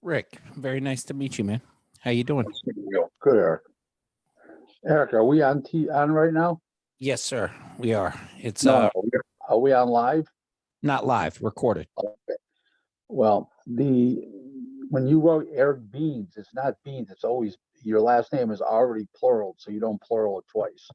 Rick, very nice to meet you, man. How you doing? Good, Eric. Eric, are we on right now? Yes, sir. We are. It's No, are we on live? not live, recorded. Okay. Well, when you wrote Eric Beans, it's not Beans. It's always your last name is already plural, so you don't plural it twice.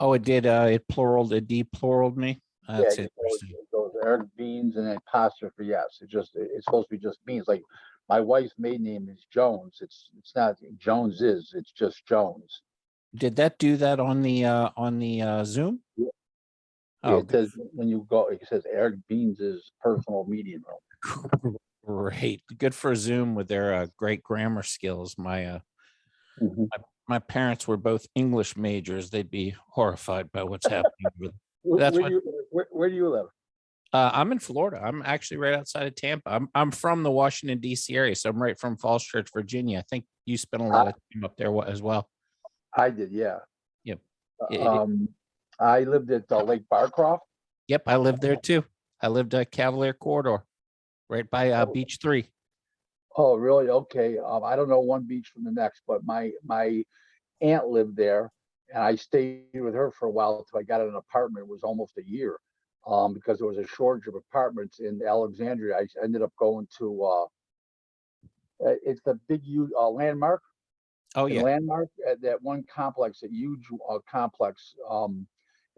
Oh, it did. It pluraled. It depluraled me. That's interesting. It goes Eric Beans and then apostrophe yes. It's supposed to be just Beans. Like my wife's maiden name is Jones. It's not Jones it's just Jones. Did that do that on the Zoom? Yeah. Oh, It says when you go, it says Eric Beans is personal meeting room. great. Good for Zoom with their great grammar skills. My parents were both English majors. They'd be horrified by what's happening. Where do you live? I'm in Florida. I'm actually right outside of Tampa. I'm from the Washington D.C. area, so I'm right from Falls Church, Virginia. I think you spent a lot of time up there as well. I did, yeah. Yep. I lived at Lake Barcroft. Yep, I lived there too. I lived at Cavalier Corridor, right by Beach 3. Oh, really? Okay. I don't know one beach from the next, but my aunt lived there, and I stayed with her for a while until I got an apartment. It was almost a year, because there was a shortage of apartments in Alexandria. I ended up going to it's the big Landmark. Oh yeah. Landmark, that one complex, a huge complex.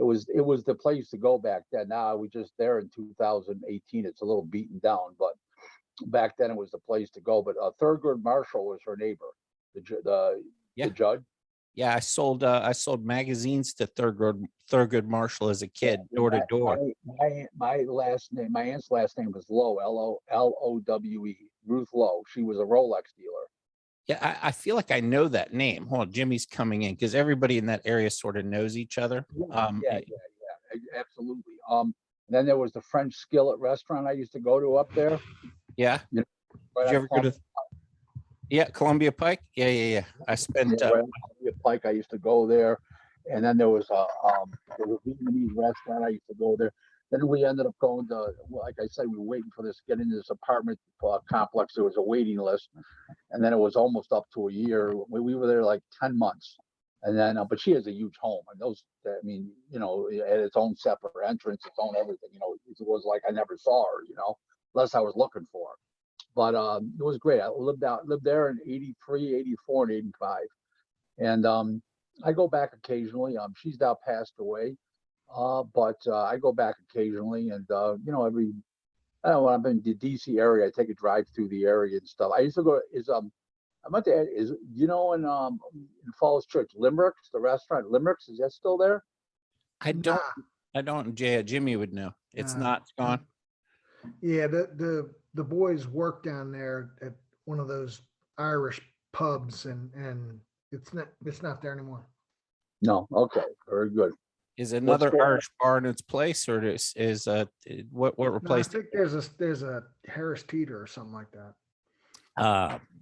It was the place to go back then. Now we just there in 2018. It's a little beaten down, but back then it was the place to go. But Thurgood Marshall was her neighbor, the judge. Yeah, I sold magazines to Thurgood Marshall as a kid, door to door. My last name, my aunt's last name was Lowe, Lowe, Ruth Lowe. She was a Rolex dealer. Yeah, I feel like I know that name. Hold on, Jimmy's coming in because everybody in that area sort of knows each other. Yeah, absolutely. Then there was the French Skillet restaurant I used to go to up there. Yeah. Right. Did you ever go to? Yeah, Columbia Pike. Yeah. I spent Columbia Pike. I used to go there, and then there was a Vietnamese restaurant. I used to go there. Then we ended up going to, like I said, we were waiting for this, get into this apartment complex. There was a waiting list, and then it was almost up to a year. We were there like 10 months, and then, but she has a huge home, and it had its own separate entrance, its own everything. It was like I never saw her, unless I was looking for her. But it was great. I lived there in 83, 84, and 85. And I go back occasionally. She's now passed away. But I go back occasionally, and I don't know, when I'm in the DC area, I take a drive through the area and stuff. I used to go I meant to add, in Falls Church, Limericks, the restaurant Limericks, is that still there? I don't. Jimmy would know. It's not. It's gone. Yeah, the boys work down there at one of those Irish pubs, and it's not there anymore. No, okay, very good. Is another Irish bar in its place, or is what replaced? I think there's a Harris Teeter or something like that.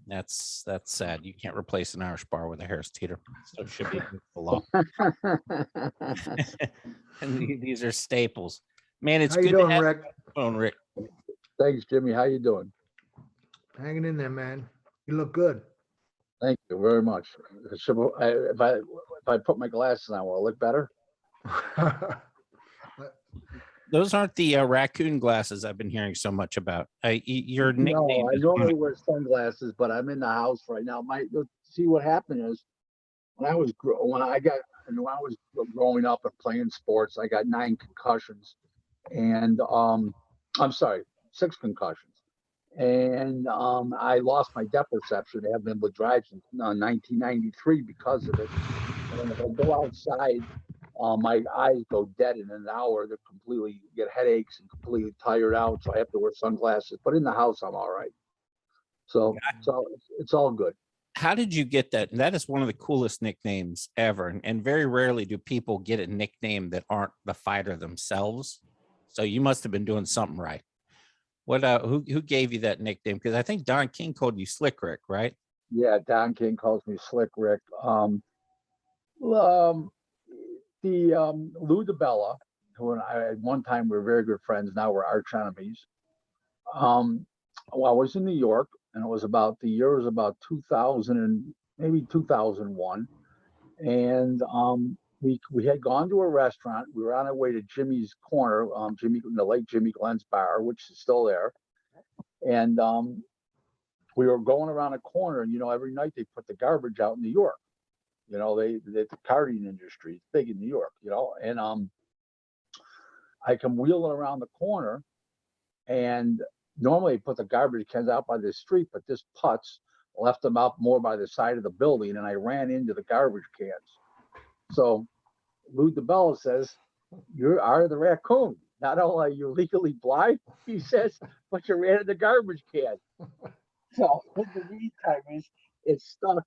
That's sad. You can't replace an Irish bar with a Harris Teeter. So it should be the law. And these are staples. Man, it's How good you doing, to have Rick? phone, Rick. Thanks, Jimmy. How you doing? Hanging in there, man. You look good. Thank you very much. If I put my glasses on, will I look better? Those aren't the raccoon glasses I've been hearing so much about. Your nickname. No, I normally wear sunglasses, but I'm in the house right now. See what happened is when I was growing up and playing sports, I got 9 concussions, and I'm sorry, 6 concussions, and I lost my depth perception. I haven't been able to drive since 1993 because of it. And if I go outside, my eyes go dead in an hour. They're completely get headaches and completely tired out. So I have to wear sunglasses. But in the house, I'm all right. So it's all good. How did you get that? That is one of the coolest nicknames ever. And very rarely do people get a nickname that aren't the fighter themselves. So you must have been doing something right. What? Who gave you that nickname? Because I think Don King called you Slick Rick, right? Yeah, Don King calls me Slick Rick. Lou DiBella, who and I at one time were very good friends. Now we're arch enemies. Well, I was in New York, and it was about, the year was about 2000 and maybe 2001. And we had gone to a restaurant. We were on our way to Jimmy's Corner, the late Jimmy Glenn's bar, which is still there. And we were going around a corner, and every night they put the garbage out in New York. The carting industry is big in New York, and I come wheeling around the corner, and normally they put the garbage cans out by the street, but this putz left them out more by the side of the building, and I ran into the garbage cans. So Lou DeBella says, "You are the raccoon. Not only are you legally blind," he says, "but you ran in the garbage can." So in the meantime, it stuck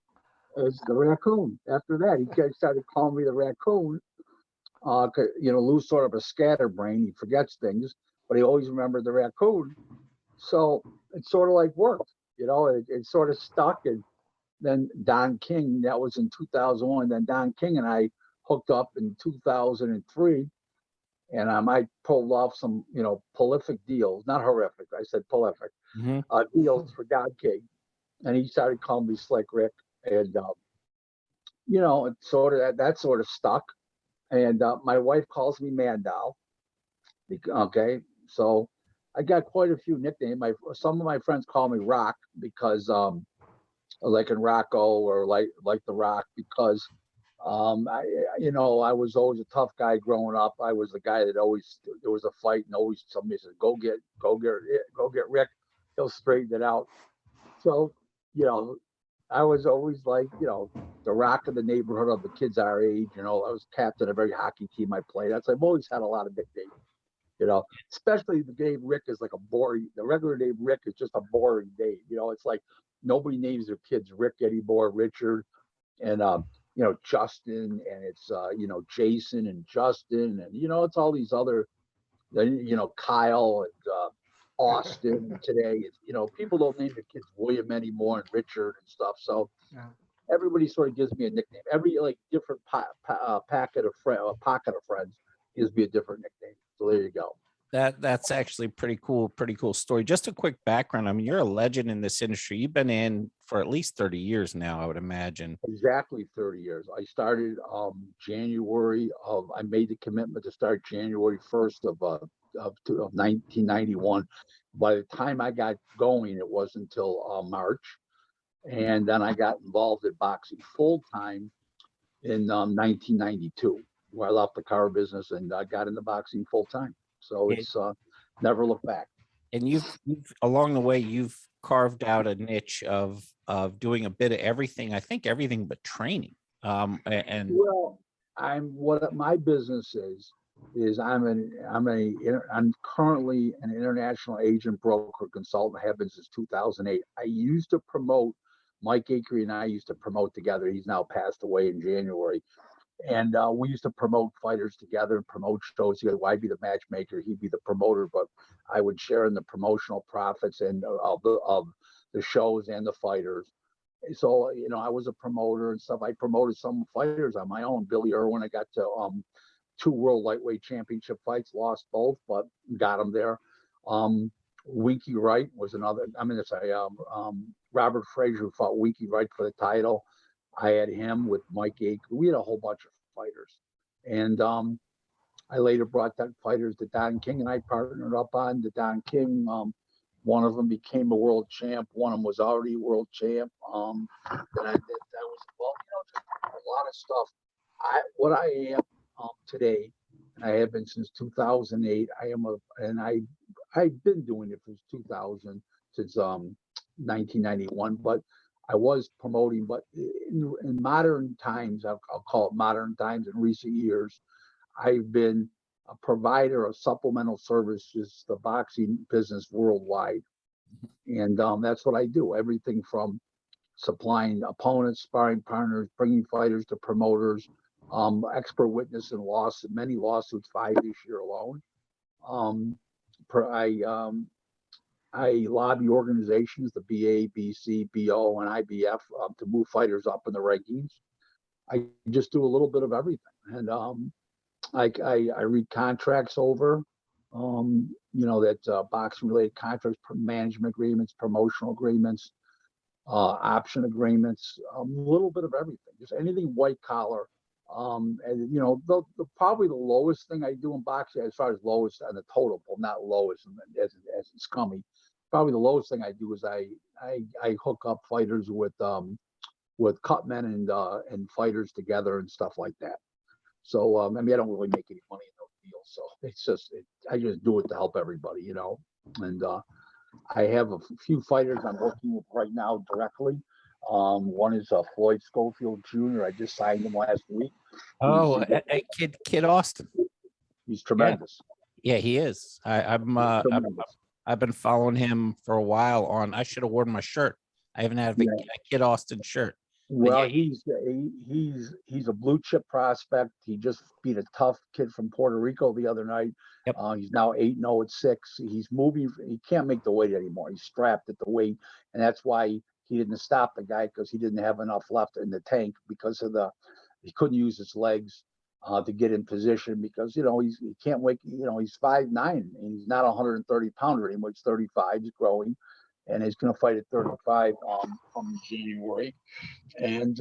as the raccoon. After that, he started calling me the raccoon. Lou's sort of a scatterbrain. He forgets things, but he always remembered the raccoon. So it sort of like worked, it sort of stuck. And then Don King, that was in 2001. Then Don King and I hooked up in 2003. And I pulled off some, prolific deals, not horrific. I said prolific deals for Don King. And he started calling me Slick Rick. And, it sort of, that sort of stuck. And my wife calls me Mandal. Okay. So I got quite a few nicknames. Some of my friends call me Rock because, like in Rocco, or like the Rock, because I was always a tough guy growing up. I was the guy that always, there was a fight, and always somebody said, go get Rick, he'll straighten it out. So, I was always like, the Rock of the neighborhood of the kids our age. I was captain of every hockey team I played. I've always had a lot of nicknames, especially the name Rick is like a boring, the regular name Rick is just a boring name. It's like nobody names their kids Rick anymore, Richard. And, Justin, and it's, Jason and Justin, and, it's all these other, Kyle and Austin. And today, people don't name their kids William anymore, and Richard and stuff. So Yeah. everybody sort of gives me a nickname. Every different pocket of friends gives me a different nickname. So there you go. That's actually pretty cool story. Just a quick background. I mean, you're a legend in this industry. You've been in for at least 30 years now, I would imagine. Exactly 30 years. I started I made the commitment to start January 1st of 1991. By the time I got going, it wasn't until March. And then I got involved in boxing full time in 1992, where I left the car business and I got into boxing full time. So it's never look back. And you've along the way, you've carved out a niche of doing a bit of everything. I think everything but training. Well, what my business is I'm currently an international agent, broker, consultant. Have been since 2008. I used to promote, Mike Akery and I used to promote together. He's now passed away in January. And we used to promote fighters together and promote shows together. Well, I'd be the matchmaker, he'd be the promoter, but I would share in the promotional profits and of the shows and the fighters. So, I was a promoter and stuff. I promoted some fighters on my own. Billy Irwin, I got to 2 world lightweight championship fights, lost both, but got him there. Weekie Wright was another. Robert Frazier, who fought Weekie Wright for the title. I had him with Mike Akery. We had a whole bunch of fighters. And I later brought that fighters to Don King, and I partnered up on the Don King. One of them became a world champ. One of them was already a world champ. Then I did, that was, just a lot of stuff. What I am today, and I have been since 2008. I've been doing it since 2000, since 1991, but I was promoting, but in modern times, I'll call it modern times, in recent years, I've been a provider of supplemental services to the boxing business worldwide. And that's what I do. Everything from supplying opponents, sparring partners, bringing fighters to promoters, expert witness in many lawsuits, 5 this year alone. I lobby organizations, the BA, BC, BO, and IBF, to move fighters up in the rankings. I just do a little bit of everything. And I read contracts over, boxing related contracts, management agreements, promotional agreements. option agreements, a little bit of everything, just anything white collar. And you know, probably the lowest thing I do in boxing, as far as lowest on the total, well, not lowest as it's scummy. Probably the lowest thing I do is I hook up fighters with cut men and fighters together and stuff like that. So I mean, I don't really make any money in those deals, so it's just I just do it to help everybody, you know. And I have a few fighters I'm working with right now directly. One is Floyd Schofield Jr. I just signed him last week. Oh, Kid Austin. He's tremendous. Yeah, he is. I've been following him for a while on, I should have worn my shirt. I haven't had a Kid Austin shirt. Well, he's a blue chip prospect. He just beat a tough kid from Puerto Rico the other night. Yep. He's now 8-0 at 6. He's moving. He can't make the weight anymore. He's strapped at the weight, and that's why he didn't stop the guy, because he didn't have enough left in the tank because of he couldn't use his legs to get in position, because you know he can't wait. You know, he's 5'9" and he's not 130 pounder anymore. He's 35. He's growing, and he's going to fight at 35 from January. And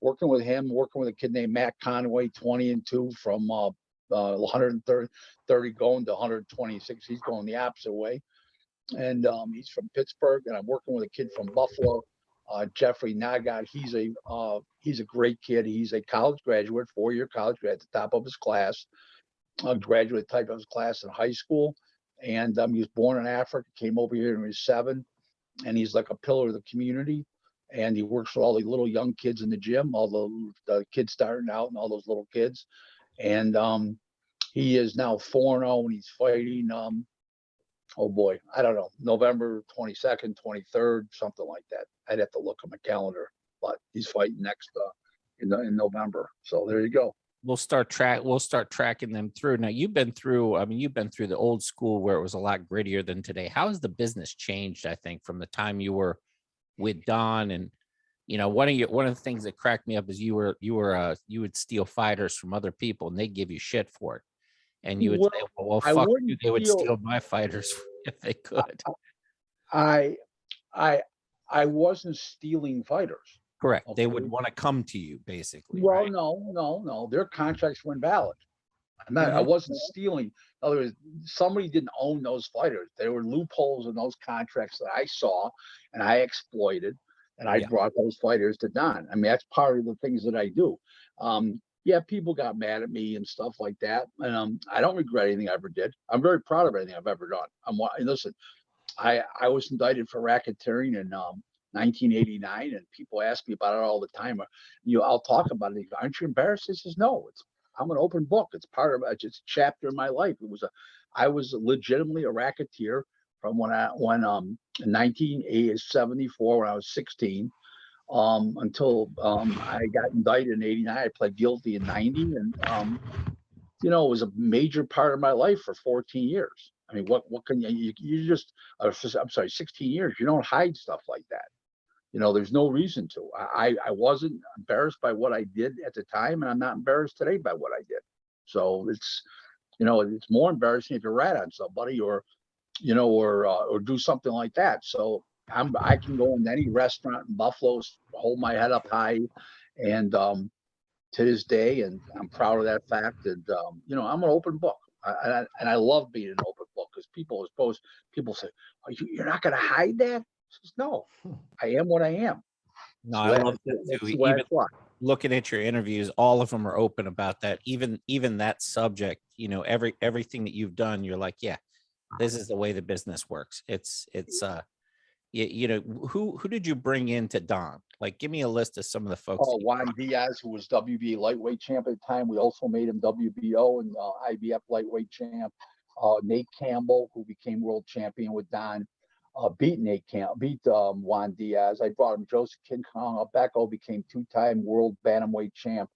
working with a kid named Matt Conway, 20-2 from 130 going to 126. He's going the opposite way. And he's from Pittsburgh. And I'm working with a kid from Buffalo, Jeffrey Nagat. He's a great kid. He's a college graduate, 4-year college graduate, at the top of his class, graduate type of his class in high school. And he was born in Africa, came over here when he was 7. And he's like a pillar of the community. And he works with all the little young kids in the gym, all the kids starting out and all those little kids. And he is now 4-0 and he's fighting, oh boy, I don't know, November 22nd, 23rd, something like that. I'd have to look at my calendar, but he's fighting next in November. So there you go. We'll start tracking them through. Now you've been through the old school where it was a lot grittier than today. How has the business changed, I think, from the time you were with Don? And you know, one of the things that cracked me up is you would steal fighters from other people and they give you shit for it, and you would say, well fuck you, they would steal my fighters if they could. I wasn't stealing fighters. Correct. Okay. They would want to come to you, basically. Well, right? No, their contracts were invalid. I wasn't stealing. In other words, somebody didn't own those fighters. There were loopholes in those contracts that I saw and I exploited, and I brought those fighters to Don. I mean, that's part of the things that I do. People got mad at me and stuff like that. And I don't regret anything I ever did. I'm very proud of everything I've ever done. Listen, I was indicted for racketeering in 1989, and people ask me about it all the time. I'll talk about it. Aren't you embarrassed? He says, no, I'm an open book. It's part of it's a chapter in my life. I was legitimately a racketeer from when in 1974 when I was 16 until I got indicted in 89. I pled guilty in 90, and it was a major part of my life for 14 years. I mean, what can you just? I'm sorry, 16 years. You don't hide stuff like that. There's no reason to. I wasn't embarrassed by what I did at the time, and I'm not embarrassed today by what I did. So it's more embarrassing if you rat on somebody or do something like that. So I can go in any restaurant in Buffalo, hold my head up high, and to this day, and I'm proud of that fact. And I'm an open book, and I love being an open book, because people say, "You're not going to hide that." I says, no, I am what I am. No, I love that too. Even looking at your interviews, all of them are open about that. Even that subject, everything that you've done, you're like, yeah, this is the way the business works. It's who did you bring into Don? Like, give me a list of some of the folks. Oh, Juan Diaz, who was WBA lightweight champ at the time. We also made him WBO and IBF lightweight champ. Nate Campbell, who became world champion with Don. Beat Juan Diaz. I brought him Joseph King Kong. Becco became 2-time world bantamweight champ.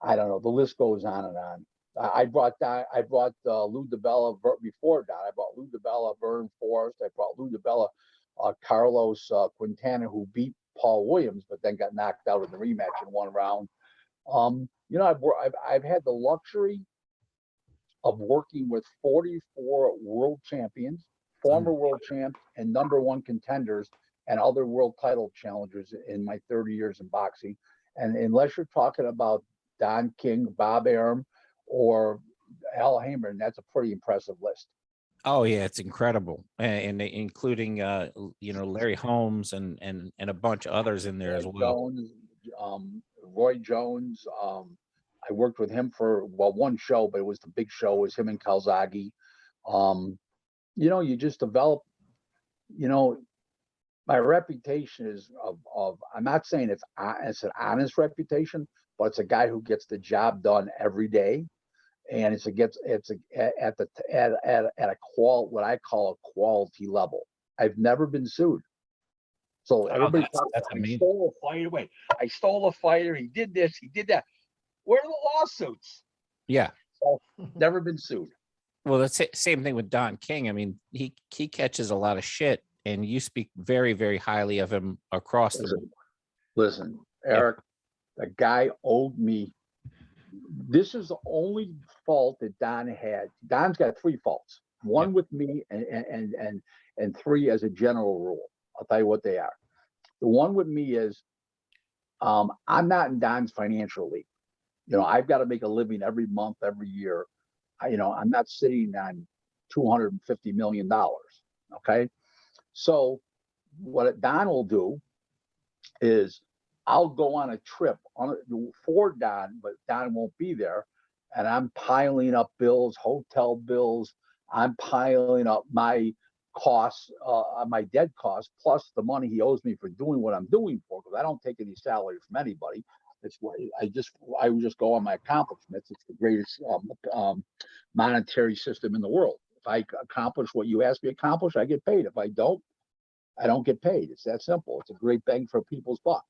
I don't know. The list goes on and on. I brought Lou DiBella before Don. I brought Lou DiBella, Vern Forrest. I brought Lou DiBella, Carlos Quintana, who beat Paul Williams, but then got knocked out in the rematch in one round. I've had the luxury of working with 44 world champions, former world champs, and #1 contenders and other world title challengers in my 30 years in boxing. And unless you're talking about Don King, Bob Arum, or Al Hamer, that's a pretty impressive list. Oh yeah, it's incredible, and including Larry Holmes and a bunch of others in there as well. Jones, Roy Jones. I worked with him for one show, but it was the big show. It was him and Calzaghe. You just develop. My reputation is of I'm not saying it's an honest reputation, but it's a guy who gets the job done every day, and at a what I call a quality level. I've never been sued. So everybody that's I amazing. stole a fighter. Wait, I stole a fighter. He did this. He did that. Where are the lawsuits? Yeah. So, never been sued. Well, that's the same thing with Don King. I mean, he catches a lot of shit, and you speak very, very highly of him across the board. Listen, Eric, the guy owed me. This is the only fault that Don had. Don's got 3 faults. One with me and 3 as a general rule. I'll tell you what they are. The one with me is I'm not in Don's financial league. I've got to make a living every month, every year. I'm not sitting on $250 million. Okay. So what Don will do is I'll go on a trip for Don, but Don won't be there. And I'm piling up bills, hotel bills. I'm piling up my costs, my dead costs, plus the money he owes me for doing what I'm doing for, because I don't take any salary from anybody. It's why I would just go on my accomplishments. It's the greatest monetary system in the world. If I accomplish what you ask me to accomplish, I get paid. If I don't get paid. It's that simple. It's a great bang for people's buck.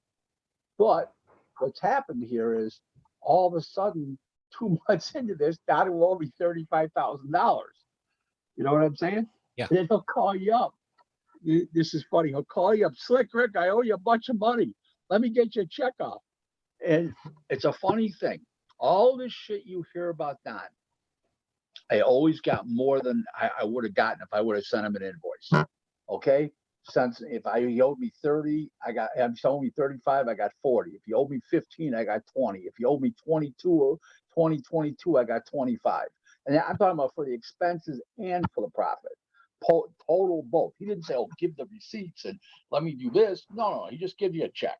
But what's happened here is all of a sudden, 2 months into this, Don will owe me $35,000. You know what I'm saying? Yeah. And then he'll call you up. This is funny. He'll call you up. Slick Rick, I owe you a bunch of money. Let me get you a check off. And it's a funny thing. All this shit you hear about Don, I always got more than I would have gotten if I would have sent him an invoice. Okay? Since if he owed me 30, I'm showing me 35, I got 40. If you owe me 15, I got 20. If you owe me 22, I got 25. And I'm talking about for the expenses and for the profit. Total both. He didn't say, "Oh, give the receipts and let me do this." No, he just gives you a check.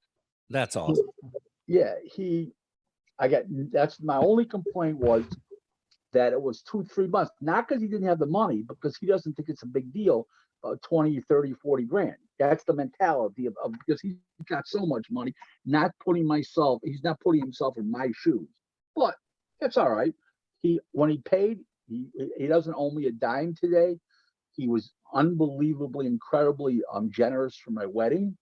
That's awesome. Yeah, that's my only complaint was that it was 2-3 months, not because he didn't have the money, because he doesn't think it's a big deal, 20, 30, 40 grand. That's the mentality of because he's got so much money, he's not putting himself in my shoes. But that's all right. When he paid, he doesn't owe me a dime today. He was unbelievably, incredibly generous for my wedding.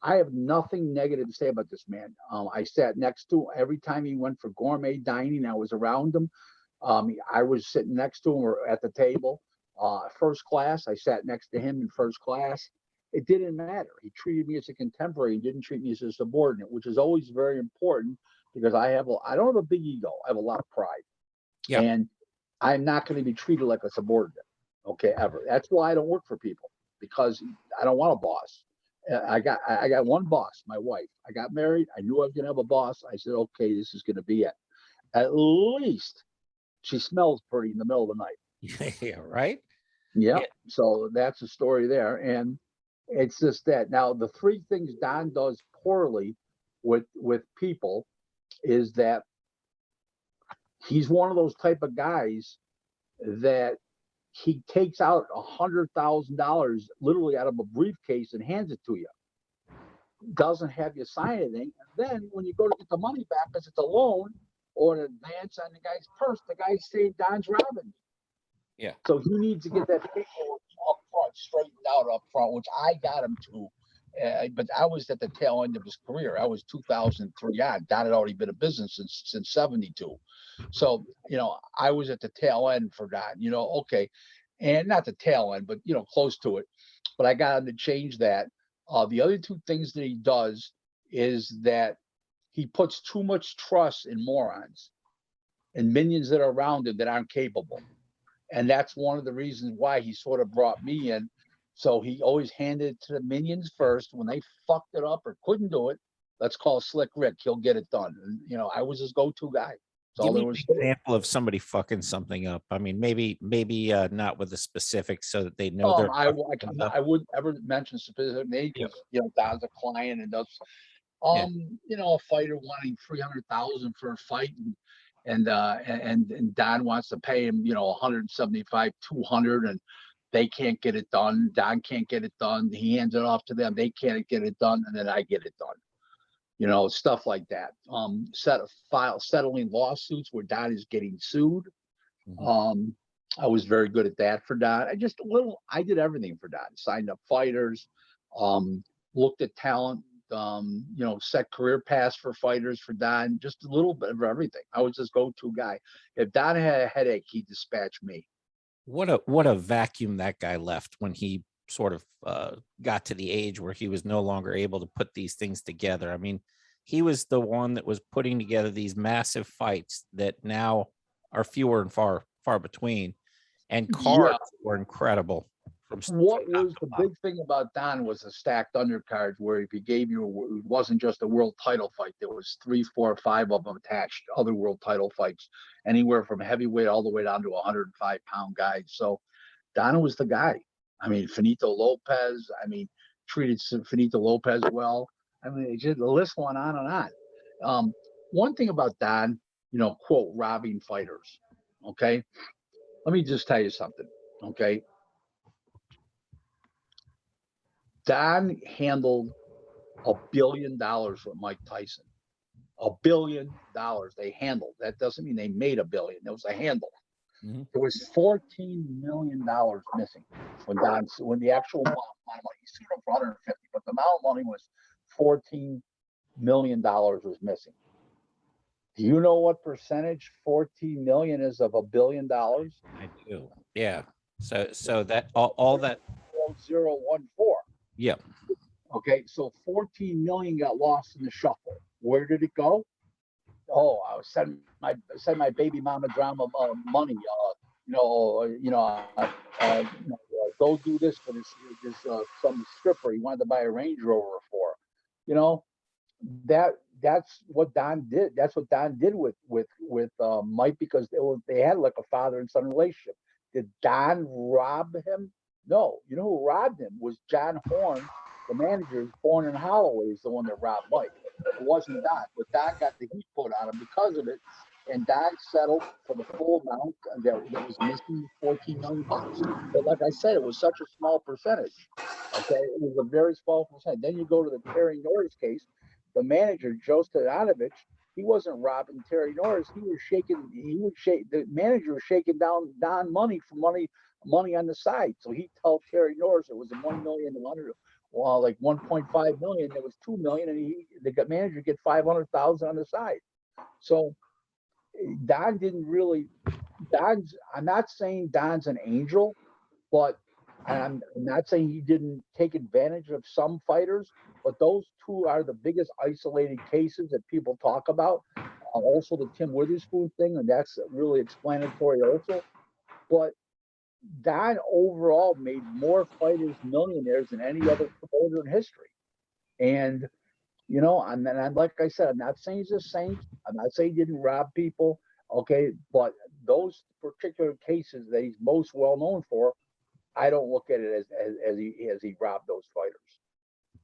I have nothing negative to say about this man. I sat next to him every time he went for gourmet dining. I was around him. I was sitting next to him or at the table. First class, I sat next to him in first class. It didn't matter. He treated me as a contemporary. He didn't treat me as a subordinate, which is always very important because I don't have a big ego. I have a lot of pride. Yeah. And I'm not going to be treated like a subordinate. Okay, ever. That's why I don't work for people, because I don't want a boss. I got one boss, my wife. I got married. I knew I was going to have a boss. I said, okay, this is going to be it. At least she smells pretty in the middle of the night. Yeah, right? Yeah. So that's the story there. And it's just that. Now, the 3 things Don does poorly with people is that he's one of those type of guys that he takes out $100,000 literally out of a briefcase and hands it to you. Doesn't have you sign anything. And then when you go to get the money back, because it's a loan or an advance on the guy's purse, the guy's saying Don's robbing me. Yeah. So he needs to get that paperwork up front, straightened out up front, which I got him to. But I was at the tail end of his career. I was 2003 on. Don had already been in business since 72. So, I was at the tail end for Don, okay. And not the tail end, but, close to it. But I got him to change that. The other 2 things that he does is that he puts too much trust in morons and minions that are around him that aren't capable. And that's one of the reasons why he sort of brought me in So he always handed it to the minions first. When they fucked it up or couldn't do it, let's call Slick Rick. He'll get it done. And, you know, I was his go-to guy. That's all Give me there an was to it. example of somebody fucking something up. I mean, maybe not with the specifics so that they know they're I fucking something up. wouldn't ever mention specific names Yeah. because, you know, Don's a client and does, Yeah. you know, a fighter wanting 300,000 for a fight and Don wants to pay him, you know, 175, 200, and they can't get it done. Don can't get it done. He hands it off to them. They can't get it done. And then I get it done. You know, stuff like that. Settling lawsuits where Don is getting sued. Mhm. I was very good at that for Don. I did everything for Don. Signed up fighters, looked at talent, you know, set career paths for fighters for Don, just a little bit of everything. I was his go-to guy. If Don had a headache, he'd dispatch me. What a vacuum that guy left when he sort of got to the age where he was no longer able to put these things together. I mean, he was the one that was putting together these massive fights that now are fewer and far between, and cards were incredible. What was the big thing about Don was the stacked undercards, where if he gave you, it wasn't just a world title fight. There was 3, 4, 5 of them attached, other world title fights, anywhere from heavyweight all the way down to 105-pound guys. So Don was the guy. I mean, Finito Lopez. I mean, treated Finito Lopez well. I mean, just the list went on and on. One thing about Don, you know, quote, robbing fighters. Okay, let me just tell you something. Okay. Don handled $1 billion with Mike Tyson. $1 billion they handled. That doesn't mean they made $1 billion. It was a handle. Mhm. There was $14 million missing when the actual amount of money, he sued him for 150, but the amount of money was $14 million was missing. Do you know what percentage 14 million is of $1 billion? I do. Yeah. So that all that. 0.014. Yeah. Okay, so 14 million got lost in the shuffle. Where did it go? Oh, I was sending my baby mama drama money. Go do this for this some stripper he wanted to buy a Range Rover for. You know, that's what Don did. That's what Don did with Mike, because they had like a father and son relationship. Did Don rob him? No. You know who robbed him was John Horn, the manager. Horn and Holloway is the one that robbed Mike. It wasn't Don, but Don got the heat put on him because of it, and Don settled for the full amount that was missing, $14 million. But like I said, it was such a small percentage. Okay, it was a very small percentage. Then you go to the Terry Norris case. The manager, Joe Stoyanovich, he wasn't robbing Terry Norris. The manager was shaking down Don money for money on the side. So he told Terry Norris it was a 1 million, like 1.5 million. There was 2 million, and the manager get 500,000 on the side. So Don didn't really. I'm not saying Don's an angel, but I'm not saying he didn't take advantage of some fighters. But those two are the biggest isolated cases that people talk about. Also, the Tim Witherspoon thing, and that's really explanatory also. But Don overall made more fighters millionaires than any other promoter in history. And, you know, and like I said, I'm not saying he's a saint. I'm not saying he didn't rob people. Okay. But those particular cases that he's most well known for, I don't look at it as he robbed those fighters.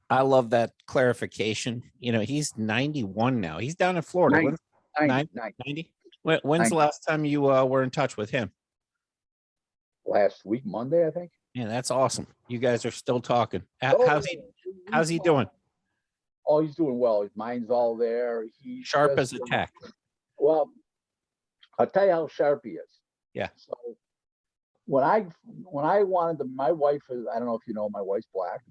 I love that clarification. You know, he's 91 now. He's down in Florida. 90. 90? When's 90. the last time you were in touch with him? Last week, Monday, I think. Yeah, that's awesome. You guys are still talking. How's he doing? Oh, he's doing well. His mind's all there. He's Sharp as a tack. Well, I'll tell you how sharp he is. Yeah. So when I wanted to, my wife is, I don't know if you know, my wife's black.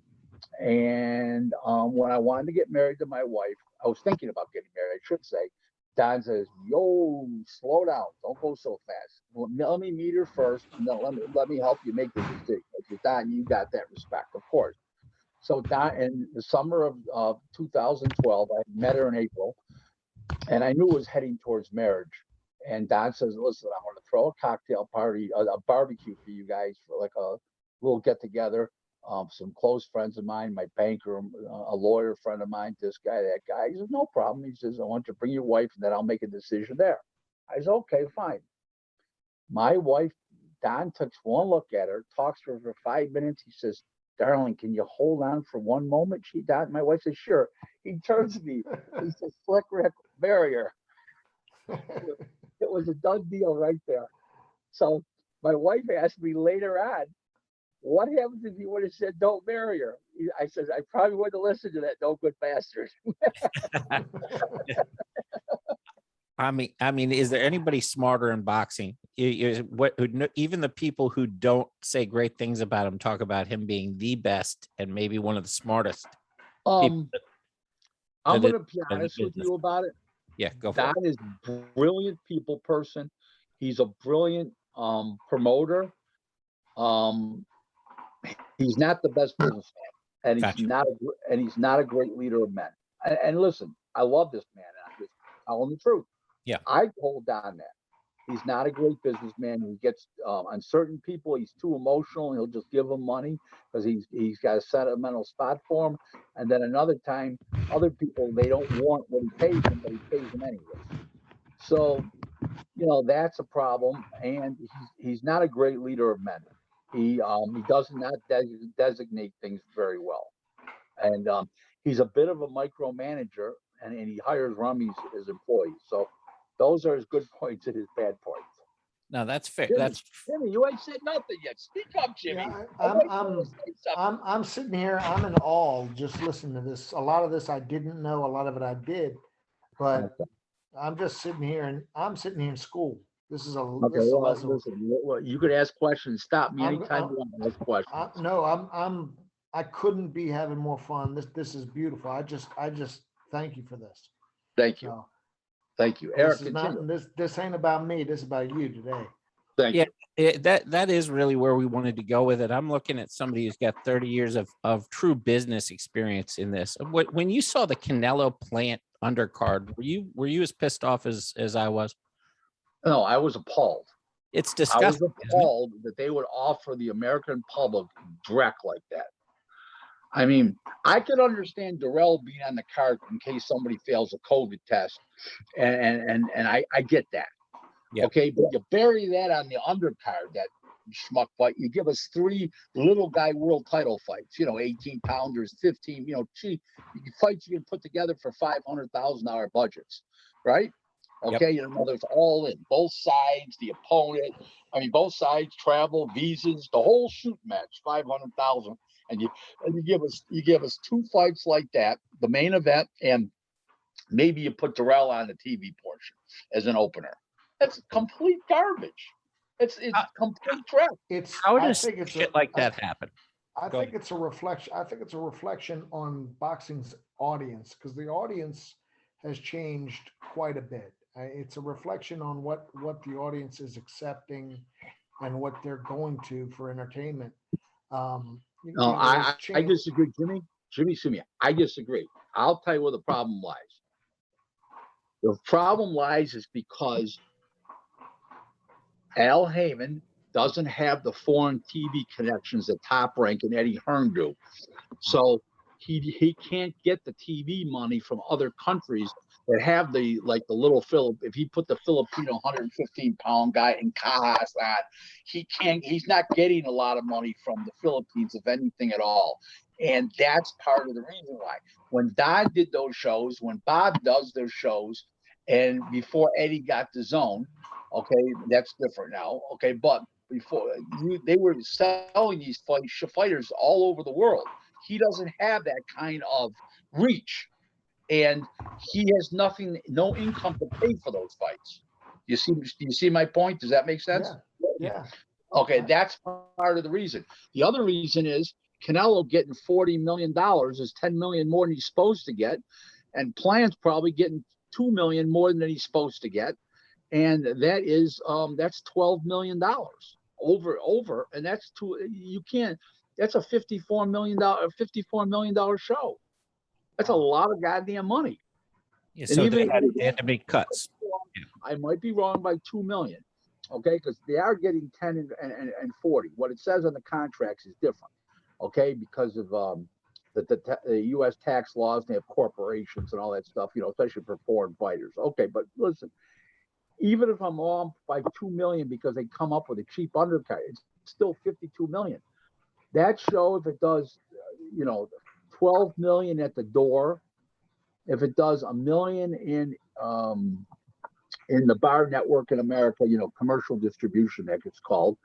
And when I wanted to get married to my wife, I was thinking about getting married, I should say. Don says, yo, slow down. Don't go so fast. Let me meet her first. No, let me help you make the decision. Because Don, you got that respect, of course. So Don, in the summer of 2012, I met her in April, and I knew it was heading towards marriage. And Don says, listen, I want to throw a cocktail party, a barbecue for you guys, for like a little get together. some close friends of mine, my banker, a lawyer friend of mine, this guy, that guy. He says, no problem. He says, I want you to bring your wife and then I'll make a decision there. I said, okay, fine. My wife, Don, takes one look at her, talks to her for 5 minutes. He says, darling, can you hold on for one moment? My wife says, sure. He turns to me. He says, Slick Rick, marry her. It was a done deal right there. So my wife asked me later on, what happens if you would have said, don't marry her? I said, I probably wouldn't have listened to that no good bastard. I mean, is there anybody smarter in boxing? Even the people who don't say great things about him talk about him being the best and maybe one of the smartest. I'm that going to is be in honest with business. you about it. Yeah, go for Don it. is a brilliant people person. He's a brilliant promoter. He's not the best businessman, and he's not a great leader of men. And listen, I love this man. I'm just telling the truth. Yeah. I told Don that he's not a great businessman. He gets on certain people, he's too emotional, and he'll just give them money because he's got a sentimental spot for him. And then another time, other people, they don't want what he pays them, but he pays them anyways. So, that's a problem. And he's not a great leader of men. He does not designate things very well. And he's a bit of a micromanager, and he hires rummies as employees. So those are his good points and his bad points. No, that's fair. Jimmy, you ain't said nothing yet. Speak up, Jimmy. Yeah, I'm sitting here. I'm in awe just listening to this. A lot of this I didn't know. A lot of it I did, but I'm just sitting here and I'm sitting here in school. This is a lesson. Listen, you could ask questions. Stop me anytime you want to ask questions. I couldn't be having more fun. This is beautiful. I just thank you for this. Thank you. So, thank you, Eric. This ain't about me. This is about you today. Thank you. That is really where we wanted to go with it. I'm looking at somebody who's got 30 years of true business experience in this. When you saw the Canelo Plant undercard, were you as pissed off as I was? No, I was appalled. It's disgusting. I was appalled that they would offer the American public dreck like that. I mean, I could understand Darrell being on the card in case somebody fails a COVID test, and I get that. Yeah. Okay, but you bury that on the undercard, that schmuck fight. You give us 3 little guy world title fights, 18 pounders, 15, fights you can put together for $500,000 budgets, right? Okay, yep. There's all in both sides, the opponent. I mean, both sides, travel, visas, the whole shoot match, 500,000, and you give us 2 fights like that, the main event, and maybe you put Darrell on the TV portion as an opener. That's complete garbage. It's complete crap. How does shit like that happen? I think it's a reflection. I think it's a reflection on boxing's audience, because the audience has changed quite a bit. It's a reflection on what the audience is accepting and what they're going to for entertainment. I disagree, Jimmy. Sue me. I disagree. I'll tell you where the problem lies. The problem lies is because Al Heyman doesn't have the foreign TV connections that Top Rank and Eddie Hearn do. So he can't get the TV money from other countries that have the little Philip. If he put the Filipino 115-pound guy in Kazakhstan, he's not getting a lot of money from the Philippines, if anything at all. And that's part of the reason why. When Don did those shows, when Bob does those shows, and before Eddie got the zone, okay, that's different now. Okay, but before they were selling these fighters all over the world. He doesn't have that kind of reach, and he has no income to pay for those fights. Do you see my point? Does that make sense? Yeah. Okay, that's part of the reason. The other reason is Canelo getting $40 million is $10 million more than he's supposed to get, and Plant's probably getting $2 million more than he's supposed to get, and that's $12 million over, and that's that's a $54 million show. That's a lot of goddamn money. Yeah, so they had to make cuts. I might be wrong by $2 million, okay, because they are getting 10 and 40. What it says on the contracts is different. okay, because of the U.S. tax laws. They have corporations and all that stuff, you know, especially for foreign fighters. Okay, but listen, even if I'm off by 2 million because they come up with a cheap undercut, it's still 52 million. That show, if it does, you know, 12 million at the door, if it does $1 million in the bar network in America, you know, commercial distribution, that it's called,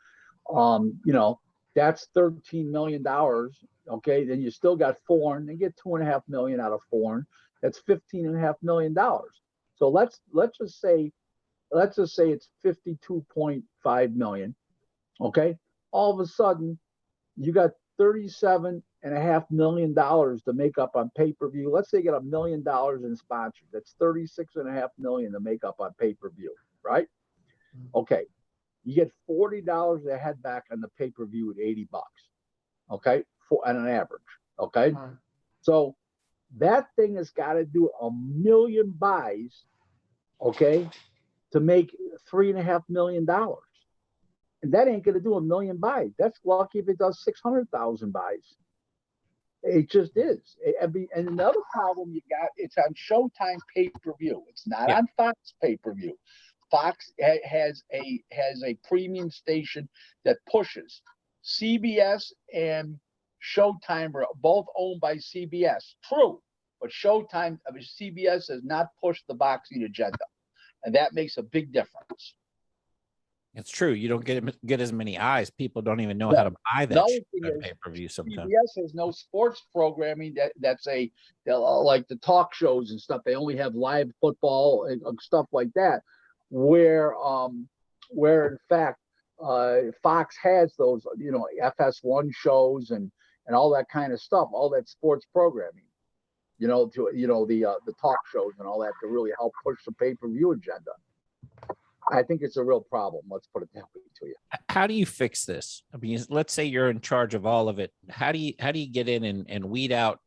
you know, that's $13 million. Okay, then you still got foreign. They get 2.5 million out of foreign. That's $15.5 million. So let's just say it's 52.5 million. Okay, all of a sudden you got $37.5 million to make up on pay-per-view. Let's say you get $1 million in sponsors. That's 36.5 million to make up on pay-per-view, right? Okay, you get $40 a head back on the pay-per-view at $80. Okay, on an average. Okay, so that thing has got to do 1 million buys, okay, to make $3.5 million. And that ain't going to do 1 million buys. That's lucky if it does 600,000 buys. It just is. And another problem you got, it's on Showtime pay-per-view. It's not on Fox pay-per-view. Fox has a premium station that pushes. CBS and Showtime are both owned by CBS. True, but CBS has not pushed the boxing agenda, and that makes a big difference. It's true. You don't get as many eyes. People don't even know how to buy that pay-per-view sometimes. CBS has no sports programming that's like the talk shows and stuff. They only have live football and stuff like that, where in fact Fox has those, you know, FS1 shows and all that kind of stuff, all that sports programming, you know, the talk shows and all that to really help push the pay-per-view agenda. I think it's a real problem. Let's put it that way to you. How do you fix this? I mean, let's say you're in charge of all of it. How do you get in and weed out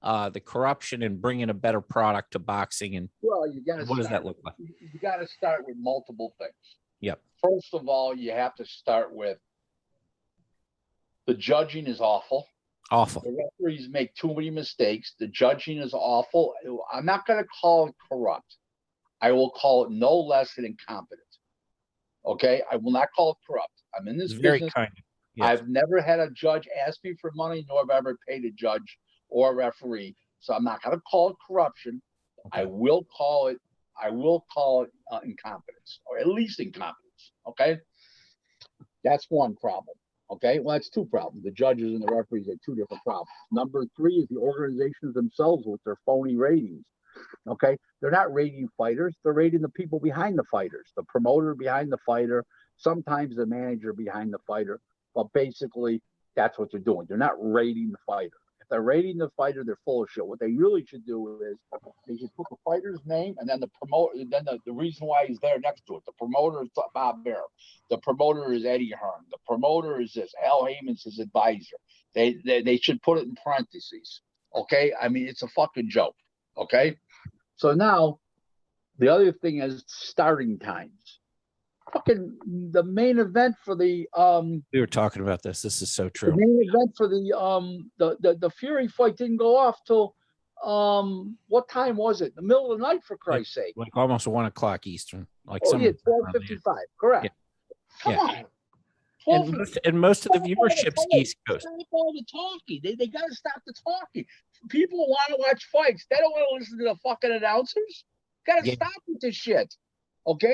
the corruption and bring in a better product to boxing? And well, you got to. What does that look like? You got to start with multiple things. Yep. First of all, you have to start with the judging is awful. Awful. The referees make too many mistakes. The judging is awful. I'm not going to call it corrupt. I will call it no less than incompetent. Okay? I will not call it corrupt. I'm in this business. Very kind. Yes. I've never had a judge ask me for money, nor have I ever paid a judge or a referee. So I'm not going to call it corruption. Okay. I will call it incompetence, or at least incompetence. Okay? That's one problem. Okay? Well, that's two problems. The judges and the referees are two different problems. Number three is the organizations themselves with their phony ratings. Okay, they're not rating fighters, they're rating the people behind the fighters, the promoter behind the fighter, sometimes the manager behind the fighter, but basically that's what they're doing. They're not rating the fighter. If they're rating the fighter, they're full of shit. What they really should do is they should put the fighter's name and then the promoter, then the reason why he's there next to it. The promoter is Bob Bear, the promoter is Eddie Hearn, the promoter is this, Al Heyman's his advisor. They should put it in parentheses. Okay, I mean, it's a fucking joke. Okay, so now the other thing is starting times. Fucking the main event for the we were talking about this. This is so true. The main event for the Fury fight didn't go off till what time was it? The middle of the night, for Christ's sake. Like almost 1 o'clock Eastern. Like 12:55. Correct. Yeah. Come on. And most of the viewership's East Coast. Stop all the talking. They got to stop the talking. People want to watch fights. They don't want to listen to the fucking announcers. Got to stop with this shit. Okay?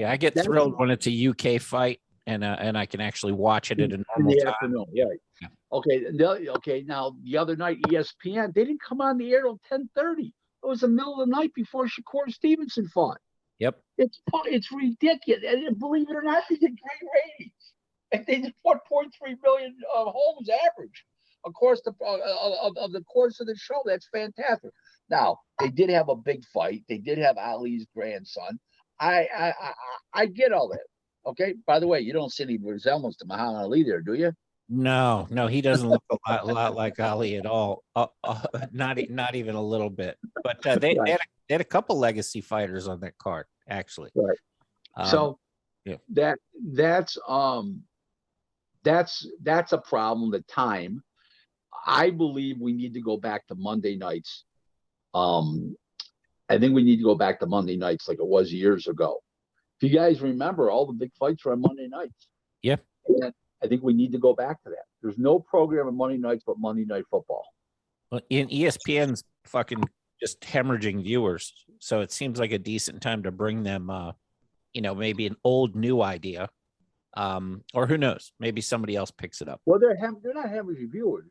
I get thrilled when it's a UK fight and I can actually watch it at a normal time. Afternoon. Right. Yeah. Okay. Now the other night, ESPN, they didn't come on the air till 10:30. It was the middle of the night before Shakur Stevenson fought. Yep. It's ridiculous. And believe it or not, they did great ratings. And they did 1.3 million homes average. Of course, of the course of the show. That's fantastic. Now, they did have a big fight. They did have Ali's grandson. I get all that. Okay. By the way, you don't see any resemblance to Muhammad Ali there, do you? No, he doesn't look a lot like Ali at all. Not even a little bit. But they had a couple legacy fighters on that card, actually. Right. So that's that's a problem. The time. I believe we need to go back to Monday nights. I think we need to go back to Monday nights like it was years ago. If you guys remember, all the big fights were on Monday nights. Yeah. And I think we need to go back to that. There's no program on Monday nights but Monday Night Football. Well, in ESPN's fucking just hemorrhaging viewers, so it seems like a decent time to bring them, maybe an old new idea, or who knows, maybe somebody else picks it up. Well, they're not hemorrhaging viewers.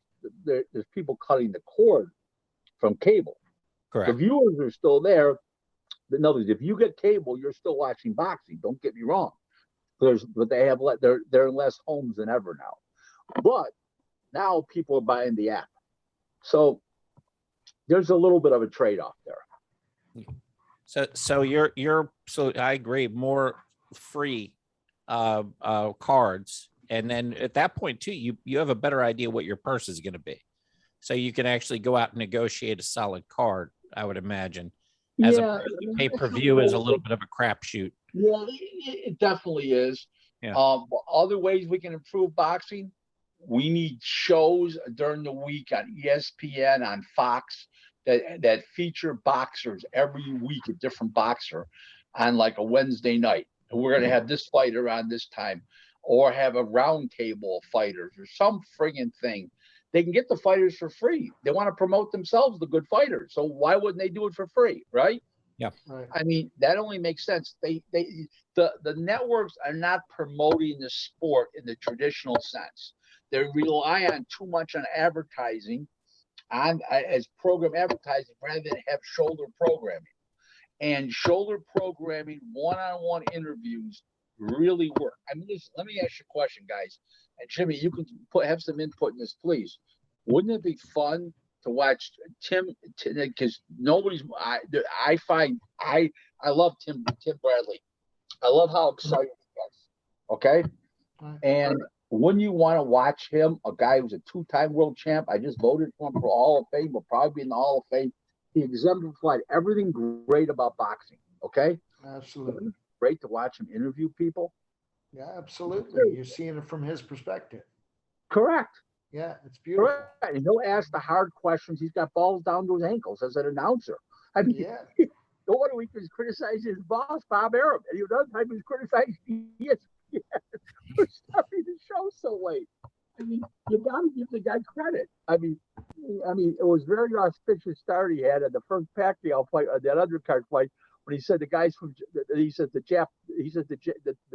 There's people cutting the cord from cable. Correct. The viewers are still there. But in other words, if you get cable, you're still watching boxing. Don't get me wrong. But they're in less homes than ever now. But now people are buying the app. So there's a little bit of a trade-off there. So I agree, more free cards. And then at that point too, you have a better idea what your purse is going to be. So you can actually go out and negotiate a solid card, I would imagine. As a pay-per-view is a little bit of a crapshoot. Yeah, it definitely is. Yeah. Other ways we can improve boxing. We need shows during the week on ESPN, on Fox, that feature boxers every week, a different boxer on like a Wednesday night. We're going to have this fighter on this time, or have a round table of fighters or some friggin' thing. They can get the fighters for free. They want to promote themselves, the good fighters. So why wouldn't they do it for free, right? Yeah. Right. I mean, that only makes sense. The networks are not promoting the sport in the traditional sense. They rely on too much on advertising, as program advertising, rather than have shoulder programming. And shoulder programming, one-on-one interviews really work. I mean, let me ask you a question, guys. And Jimmy, you can have some input in this, please. Wouldn't it be fun to watch Tim? Because I love Tim Bradley. I love how excited he gets. Okay, and wouldn't you want to watch him? A guy who's a two-time world champ. I just voted for him for Hall of Fame. Will probably be in the Hall of Fame. He exemplified everything great about boxing. Okay, Absolutely. Great to watch him interview people. Yeah, absolutely. You're seeing it from his perspective. Correct. Yeah, it's beautiful. Correct. And he'll ask the hard questions. He's got balls down to his ankles as an announcer. I mean, Yeah. the one week he's criticizing his boss, Bob Arum, and the other time he's criticizing ESPN for starting the show so late. I mean, you got to give the guy credit. I mean, it was very auspicious start he had at the first Pacquiao fight, that undercard fight, when he said the guys from, he said the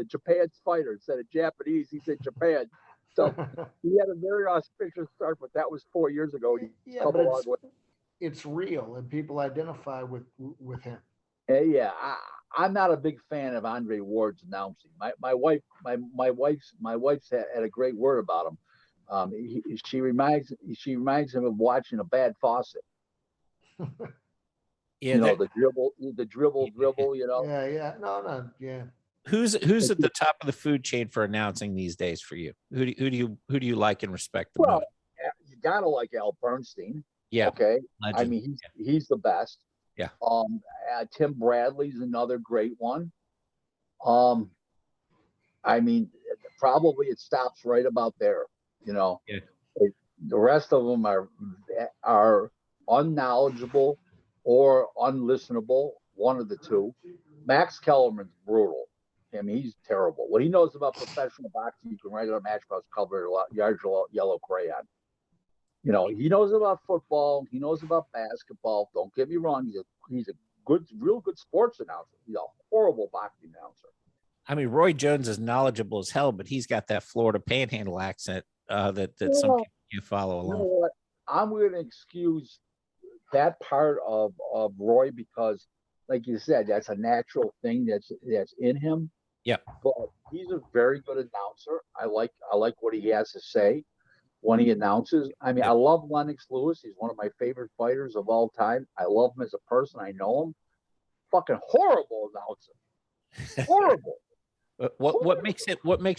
Japan's fighter instead of Japanese, he said Japan. So he had a very auspicious start, but that was 4 years ago. Yeah, but it's real, and people identify with him. Yeah, I'm not a big fan of Andre Ward's announcing. My wife's had a great word about him. She reminds him of watching a bad faucet. Yeah, the dribble. Yeah. No. Yeah. Who's at the top of the food chain for announcing these days for you? Who do you like and respect the most? You gotta like Al Bernstein. Yeah. Okay. Legend. I mean, he's the best. Yeah. Tim Bradley's another great one. I mean, probably it stops right about there. Yeah. The rest of them are unknowledgeable or unlistenable. One of the two. Max Kellerman's brutal. I mean, he's terrible. What he knows about professional boxing, you can write it on Match House cover, large yellow crayon. He knows about football. He knows about basketball. Don't get me wrong. He's a real good sports announcer. He's a horrible boxing announcer. I mean, Roy Jones is knowledgeable as hell, but he's got that Florida Panhandle accent that some people you follow along. You know what? I'm going to excuse that part of Roy because, like you said, that's a natural thing that's in him. Yeah. But he's a very good announcer. I like what he has to say when he announces. I mean, I love Lennox Lewis. He's one of my favorite fighters of all time. I love him as a person. I know him. Fucking horrible announcer. Horrible. What makes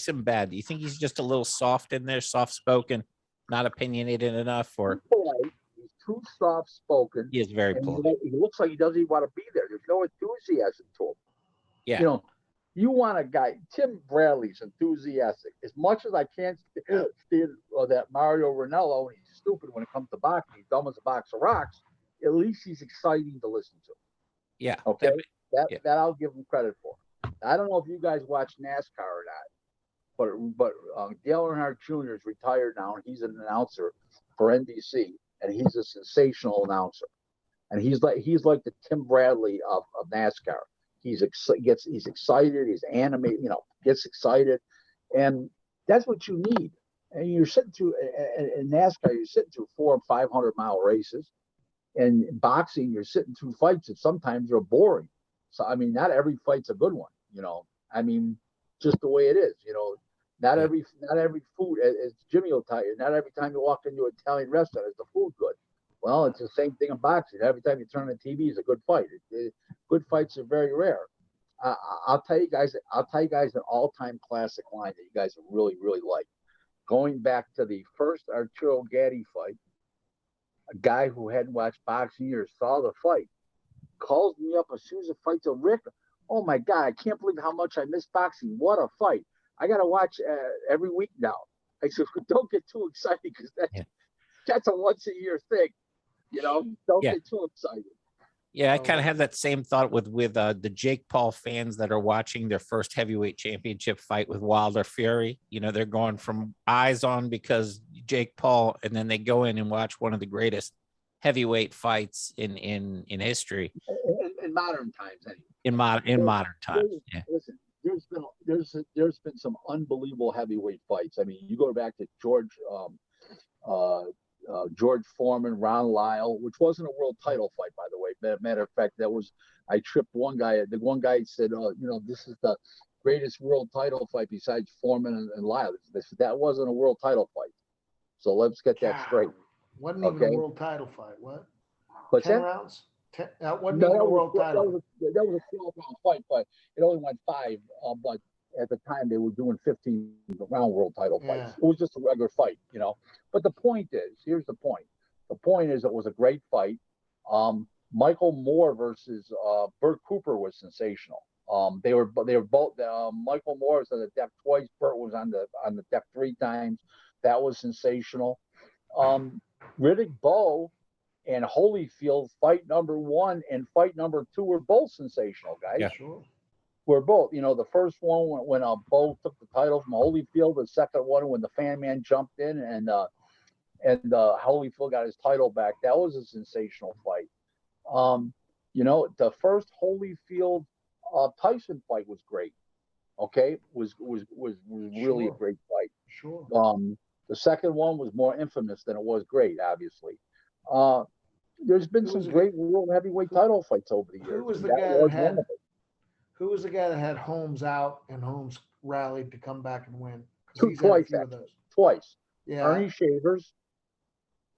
him bad? Do you think he's just a little soft in there, soft spoken, not opinionated enough, or he's too soft spoken? He is very polite. He looks like he doesn't even want to be there. There's no enthusiasm to him. Yeah. You want a guy, Tim Bradley's enthusiastic. As much as I can't stand that Mario Ranello, and he's stupid when it comes to boxing, he's dumb as a box of rocks, at least he's exciting to listen to. Yeah. Okay. Yeah. That I'll give him credit for. I don't know if you guys watch NASCAR or not, but Dale Earnhardt Jr. is retired now, and he's an announcer for NBC, and he's a sensational announcer. And he's like the Tim Bradley of NASCAR. He's excited, he's animated, gets excited, and that's what you need. And you're sitting through in NASCAR, you're sitting through 400 and 500-mile races, and in boxing, you're sitting through fights that sometimes are boring. So I mean, not every fight's a good one. I mean, just the way it is. Not every food, as Jimmy will tell you, not every time you walk into an Italian restaurant is the food good. Well, it's the same thing in boxing. Every time you turn on the TV is a good fight. Good fights are very rare. I'll tell you guys an all-time classic line that you guys really, really like. Going back to the first Arturo Gatti fight, a guy who hadn't watched boxing years saw the fight, calls me up as soon as the fight's over. Rick, oh my God, I can't believe how much I miss boxing. What a fight. I got to watch every week now. I said, don't get too excited because that's a once-a-year thing. Don't get too excited. Yeah, I kind of have that same thought with the Jake Paul fans that are watching their first heavyweight championship fight with Wilder Fury. They're going from eyes on because Jake Paul, and then they go in and watch one of the greatest heavyweight fights in history. In modern times, anyway. In modern times. Yeah. Listen, there's been some unbelievable heavyweight fights. I mean, you go back to George Foreman, Ron Lyle, which wasn't a world title fight, by the way. Matter of fact, I tripped one guy. The one guy said, this is the greatest world title fight besides Foreman and Lyle. That wasn't a world title fight. So let's get that straight. Wasn't even a world title fight. What? What's 10 that? rounds? Wasn't even a world title. That was a 12-round fight, but it only went 5. But at the time, they were doing 15-round world title fights. It was just a regular fight, But the point is, here's the point. The point is, it was a great fight. Michael Moore versus Burt Cooper was sensational. They were both. Michael Moore was on the deck twice. Burt was on the deck 3 times. That was sensational. Riddick Bowe and Holyfield, fight number 1 and fight number 2 were both sensational, guys. Yeah, sure. We're both. The first one when Bowe took the title from Holyfield. The second one when the Fan Man jumped in and Holyfield got his title back. That was a sensational fight. The first Holyfield Tyson fight was great. Okay, was really a great fight. Sure. The second one was more infamous than it was great, obviously. There's been some great world heavyweight title fights over the years. Who was the guy that had Holmes out and Holmes rallied to come back and win? Twice. Yeah. Ernie Shavers.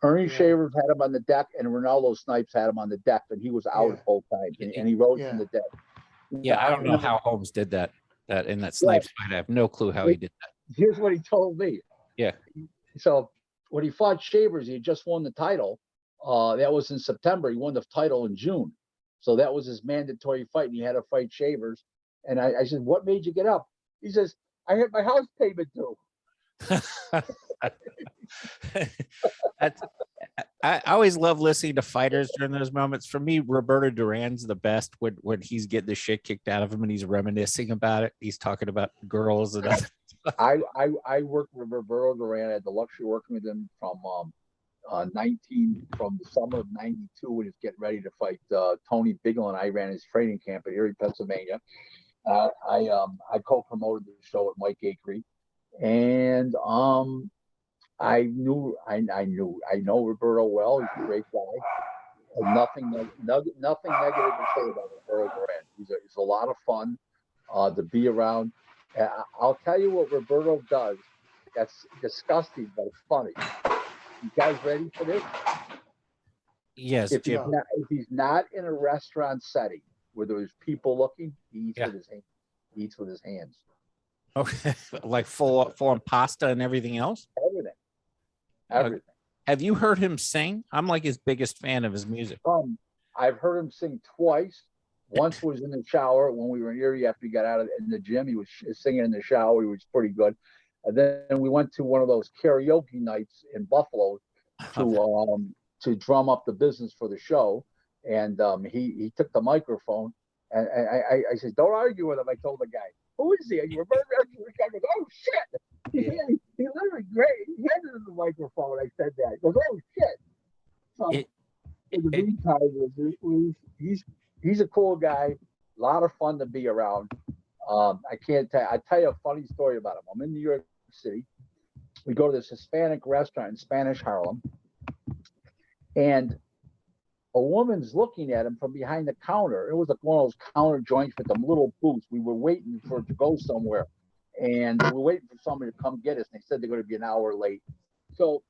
Shavers had him on the deck, and Ronaldo Snipes had him on the deck, and he was out both times, and he rose from the deck. Yeah, I don't know how Holmes did that in that Snipes fight. I have no clue how he did that. Here's what he told me. Yeah. So when he fought Shavers, he had just won the title. That was in September. He won the title in June. So that was his mandatory fight, and he had to fight Shavers. And I said, what made you get up? He says, I had my house payment due. I always love listening to fighters during those moments. For me, Roberto Duran's the best when he's getting the shit kicked out of him and he's reminiscing about it. He's talking about girls and other I worked with Roberto Duran. I had the luxury of working with him from the summer of '92 when he was getting ready to fight Tony Bigelow, and I ran his training camp in Erie, Pennsylvania. I co-promoted the show with Mike Akery, and I know Roberto well. He's a great guy. Nothing negative to say about Roberto Duran. He's a lot of fun to be around. I'll tell you what Roberto does. That's disgusting, but it's funny. You guys ready for this? Yes. If he's not in a restaurant setting where there's people looking, he eats with his hands. Okay, like full on pasta and everything else. Everything. Have you heard him sing? I'm like his biggest fan of his music. I've heard him sing twice. Once was in the shower when we were in Erie after he got out of in the gym. He was singing in the shower. He was pretty good. And then we went to one of those karaoke nights in Buffalo to drum up the business for the show. And he took the microphone and I said, "Don't argue with him." I told the guy, "Who is he?" You remember? The guy goes, "Oh shit!" He literally great. He handed him the microphone. I said that. He goes, "Oh shit!" So in the meantime, he's a cool guy. A lot of fun to be around. I can't tell. I tell you a funny story about him. I'm in New York City. We go to this Hispanic restaurant in Spanish Harlem, and a woman's looking at him from behind the counter. It was like one of those counter joints with them little booths. We were waiting for it to go somewhere, and we were waiting for somebody to come get us. And they said they're going to be an hour late. So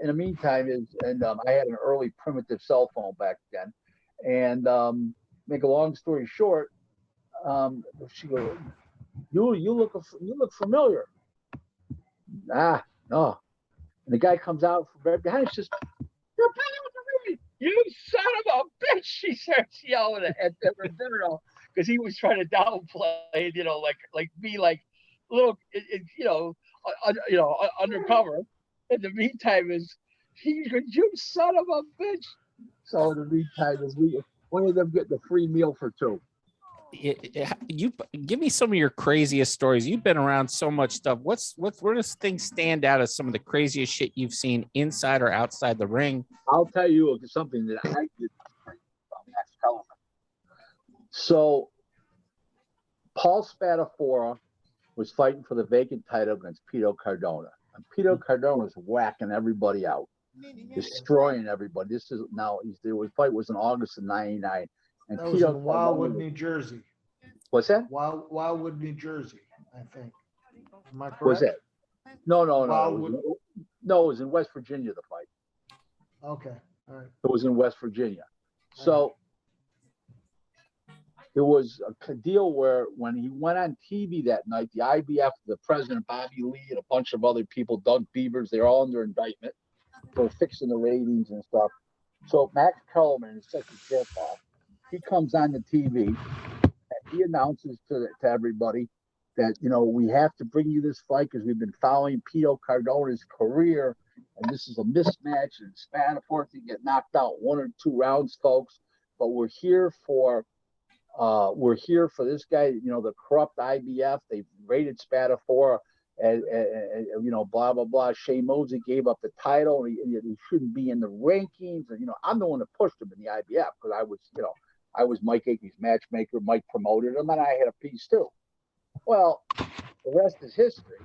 in the meantime, I had an early primitive cell phone back then, and make a long story short, she goes, "You look familiar." Ah, no. And the guy comes out from right behind. She says, "You're playing with me, you son of a bitch!" She starts yelling at her dinner because he was trying to downplay, like be like little, undercover. In the meantime, he goes, "You son of a bitch!" So in the meantime, one of them getting a free meal for two. You give me some of your craziest stories. You've been around so much stuff. Where does things stand out as some of the craziest shit you've seen inside or outside the ring? I'll tell you something that I did. So Paul Spadafora was fighting for the vacant title against Pito Cardona, and Pito Cardona was whacking everybody out, destroying everybody. The fight was in August of '99. And that was in Wildwood, New Jersey. What's that? Wildwood, New Jersey, I think. Am I correct? Was that? No. Wildwood. It was in West Virginia, the fight. Okay. All right. It was in West Virginia. So there was a deal where when he went on TV that night, the IBF, the president, Bobby Lee, and a bunch of other people, Doug Beavers, they're all under indictment for fixing the ratings and stuff. So Max Kellerman is such a jerk off. He comes on the TV and he announces to everybody that, we have to bring you this fight because we've been following Pito Cardona's career, and this is a mismatch, and Spadafora to get knocked out 1 or 2 rounds, folks. But we're here for this guy, the corrupt IBF. They raided Spadafora, and blah blah blah. Shea Mosley gave up the title, and he shouldn't be in the rankings. And I'm the one that pushed him in the IBF because I was Mike Akey's matchmaker. Mike promoted him, and I had a piece too. Well, the rest is history.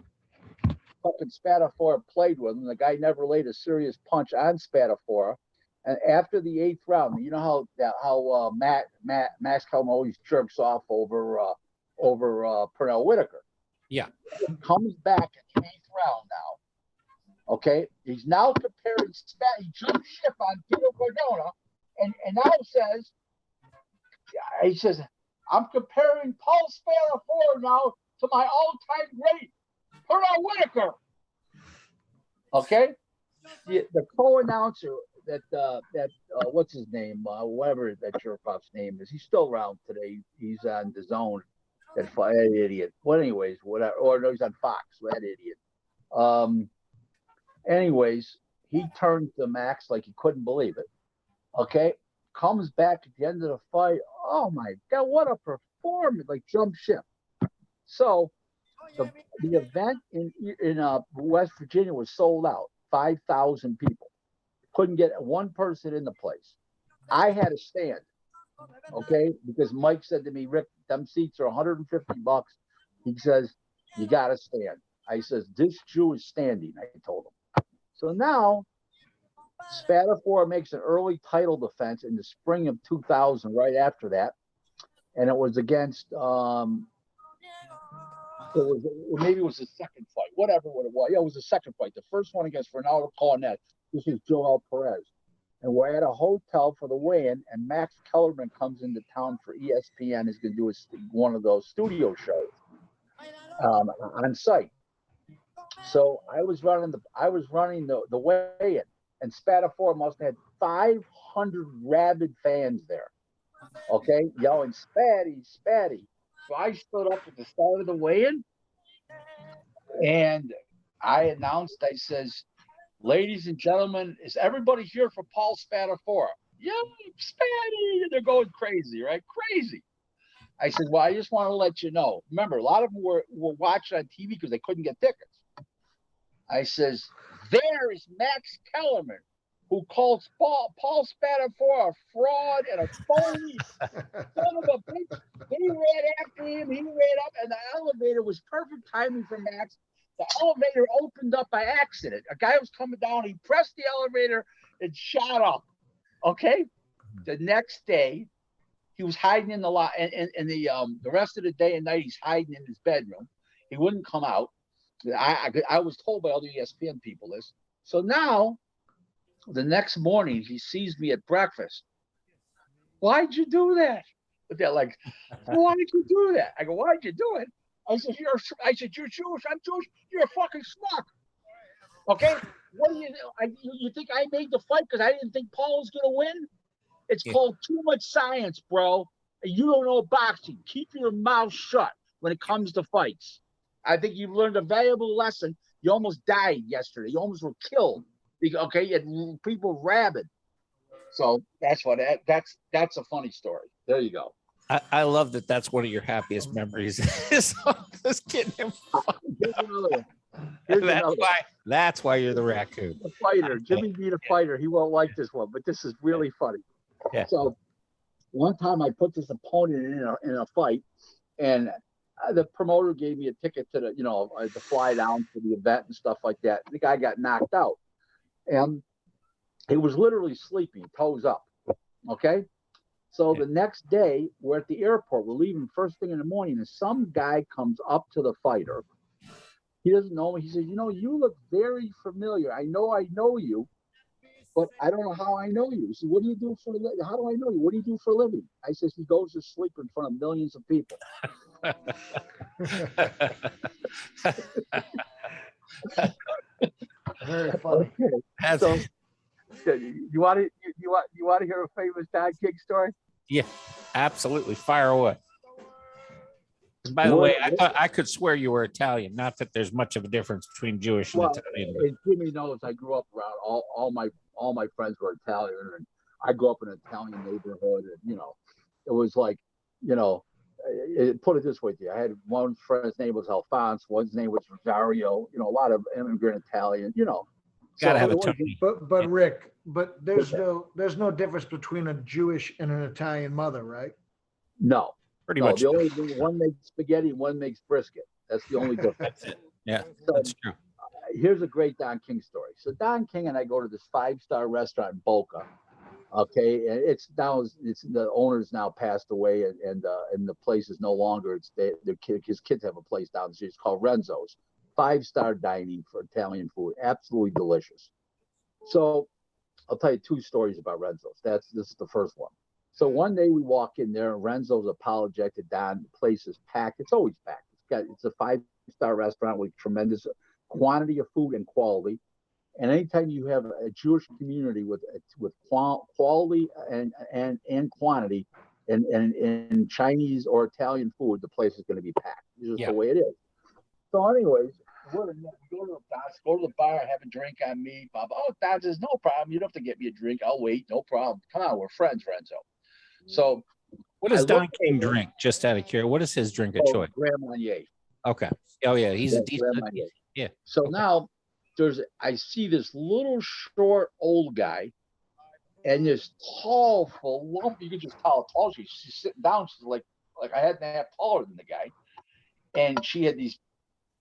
Fucking Spadafora played with him. The guy never laid a serious punch on Spadafora. And after the 8th round, you know how Max Kellerman always jerks off over Pernell Whitaker. Yeah. He comes back in the 8th round now. Okay, he's now comparing he jumped ship on Pito Cardona, and now he says, "I'm comparing Paul Spadafora now to my all-time great Pernell Whitaker." Okay, the co-announcer that what's his name, whatever that jerk off's name is, he's still around today. He's on the Zone. That idiot. Well, anyways, whatever. Or no, he's on Fox. That idiot. Anyways, he turned to Max like he couldn't believe it. Okay, comes back at the end of the fight. Oh my God, what a performance! Like jump ship. So the event in West Virginia was sold out. 5,000 people. Couldn't get one person in the place. I had to stand. Okay, because Mike said to me, "Rick, them seats are $150." He says, "You got to stand." I says, "This Jew is standing," I told him. So now Spadafora makes an early title defense in the spring of 2000, right after that. And it was against, maybe it was the second fight, whatever what it was. Yeah, it was the second fight. The first one against Fernando Cornet. This was Joel Perez. And we're at a hotel for the weigh-in, and Max Kellerman comes into town for ESPN. He's going to do one of those studio shows on site. So I was running the weigh-in, and Spadafora must have had 500 rabid fans there. okay, yelling, Spatty, Spatty. So I stood up at the start of the weigh-in and I announced, I says, ladies and gentlemen, is everybody here for Paul Spadafora? Yeah, Spatty. They're going crazy, right? Crazy. I said, well, I just want to let you know. Remember, a lot of them were watching on TV because they couldn't get tickets. I says, there is Max Kellerman, who calls Paul Spadafora a fraud and a phony son of a bitch. He ran after him. He ran up, and the elevator was perfect timing for Max. The elevator opened up by accident. A guy was coming down. He pressed the elevator and shot up. Okay. The next day, he was hiding in the lot, and the rest of the day and night, he's hiding in his bedroom. He wouldn't come out. I was told by other ESPN people this. So now, the next morning, he sees me at breakfast. Why'd you do that? They're like, why did you do that? I go, why'd you do it? I said, you're Jewish. I'm Jewish. You're a fucking schmuck. Okay. What do you think I made the fight because I didn't think Paul was going to win? It's called too much science, bro. You don't know boxing. Keep your mouth shut when it comes to fights. I think you've learned a valuable lesson. You almost died yesterday. You almost were killed. Okay, you had people rabid. So that's a funny story. There you go. I love that. That's one of your happiest memories. Is just getting him. Here's another one. That's why you're the raccoon. The fighter, Jimmy beat a fighter. He won't like this one, but this is really funny. Yeah. So one time I put this opponent in a fight, and the promoter gave me a ticket to to fly down to the event and stuff like that. The guy got knocked out, and he was literally sleeping, toes up. Okay. So the next day, we're at the airport. We're leaving first thing in the morning, and some guy comes up to the fighter. He doesn't know me. He says, you look very familiar. I know you, but I don't know how I know you. He said, what do you do for a living? How do I know you? What do you do for a living? I says, he goes to sleep in front of millions of people. Very funny. Okay. So, you want to hear a famous Don King story? Yeah, absolutely. Fire away. By the way, I thought I could swear you were Italian. Not that there's much of a difference between Jewish and Italian. And Jimmy knows I grew up around all my friends were Italian, and I grew up in an Italian neighborhood, and it was like, put it this way to you. I had one friend's name was Alphonse, one's name was Rosario, a lot of immigrant Italian, Gotta have a Tony. But Rick, there's no difference between a Jewish and an Italian mother, right? No. Pretty much. The only thing, one makes spaghetti, one makes brisket. That's the only difference. That's it. Yeah, So, that's true. here's a great Don King story. So Don King and I go to this 5-star restaurant in Boca. Okay, and it's the owner's now passed away, and the place is no longer. His kids have a place down the street. It's called Renzo's. 5-star dining for Italian food, absolutely delicious. So I'll tell you 2 stories about Renzo's. This is the first one. So one day we walk in there, and Renzo's apologetic to Don. The place is packed. It's always packed. It's a 5-star restaurant with tremendous quantity of food and quality. And anytime you have a Jewish community with quality and quantity in Chinese or Italian food, the place is going to be packed. It's just the way it is. So anyways, go to the bar, have a drink on me. Bob, Don says, no problem. You don't have to get me a drink. I'll wait. No problem. Come on, we're friends, Renzo. So what does Don King drink? Just out of curiosity, what is his drink of choice? Grand Marnier. Okay. Oh yeah, he's a decent. Yeah. So now I see this little short old guy and this tall, full lump. You can just tell how tall she's sitting down. She's like I had to have taller than the guy. And she had these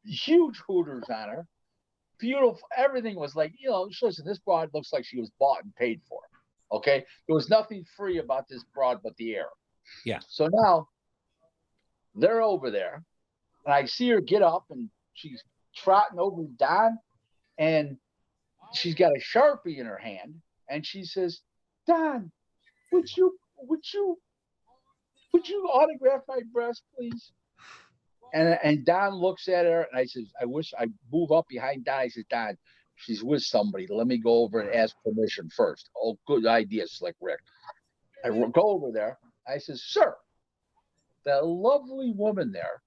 huge hooters on her. Beautiful. Everything was like, listen, this broad looks like she was bought and paid for. Okay. There was nothing free about this broad but the air. Yeah. So now they're over there, and I see her get up, and she's trotting over to Don, and she's got a Sharpie in her hand, and she says, Don, would you autograph my breast, please? And Don looks at her, and I says, I wish I move up behind Don. I says, Don, she's with somebody. Let me go over and ask permission first. Oh, good idea, Slick Rick. I go over there. I says, sir, that lovely woman there.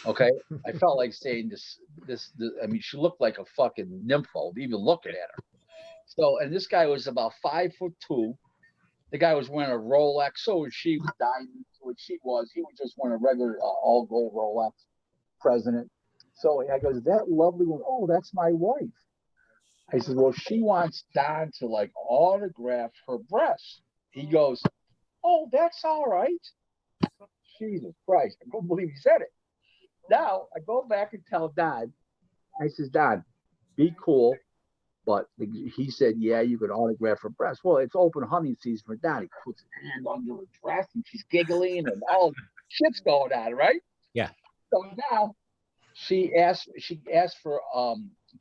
Okay. I felt like saying this, I mean, she looked like a fucking nympho, even looking at her. So, and this guy was about 5'2". The guy was wearing a Rolex. So was she, with diamonds, what she was. He was just wearing a regular all gold Rolex president. So I goes, that lovely one. Oh, that's my wife. I said, well, she wants Don to like autograph her breasts. He goes, oh, that's all right. Jesus Christ. I don't believe he said it. Now I go back and tell Don, I says, Don, be cool. But he said, yeah, you could autograph her breasts. Well, it's open hunting season for Don. He puts his hand under her dress and she's giggling and all shit's going on, right? Yeah. So now she asked for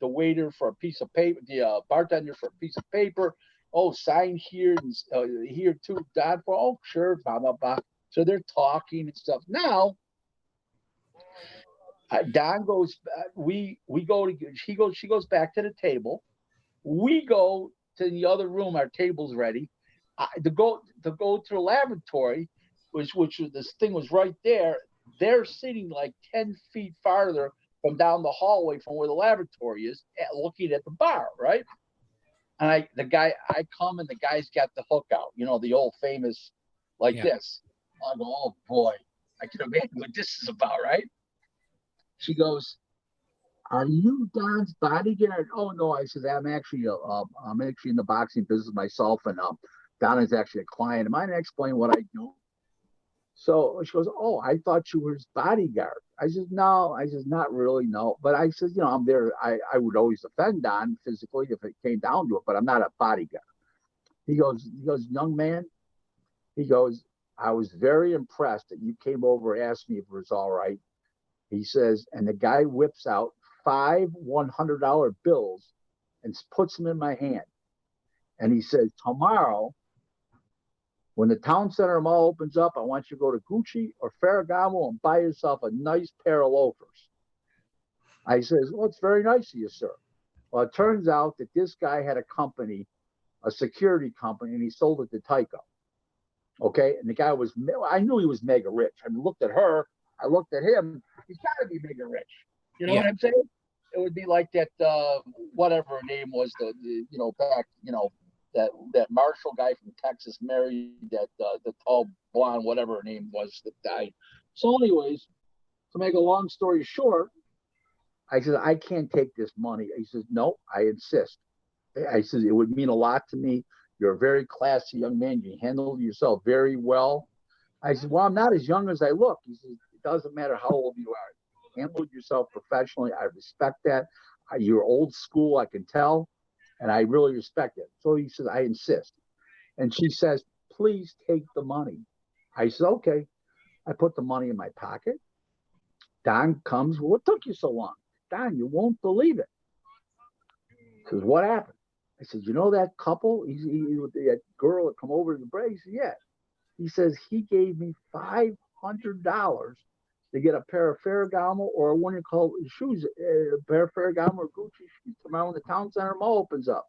the waiter for a piece of paper, the bartender for a piece of paper. Oh, sign here and here too, Don. For oh, sure, blah blah blah. So they're talking and stuff. Now, Don goes. We go to. She goes back to the table. We go to the other room. Our table's ready. To go to the laboratory, which was this thing was right there. They're sitting like 10 feet farther from down the hallway from where the laboratory is, looking at the bar, right? And I come and the guy's got the hook out, you know, the old famous like this. I go, oh boy, I can imagine what this is about, right? She goes, are you Don's bodyguard? Oh no, I said I'm actually in the boxing business myself, and Don is actually a client. Am I to explain what I do? So she goes, oh, I thought you were his bodyguard. I said, no. I said, not really, no. But I said, you know, I'm there. I would always defend Don physically if it came down to it, but I'm not a bodyguard. He goes, young man, he goes, I was very impressed that you came over and asked me if it was all right. He says, and the guy whips out 5 $100 bills and puts them in my hand. And he says, tomorrow, when the town center mall opens up, I want you to go to Gucci or Ferragamo and buy yourself a nice pair of loafers. I says, well, it's very nice of you, sir. Well, it turns out that this guy had a company, a security company, and he sold it to Tyco. Okay. And the guy was, I knew he was mega rich. I mean, looked at her, I looked at him. He's got to be mega rich. You know what I'm saying? It would be like that, whatever her name was, that Marshall guy from Texas married that the tall blonde, whatever her name was, that died. So, anyways, to make a long story short, I said, I can't take this money. He says, no, I insist. I said, it would mean a lot to me. You're a very classy young man. You handled yourself very well. I said, well, I'm not as young as I look. He says, it doesn't matter how old you are. You handled yourself professionally. I respect that. You're old school, I can tell. And I really respect it. So he says, I insist. And she says, please take the money. I said, okay. I put the money in my pocket. Don comes, well, what took you so long? Don, you won't believe it. He says, what happened? I said, you know that couple? That girl that come over to the break? He said, yeah. He says, he gave me $500 to get a pair of Ferragamo or what do you call it, shoes, a pair of Ferragamo or Gucci shoes tomorrow when the town center mall opens up.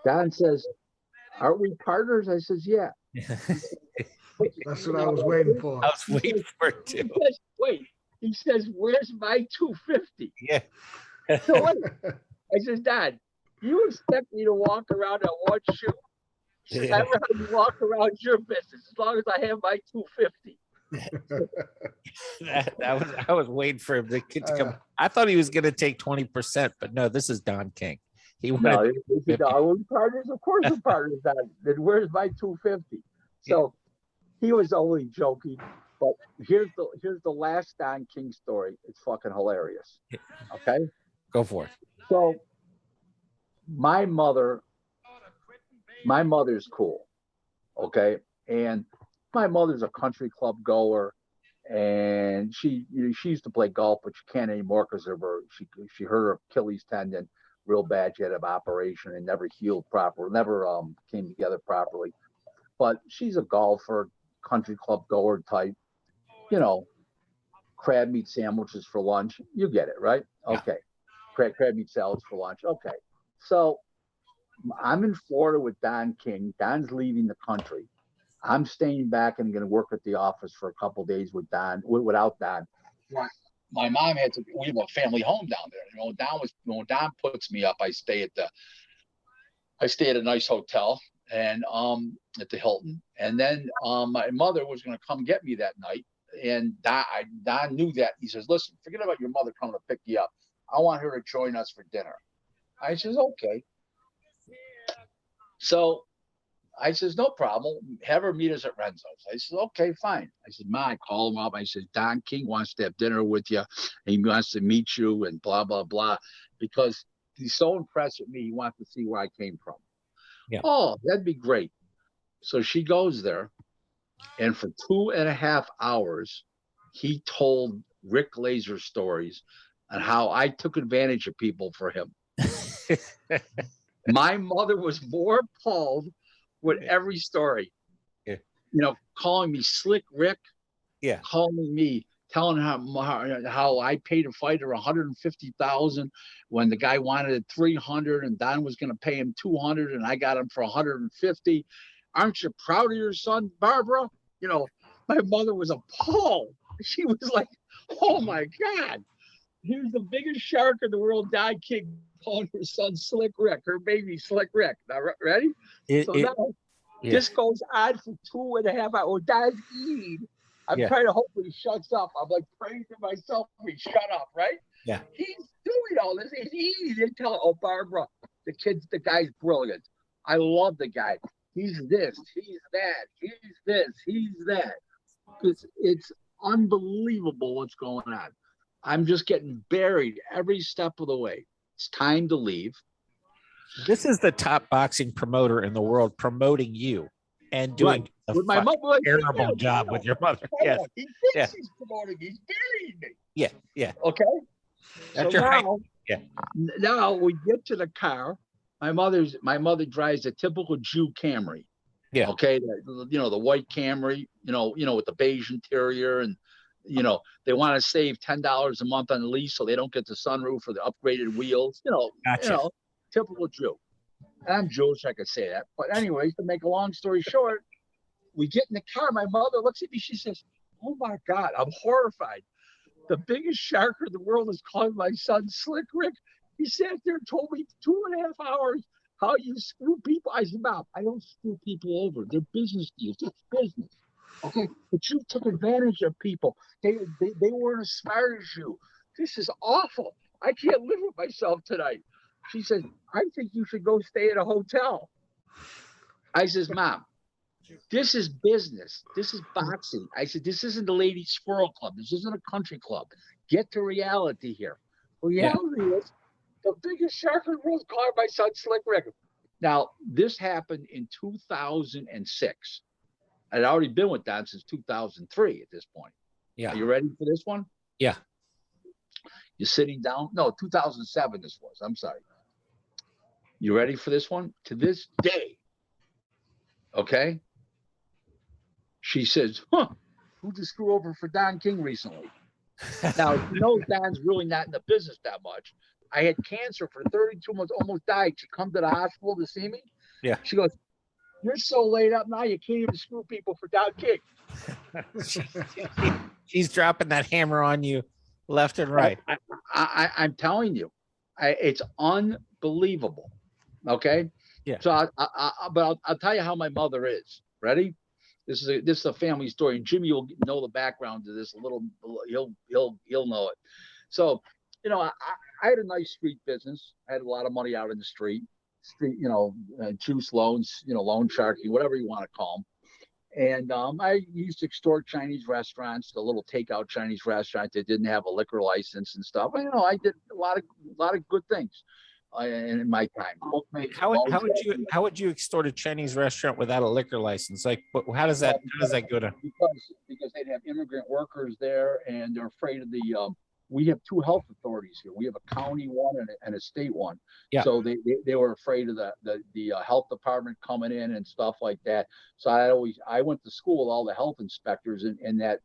Don says, aren't we partners? I says, yeah. That's what I was waiting for. I was waiting for it too. He says, where's my $250? Yeah. So wait. I says, Don, you expect me to walk around on one shoe? He says, I rather walk around your business as long as I have my $250. I was waiting for him to come. I thought he was going to take 20%, but no, this is Don King. He wanted we partners. Of course, we're partners. Don. Then where's my $250? So he was only joking. But here's the last Don King story. It's fucking hilarious. Okay, go for it. So my mother's cool. Okay, and my mother's a country club goer, and she used to play golf, but she can't anymore because of her. She hurt her Achilles tendon real bad. She had an operation and never healed properly, never came together properly. But she's a golfer, country club goer type. You know, crab meat sandwiches for lunch. You get it, right? Okay. Crab meat salads for lunch. Okay. So I'm in Florida with Don King. Don's leaving the country. I'm staying back and going to work at the office for a couple of days with Don, without Don. My mom had to, we have a family home down there. You know, when Don puts me up, I stay at a nice hotel and at the Hilton. And then my mother was going to come get me that night. And Don knew that. He says, listen, forget about your mother coming to pick you up. I want her to join us for dinner. I says, okay. So I says, no problem. Have her meet us at Renzo's. I said, okay, fine. I said, Ma, I call him up. I said, Don King wants to have dinner with you. And he wants to meet you and blah, blah, blah. Because he's so impressed with me. He wants to see where I came from. Yeah. Oh, that'd be great. So she goes there. And for 2.5 hours, he told Rick Glaser stories on how I took advantage of people for him. My mother was more appalled with every story. Yeah. You know, calling me Slick Rick. Yeah. Calling me, telling how I paid a fighter $150,000 when the guy wanted 300 and Don was going to pay him 200 and I got him for 150. Aren't you proud of your son, Barbara? You know, my mother was appalled. She was like, oh my God, here's the biggest shark in the world, Don King, calling her son Slick Rick, her baby Slick Rick. Now, ready? Now, this goes on for 2.5 hours. Don's eating. I'm trying to hopefully he shuts up. I'm like praying to myself, we shut up, right? Yeah. He's doing all this. He's eating. They tell, oh, Barbara, the guy's brilliant. I love the guy. He's this, he's that, he's this, he's that. It's unbelievable what's going on. I'm just getting buried every step of the way. It's time to leave. This is the top boxing promoter in the world promoting you and doing a my mother, like, terrible job with your mother. Yes. He thinks he's promoting. He's burying me. Yeah. Yeah. Okay. That's so right. now, now we get to the car. My mother drives a typical Jew Camry. Yeah. Okay. The white Camry, you know, with the beige interior, and they want to save $10 a month on the lease so they don't get the sunroof or the upgraded wheels. Gotcha. Typical Jew. And I'm Jewish, I could say that. But anyways, to make a long story short, we get in the car. My mother looks at me. She says, "Oh my God, I'm horrified. The biggest shark in the world is calling my son Slick Rick. He sat there and told me 2.5 hours how you screw people." I said, "Mom, I don't screw people over. They're business deals. It's business. Okay, but you took advantage of people. They weren't as smart as you. This is awful. I can't live with myself tonight." She says, "I think you should go stay at a hotel." I says, "Mom, this is business. This is boxing." I said, "This isn't the Ladies Squirrel Club. This isn't a country club. Get to reality here." Reality is the biggest shark in the world called my son Slick Rick. Now, this happened in 2006. I'd already been with Don since 2003 at this point. Yeah. Are you ready for this one? Yeah. You're sitting down? No, 2007 this was. I'm sorry. You ready for this one? To this day, okay? She says, "Who'd you screw over for Don King recently?" Now, Don's really not in the business that much. I had cancer for 32 months, almost died. She come to the hospital to see me. Yeah. She goes, "You're so laid up now, you can't even screw people for Don King." She's dropping that hammer on you left and right. I'm telling you, it's unbelievable. Okay. Yeah. So, but I'll tell you how my mother is. Ready? This is a family story, and Jimmy will know the background to this a little. He'll know it. So, I had a nice street business. I had a lot of money out in the street, juice loans, loan sharking, whatever you want to call them. And I used to extort Chinese restaurants, the little takeout Chinese restaurant that didn't have a liquor license and stuff. I did a lot of good things in my time. How would you extort a Chinese restaurant without a liquor license? Like, how does that go to? Because they'd have immigrant workers there, and they're afraid of the. We have two health authorities here. We have a county one and a state one. Yeah. So they were afraid of the health department coming in and stuff like that. So I went to school with all the health inspectors in that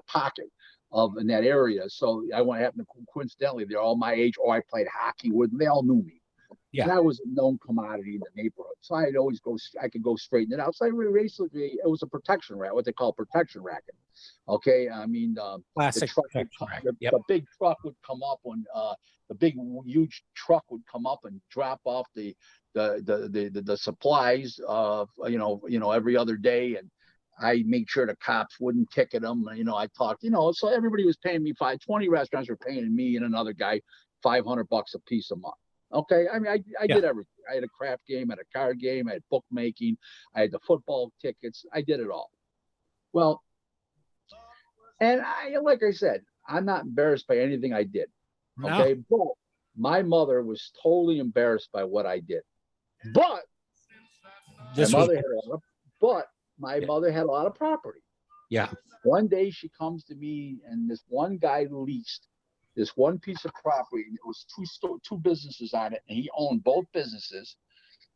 pocket in that area. So I happened to coincidentally, they're all my age, or I played hockey with them. They all knew me. Yeah. And I was a known commodity in the neighborhood. So I'd always I could go straighten it out. So basically, it was a protection racket, what they call protection racket. Okay. I mean, the Classic truck would protection rack. the, Yep. the big truck would come up when the big huge truck would come up and drop off the supplies every other day. And I made sure the cops wouldn't ticket them. I talked, so everybody was paying me 20 restaurants were paying me and another guy $500 a piece a month. Okay. I mean, I did everything. I had a craft game, I had a card game, I had bookmaking, I had the football tickets. I did it all. Well, and like I said, I'm not embarrassed by anything I did. No. Okay. But my mother was totally embarrassed by what I did. But This my was, mother had a lot of, but my mother had a lot of property. yeah. One day she comes to me and this one guy leased this one piece of property. And it was two businesses on it, and he owned both businesses.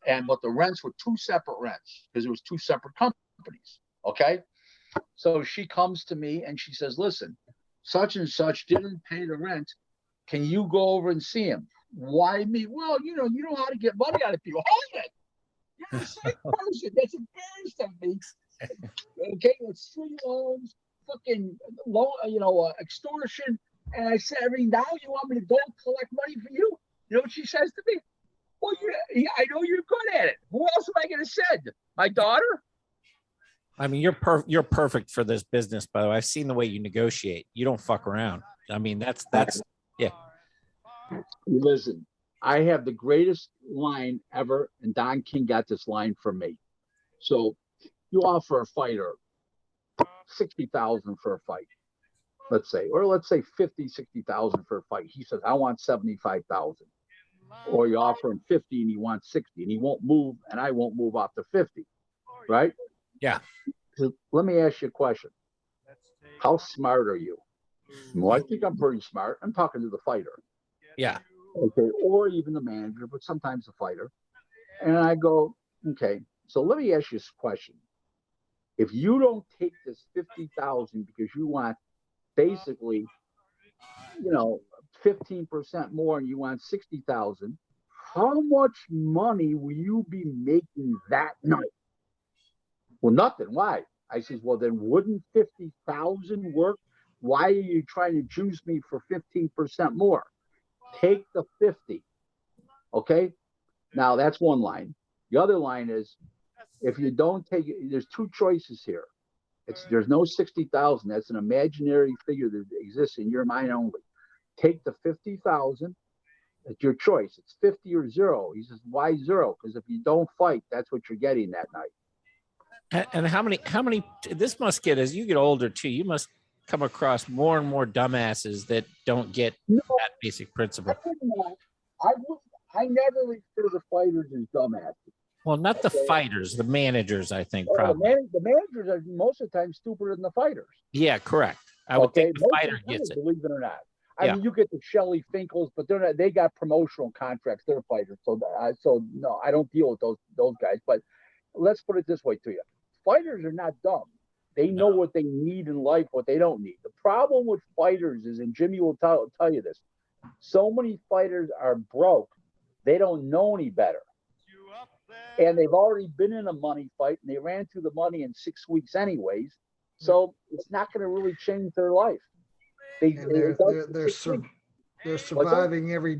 But the rents were two separate rents because it was two separate companies. Okay. So she comes to me and she says, listen, such and such didn't pay the rent. Can you go over and see him? Why me? Well, you know how to get money out of people. Hold it. You're the same person. That's embarrassed of me. Okay, it's 3 loans, fucking loan, extortion. And I said, now you want me to go collect money for you? You know what she says to me? Well, I know you're good at it. Who else am I going to send? My daughter? I mean, you're perfect for this business, by the way. I've seen the way you negotiate. You don't fuck around. I mean, that's yeah. Listen, I have the greatest line ever, and Don King got this line from me. So you offer a fighter $60,000 for a fight, let's say 60,000 for a fight. He says, I want 75,000. Or you offer him 50 and he wants 60, and he won't move, and I won't move off the 50. Right? Yeah. So let me ask you a question. How smart are you? Well, I think I'm pretty smart. I'm talking to the fighter. Yeah. Okay. Or even the manager, but sometimes the fighter. And I go, okay, so let me ask you this question. If you don't take this 50,000 because you want basically, 15% more and you want 60,000, how much money will you be making that night? Well, nothing. Why? I says, well, then wouldn't 50,000 work? Why are you trying to juice me for 15% more? Take the 50. Okay. Now that's one line. The other line is, if you don't take it, there's two choices here. There's no 60,000. That's an imaginary figure that exists in your mind only. Take the 50,000. It's your choice. It's 50 or 0. He says, why 0? Because if you don't fight, that's what you're getting that night. And how many, this must get, as you get older too, you must come across more and more dumbasses that don't get that basic principle. I never refer to fighters as dumbasses. Well, not the fighters, the managers, I think, probably. The managers are most of the time stupider than the fighters. Yeah, correct. I would think the fighter gets it. Believe it or not. I mean, you get the Shelley Finkles, but they're not. They got promotional contracts. They're fighters. So no, I don't deal with those guys. But let's put it this way to you: fighters are not dumb. They know what they need in life, what they don't need. The problem with fighters is, and Jimmy will tell you this: so many fighters are broke. They don't know any better. And they've already been in a money fight, and they ran through the money in 6 weeks anyways. So it's not going to really change their life. They're surviving every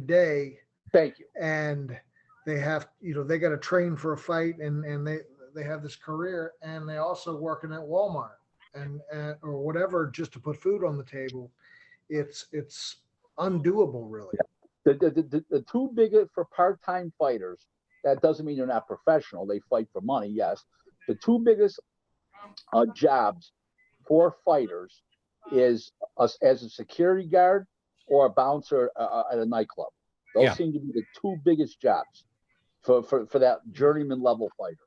day. Thank you. And they have, they got to train for a fight, and they have this career, and they also working at Walmart and or whatever just to put food on the table. It's undoable, really. The two biggest for part-time fighters, that doesn't mean they're not professional. They fight for money, yes. The two biggest jobs for fighters is as a security guard or a bouncer at a nightclub. Those seem to be the two biggest jobs for that journeyman level fighter.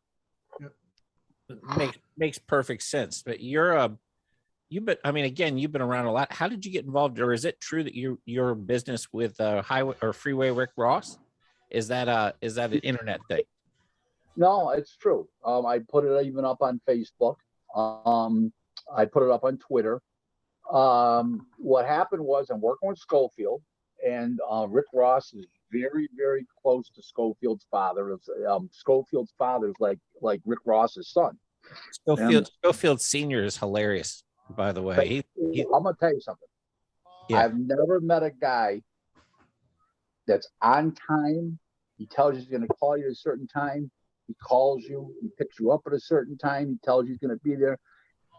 Makes perfect sense. But you've been around a lot. How did you get involved, or is it true that your business with Highway or Freeway Rick Ross is that an internet thing? No, it's true. I put it even up on Facebook. I put it up on Twitter. What happened was, I'm working with Schofield, and Rick Ross is very, very close to Schofield's father. Schofield's father is like Rick Ross's son. Schofield Senior is hilarious, by the way. I'm gonna tell you something. Yeah. I've never met a guy that's on time. He tells you he's going to call you at a certain time. He calls you. He picks you up at a certain time. He tells you he's going to be there.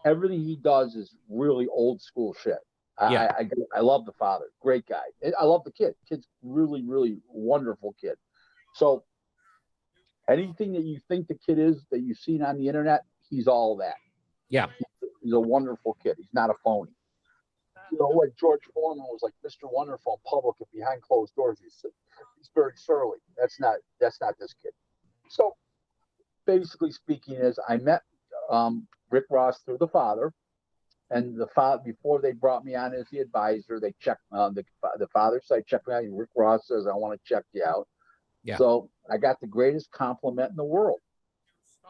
Everything he does is really old school shit. Yeah. I love the father. Great guy. I love the kid. Kid's really, really wonderful kid. So anything that you think the kid is that you've seen on the internet, he's all that. Yeah. He's a wonderful kid. He's not a phony. You know, like George Foreman was like Mr. Wonderful in public and behind closed doors. He's very surly. That's not this kid. So basically speaking is I met Rick Ross through the father, and the father, before they brought me on as the advisor, they checked the father side, checked me out. Rick Ross says, I want to check you out. Yeah. So I got the greatest compliment in the world.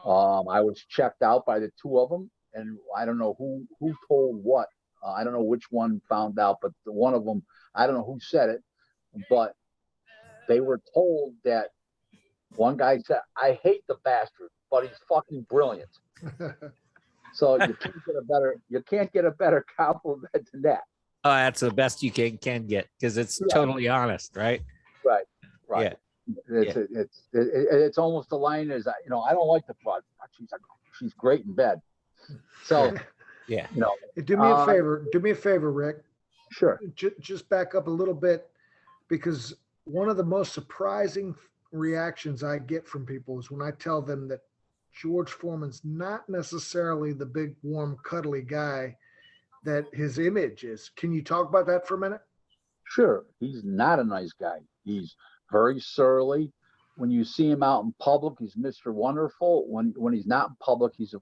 I was checked out by the two of them, and I don't know who told what. I don't know which one found out, but one of them, I don't know who said it, but they were told that one guy said, I hate the bastard, but he's fucking brilliant. So you can't get a better compliment than that. Oh, that's the best you can get because it's totally honest, right? Right. Yeah. It's almost a line as, you know, I don't like the plot. She's great in bed. So, yeah. You know, Do me a favor. Do me a favor, Rick. Sure. Just back up a little bit, because one of the most surprising reactions I get from people is when I tell them that George Foreman's not necessarily the big, warm, cuddly guy that his image is. Can you talk about that for a minute? Sure. He's not a nice guy. He's very surly. When you see him out in public, he's Mr. Wonderful. When he's not in public, he's a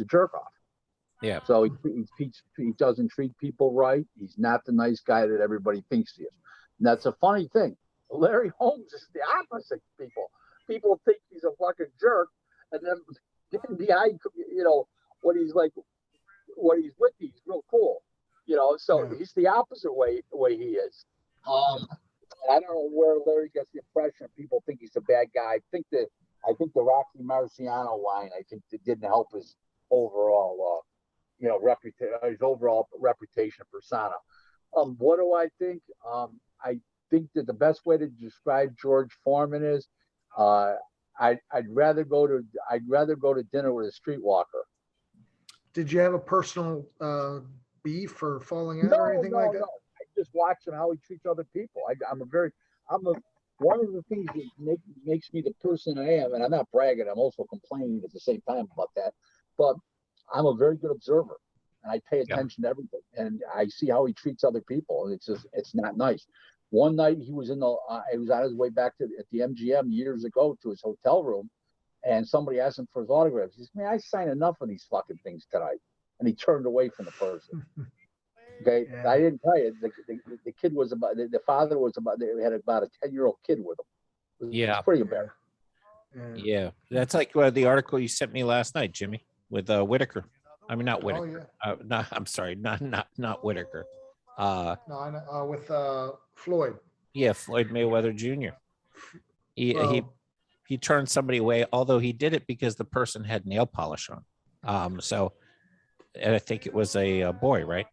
jerk off. Yeah. So he doesn't treat people right. He's not the nice guy that everybody thinks he is. And that's a funny thing. Larry Holmes is the opposite. People think he's a fucking jerk, and then behind, you know, when he's with you, he's real cool. You know, so he's the opposite way he is. I don't know where Larry gets the impression people think he's a bad guy. I think the Rocky Marciano line, I think that didn't help his overall his overall reputation persona. What do I think? I think that the best way to describe George Foreman is, I'd rather go to dinner with a streetwalker. Did you have a personal beef or falling out or anything like that? No. I just watch him how he treats other people. One of the things that makes me the person I am, and I'm not bragging, I'm also complaining at the same time about that, but I'm a very good observer, and I pay attention to everything, and I see how he treats other people, and it's not nice. One night he was he was on his way back at the MGM years ago to his hotel room, and somebody asked him for his autograph. He says, "Man, I signed enough of these fucking things tonight," and he turned away from the person. Okay, I didn't tell you the kid was about the father was about they had about a 10-year-old kid with him. It's pretty embarrassing. Yeah, that's like the article you sent me last night, Jimmy, with Whitaker. I mean, not Whitaker. I'm sorry, not Whitaker. No, I know, with Floyd. Yeah, Floyd Mayweather Jr. He turned somebody away, although he did it because the person had nail polish on. So, and I think it was a boy, right?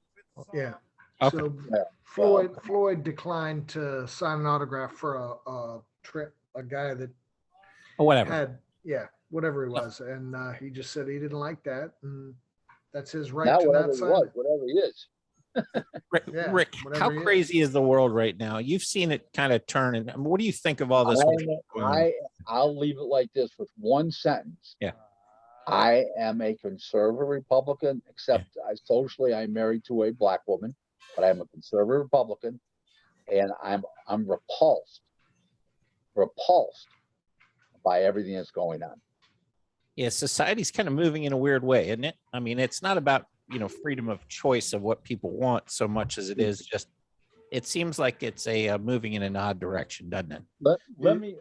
Yeah. Okay. So Floyd declined to sign an autograph for a guy that whatever whatever he was, and he just said he didn't like that, and that's his right not to whatever not sign. Whatever he is. Rick, how crazy is the world right now? You've seen it kind of turn. And what do you think of all this? I'll leave it like this with one sentence. Yeah. I am a conservative Republican, except socially I'm married to a black woman, but I'm a conservative Republican, and I'm repulsed by everything that's going on. Yeah, society's kind of moving in a weird way, isn't it? I mean, it's not about, freedom of choice of what people want so much as it is just, it seems like it's moving in an odd direction, doesn't it? Let me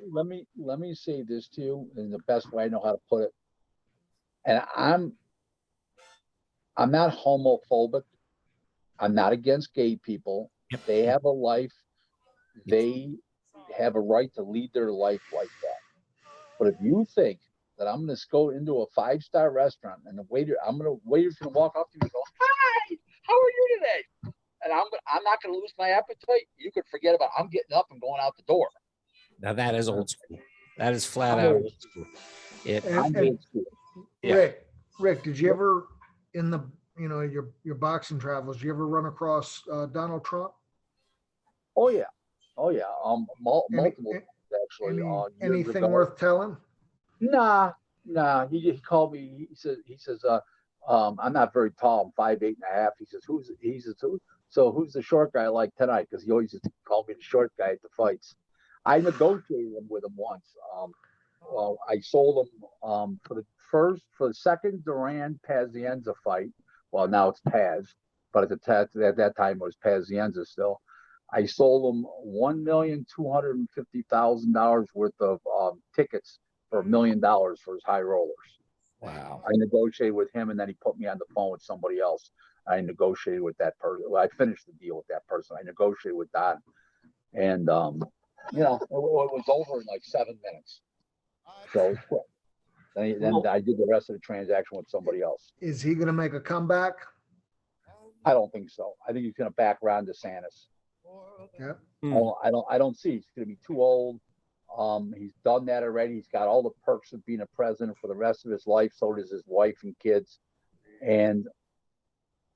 say this to you in the best way I know how to put it. And I'm not homophobic. I'm not against gay people. Yep. They have a life. They have a right to lead their life like that. But if you think that I'm going to go into a 5-star restaurant and the waiter's going to walk up to me and go, "Hi, how are you today?" And I'm not going to lose my appetite. You could forget about it. I'm getting up and going out the door. Now that is old school. That is flat I'm out old old school. It, And- I'm old school. Yeah. Rick, did you ever in the your boxing travels, did you ever run across Donald Trump? Oh yeah. Multiple Any- times, actually. Years Anything ago. worth telling? Nah. He called me. He says, I'm not very tall. I'm 5'8.5". He says, who's the short guy like tonight? Because he always used to call me the short guy at the fights. I negotiated with him once. Well, I sold him for the second Duran Pazienza fight. Well, now it's Paz, but at that time it was Pazienza still. I sold him $1,250,000 worth of tickets for $1 million for his high rollers. wow. I negotiated with him, and then he put me on the phone with somebody else. I negotiated with that person. Well, I finished the deal with that person. I negotiated with Don, and it was over in like 7 minutes. So it's quick. Then I did the rest of the transaction with somebody else. Is he going to make a comeback? I don't think so. I think he's going to back Ron DeSantis. Yeah. I don't see he's going to be too old. He's done that already. He's got all the perks of being a president for the rest of his life. So does his wife and kids. And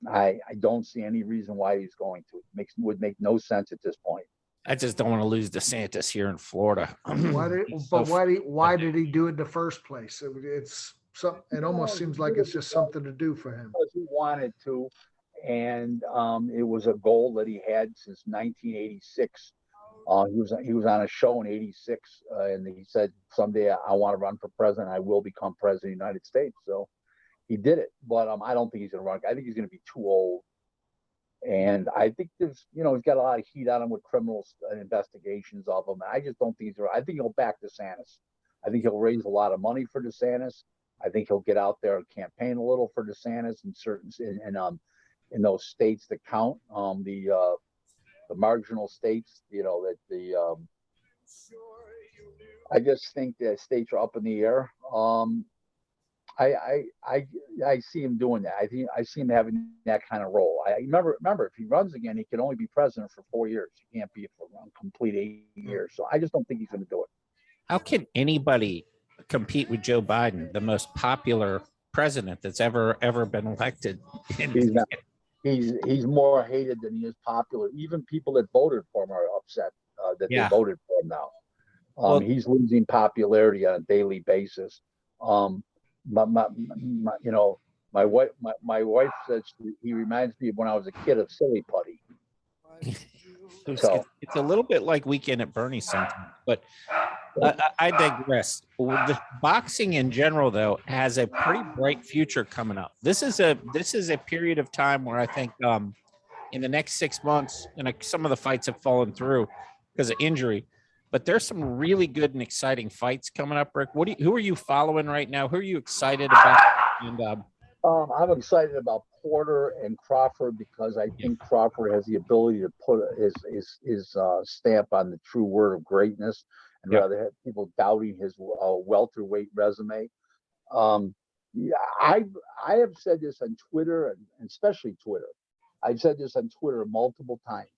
I don't see any reason why he's going to. It would make no sense at this point. I just don't want to lose DeSantis here in Florida. Why did he do it in the first place? It almost seems like it's just something to do for him. Because he wanted to, and it was a goal that he had since 1986. He was on a show in '86, and he said, "Someday I want to run for president. I will become president of the United States." So he did it, but I don't think he's going to run. I think he's going to be too old. And I think he's got a lot of heat on him with criminal investigations of him. I just don't think I think he'll back DeSantis. I think he'll raise a lot of money for DeSantis. I think he'll get out there and campaign a little for DeSantis in those states that count, the marginal states. I just think that states are up in the air. I see him doing that. I see him having that kind of role. I remember if he runs again, he can only be president for 4 years. He can't be for a complete 8 years. So I just don't think he's going to do it. How can anybody compete with Joe Biden, the most popular president that's ever been elected? He's more hated than he is popular. Even people that voted for him are upset that they voted for him now. He's losing popularity on a daily basis. My wife says he reminds me of when I was a kid of Silly Putty. It's a little bit like Weekend at Bernie's sometimes, but I digress. The boxing in general, though, has a pretty bright future coming up. This is a period of time where I think in the next 6 months, and some of the fights have fallen through because of injury, but there's some really good and exciting fights coming up. Rick, who are you following right now? Who are you excited about? And I'm excited about Porter and Crawford because I think Crawford has the ability to put his stamp on the true word of greatness, and rather have people doubting his welterweight resume. I have said this on Twitter, and especially Twitter. I've said this on Twitter multiple times.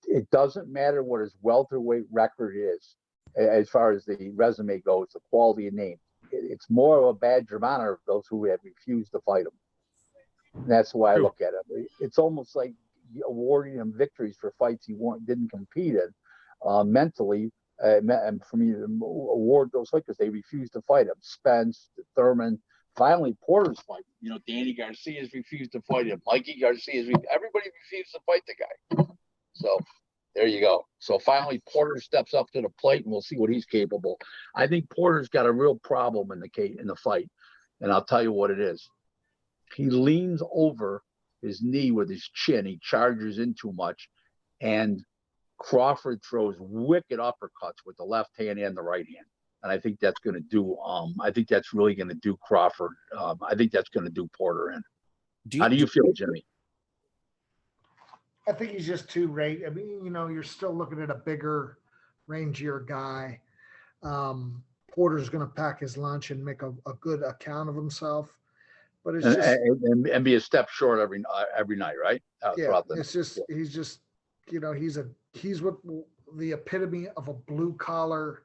It doesn't matter what his welterweight record is, as far as the resume goes, the quality of name. It's more of a badge of honor of those who have refused to fight him. And that's why I look at it. It's almost like awarding him victories for fights he didn't compete in mentally. And for me to award those fights because they refused to fight him. Spence, Thurman, finally Porter's fight. Danny Garcia's refused to fight him. Mikey Garcia's everybody refused to fight the guy. So there you go. So finally Porter steps up to the plate, and we'll see what he's capable. I think Porter's got a real problem in the fight, and I'll tell you what it is. He leans over his knee with his chin. He charges in too much, and Crawford throws wicked uppercuts with the left hand and the right hand. And I think that's going to do. I think that's really going to do Crawford. I think that's going to do Porter in. How do you feel, Jimmy? I think he's just too late. I mean, you're still looking at a bigger rangier guy. Porter's going to pack his lunch and make a good account of himself. But it's just, and be a step short every night, right? yeah, Throughout the it's just, he's just, you know, he's what the epitome of a blue collar,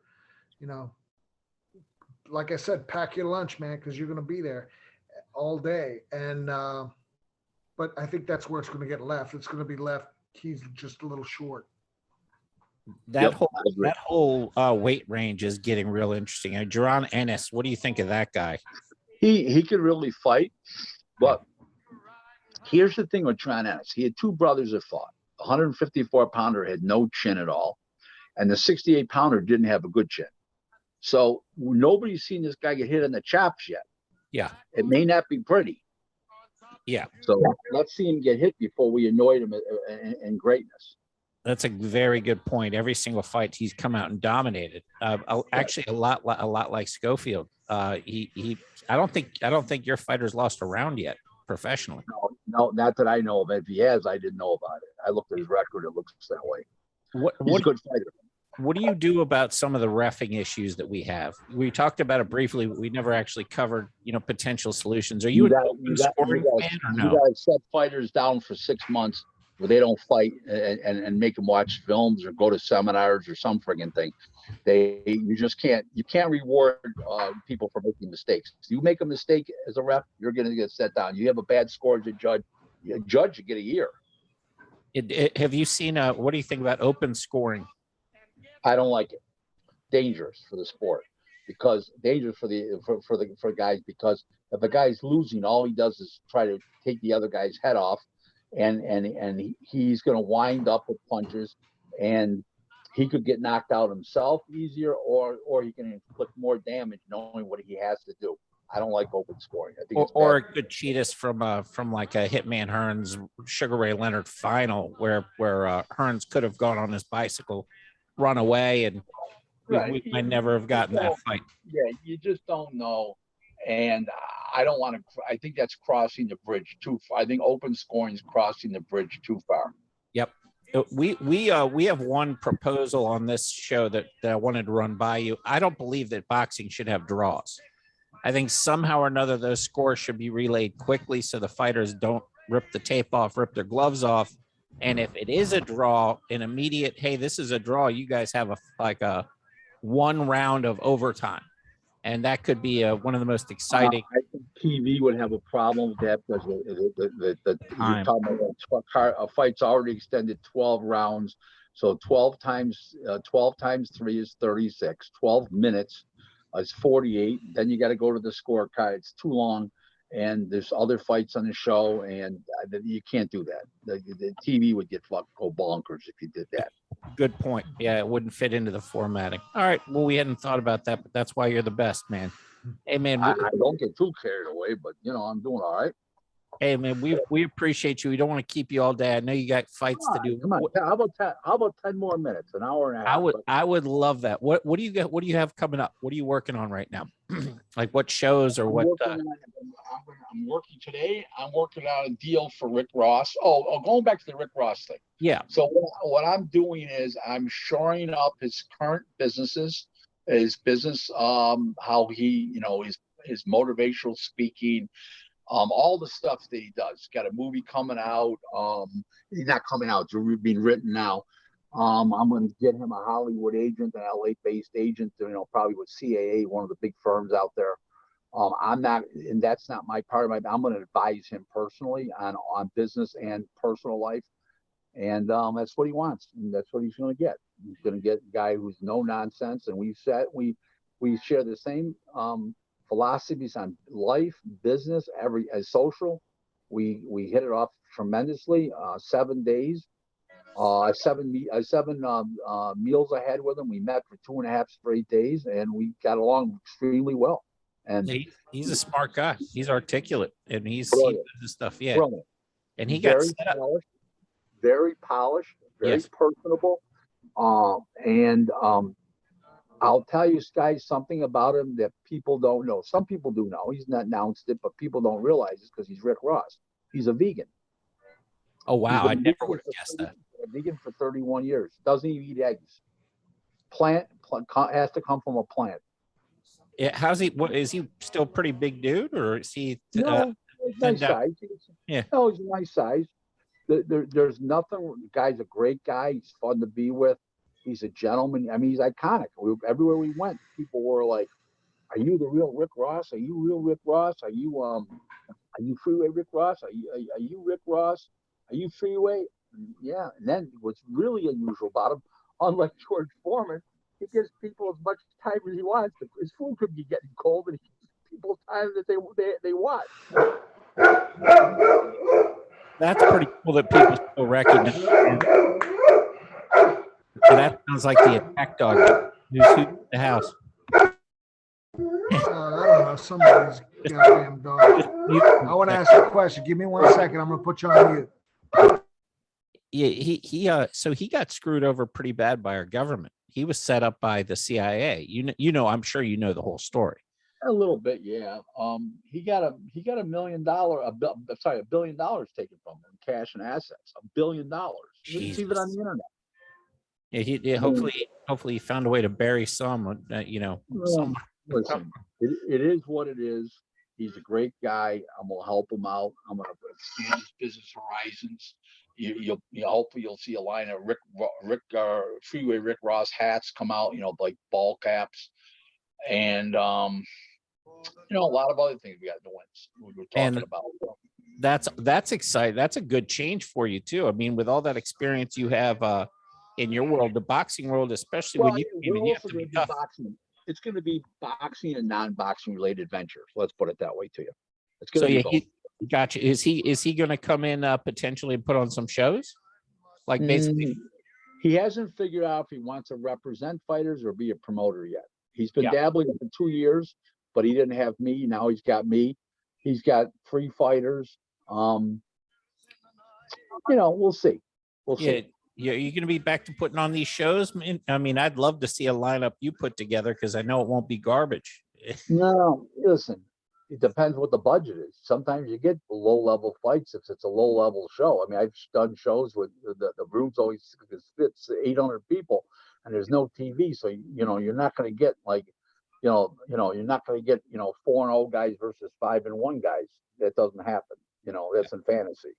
you know, like I said, pack your lunch, man, because you're going to be there all day. And, but I think that's where it's going to get left. It's going to be left. He's just a little short. That Yep, I agree. whole weight range is getting real interesting. Jaron Ennis, what do you think of that guy? He could really fight, but here's the thing with Jaron Ennis. He had two brothers that fought. The 154 pounder had no chin at all, and the 68 pounder didn't have a good chin. So nobody's seen this guy get hit in the chops yet. Yeah. It may not be pretty. Yeah. So let's see him get hit before we annoy him in greatness. That's a very good point. Every single fight he's come out and dominated. Actually, a lot like Schofield. I don't think your fighter's lost a round yet professionally. No, not that I know of. If he has, I didn't know about it. I looked at his record; it looks that way. He's a good fighter. What do you do about some of the reffing issues that we have? We talked about it briefly, but we never actually covered, potential solutions. Are you You got to set fighters down for 6 months where they don't fight and make them watch films or go to seminars or some friggin' thing. You can't reward people for making mistakes. If you make a mistake as a ref, you're going to get set down. You have a bad score as a judge, you get a year. Have you seen, what do you think about open scoring? I don't like it. Dangerous for the sport, because dangerous for guys, because if a guy's losing, all he does is try to take the other guy's head off, and he's going to wind up with punches, and he could get knocked out himself easier, or he can inflict more damage knowing what he has to do. I don't like open scoring. I think or it could cheat us from like a Hitman Hearns Sugar Ray Leonard final where Hearns could have gone on his bicycle, run away, and we might never have gotten that fight. Yeah, you just don't know. And I don't want to. I think that's crossing the bridge too far. I think open scoring is crossing the bridge too far. Yep. We have one proposal on this show that I wanted to run by you. I don't believe that boxing should have draws. I think somehow or another those scores should be relayed quickly so the fighters don't rip the tape off, rip their gloves off. And if it is a draw, an immediate, hey, this is a draw, you guys have a 1 round of overtime. And that could be one of the most exciting. I think TV would have a problem with that, because you're talking about a fight's already extended 12 rounds. So 12 times 3 is 36. 12 minutes is 48. Then you got to go to the scorecard. It's too long. And there's other fights on the show, and you can't do that. The TV would go bonkers if you did that. Good point. Yeah, it wouldn't fit into the formatting. All right. Well, we hadn't thought about that, but that's why you're the best, man. Hey, man. I don't get too carried away, but I'm doing all right. Hey, man, we appreciate you. We don't want to keep you all day. I know you got fights to do. Come on. How about 10 more minutes, an hour and a half? I would love that. What do you got? What do you have coming up? What are you working on right now? Like what shows or what? I'm working today. I'm working on a deal for Rick Ross. Oh, going back to the Rick Ross thing. Yeah. So what I'm doing is I'm shoring up his current businesses, his business, how he, his motivational speaking, all the stuff that he does. He's got a movie coming out. He's not coming out, it's being written now. I'm going to get him a Hollywood agent, an LA-based agent, probably with CAA, one of the big firms out there. I'm not, and that's not my part of I'm going to advise him personally on business and personal life. And that's what he wants. And that's what he's going to get. He's going to get a guy who's no nonsense. And we share the same philosophies on life, business, social. We hit it off tremendously. 7 days, seven meals I had with him. We met for 2.5 straight days, and we got along extremely well. And he's a smart guy. He's articulate, and he does this stuff. Yeah. Brilliant. And he got set up. Very polished, very personable. And I'll tell you guys something about him that people don't know. Some people do know. He's not announced it, but people don't realize it because he's Rick Ross. He's a vegan. Oh, wow. I never would have guessed that. A vegan for 31 years. Doesn't even eat eggs. has to come from a plant. Yeah, how's he? What is he still a pretty big dude, or is he? No, it's nice down? size. Yeah. No, he's a nice size. There's nothing. The guy's a great guy. He's fun to be with. He's a gentleman. I mean, he's iconic. Everywhere we went, people were like, "Are you the real Rick Ross? Are you real Rick Ross? Are you Freeway Rick Ross? Are you Rick Ross? Are you Freeway?" And yeah. And then what's really unusual about him, unlike George Foreman, he gives people as much time as he wants. His food could be getting cold, and he gives people time that they want. That's pretty cool that people still recognize him. So that sounds like the attack dog. Who's the house? I don't know, somebody's goddamn dog. I want to ask a question. Give me 1 second. I'm going to put you on mute. Yeah, so he got screwed over pretty bad by our government. He was set up by the CIA. I'm sure you know the whole story. A little bit, yeah. He got $1 billion taken from him, cash and assets. $1 billion. It's even on the internet. Yeah, hopefully he found a way to bury some. Some. Listen, it is what it is. He's a great guy. I'm gonna help him out. I'm gonna expand his business horizons. Hopefully you'll see a line of Freeway Rick Ross hats come out. Like ball caps, and a lot of other things we got doing. We were talking about. That's exciting. That's a good change for you too. I mean, with all that experience you have in your world, the boxing world, especially when you have to be tough. Boxing. It's going to be boxing and non-boxing related ventures. Let's put it that way to you. It's So going to yeah, be gotcha. Is he going to come in potentially and put on some shows? Like basically, he hasn't figured out if he wants to represent fighters or be a promoter yet. He's been dabbling for 2 years, but he didn't have me. Now he's got me. He's got 3 fighters. We'll see. We'll see. Yeah, you're going to be back to putting on these shows. I mean, I'd love to see a lineup you put together because I know it won't be garbage. No, listen, it depends what the budget is. Sometimes you get low-level fights if it's a low-level show. I mean, I've done shows with the room's always fits 800 people, and there's no TV, so you're not going to get you're not going to get 4-0 guys versus 5-1 guys. That doesn't happen. That's in fantasy.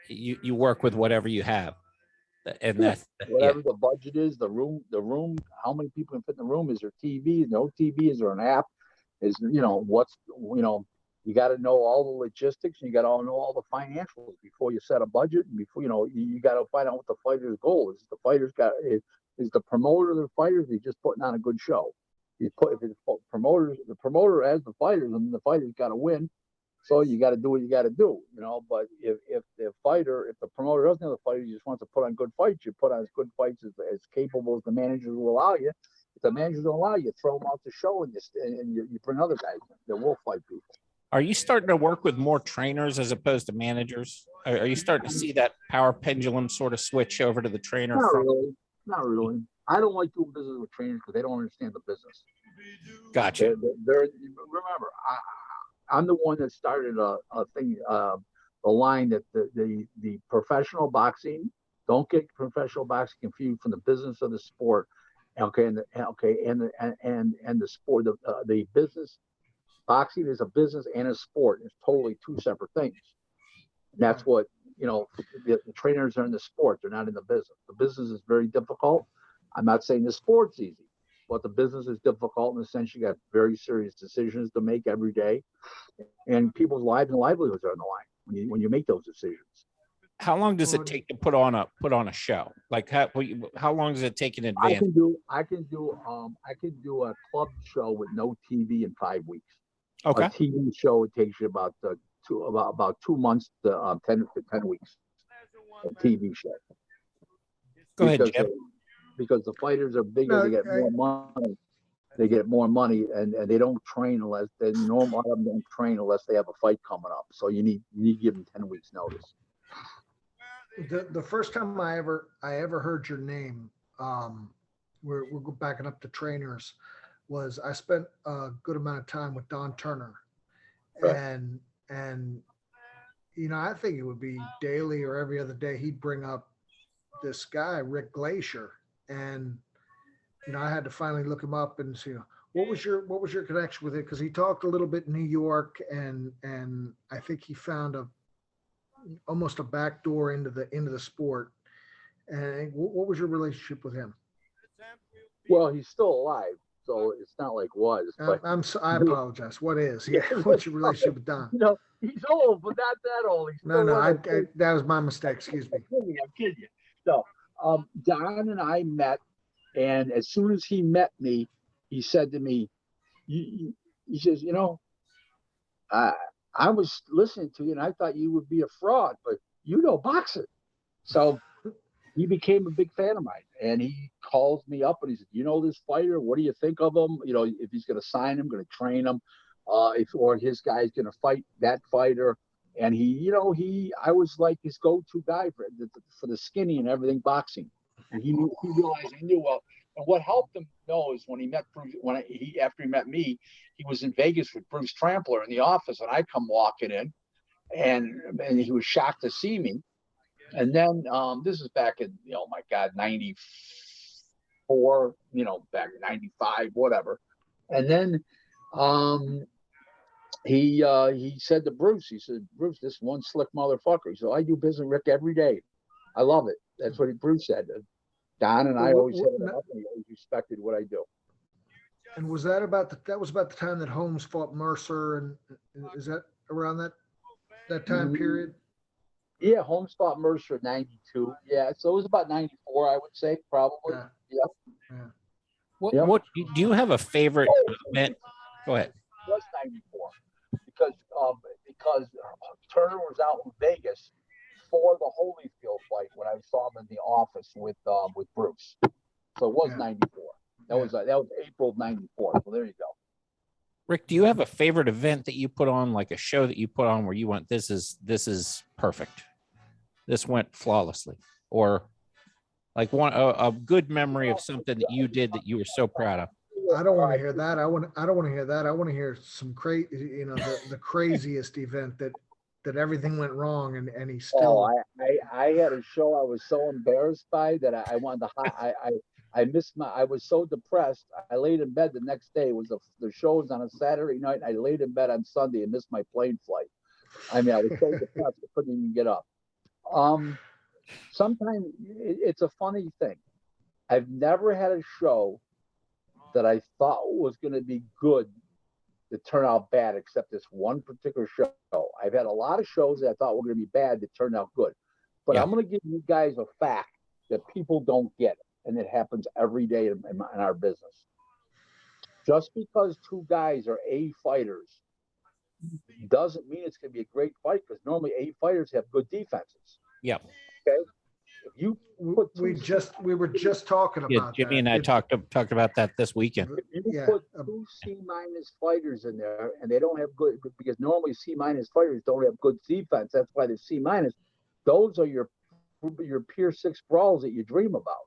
You work with whatever you have. And that's whatever the budget is, the room, how many people can fit in the room? Is there TV? No TV? Is there an app? You got to know all the logistics, and you got to know all the financials before you set a budget, and before you got to find out what the fighter's goal is. Is the promoter the fighters? He's just putting on a good show. If it's promoters, the promoter has the fighters, and the fighters got to win. So you got to do what you got to do, But if the promoter doesn't have the fighter, you just wants to put on good fights. You put on as good fights as capable as the managers will allow you. If the managers don't allow you, throw them out the show and you bring other guys in that will fight people. Are you starting to work with more trainers as opposed to managers? Are you starting to see that power pendulum sort of switch over to the trainer? Not really. I don't like doing business with trainers because they don't understand the business. Gotcha. Remember, I'm the one that started a line that the professional boxing, don't get professional boxing confused from the business of the sport. Okay, and the sport, the business, boxing is a business and a sport. It's totally 2 separate things. And that's what the trainers are in the sport. They're not in the business. The business is very difficult. I'm not saying the sport's easy, but the business is difficult in the sense you got very serious decisions to make every day, and people's lives and livelihoods are on the line when you make those decisions. How long does it take to put on a show? Like how long does it take in advance? I can do a club show with no TV in 5 weeks. Okay. A TV show, it takes you about 2 months to 10 weeks. A TV show. Go ahead, Jim. Because the fighters are bigger, they get more money. They get more money, and they don't train unless they normally don't train unless they have a fight coming up. So you need to give them 10 weeks notice. The first time I ever heard your name, we're backing up to trainers, was I spent a good amount of time with Don Turner, and I think it would be daily or every other day he'd bring up this guy Rick Glaser, and I had to finally look him up and see what was your connection with it? Because he talked a little bit in New York, and I think he found almost a back door into the sport. And what was your relationship with him? Well, he's still alive, so it's not like was. But I apologize. What is? Yeah, what's your relationship with Don? He's old, but not that old. He's No, still no, alive. that was my mistake. Excuse me. I'm kidding you. So, Don and I met, and as soon as he met me, he said to me, he says, I I was listening to you, and I thought you would be a fraud, but you know boxing. So he became a big fan of mine, and he calls me up and he said, this fighter, what do you think of him? If he's going to sign him, going to train him, or his guy's going to fight that fighter. And I was like his go-to guy for the skinny and everything boxing. And he realized I knew well. And what helped him know is when he met Bruce, after he met me, he was in Vegas with Bruce Trampler in the office, and I come walking in, and he was shocked to see me. And then this is back in, my God, 94, back in 95, whatever. And then he said to Bruce, he said, Bruce, this one slick motherfucker. He said, I do business with Rick every day. I love it. That's what Bruce said. Don and I always hit it up, and he always respected what I do. And was that about the time that Holmes fought Mercer, and is that around that time period? Yeah, Holmes fought Mercer in 92. Yeah, so it was about 94, I would say, probably. Yeah. What do you have a favorite event? Go ahead. It was 94 because Turner was out in Vegas for the Holyfield fight when I saw him in the office with Bruce. So it was 94. That was April of 94. So there you go. Rick, do you have a favorite event that you put on, like a show that you put on where you went, this is perfect, this went flawlessly, or like a good memory of something that you did that you were so proud of? I don't want to hear that. I don't want to hear that. I want to hear some crazy, the craziest event that everything went wrong, and he still. I had a show I was so embarrassed by that I wanted to. I missed I was so depressed. I laid in bed the next day. It was the show was on a Saturday night. I laid in bed on Sunday and missed my plane flight. I mean, I was so depressed I couldn't even get up. Sometimes it's a funny thing. I've never had a show that I thought was going to be good that turned out bad, except this one particular show. I've had a lot of shows that I thought were going to be bad that turned out good. But I'm going to give you guys a fact that people don't get, and it happens every day in our business. Just because two guys are A fighters doesn't mean it's going to be a great fight, because normally A fighters have good defenses. Yeah. Okay. If you we were just talking about Jimmy that. and I talked about that this weekend. If you put two C- fighters in there, and they don't have good, because normally C- fighters don't have good defense. That's why they're C-. Those are your Pier 6 brawls that you dream about.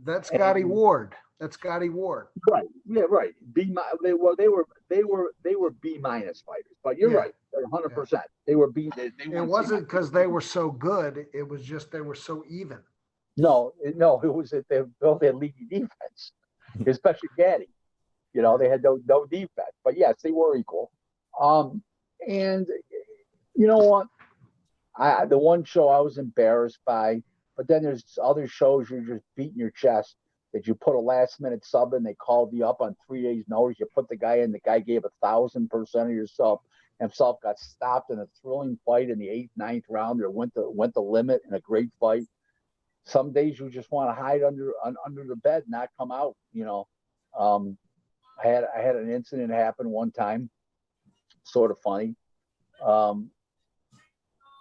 That's Scotty Ward. Right. Yeah. Right. They were B- fighters, but you're right. 100%. They were B. It wasn't because they were so good. It was just they were so even. No. It was that they both had leaky defense, especially Gaddy. They had no defense. But yes, they were equal. And you know what? The one show I was embarrassed by, but then there's other shows you're just beating your chest that you put a last minute sub in. They called you up on 3 days notice. You put the guy in. The guy gave 1,000% of yourself. Himself got stopped in a thrilling fight in the 8th, 9th round. Or went the limit in a great fight. Some days you just want to hide under the bed, and not come out. I had an incident happen one time, sort of funny.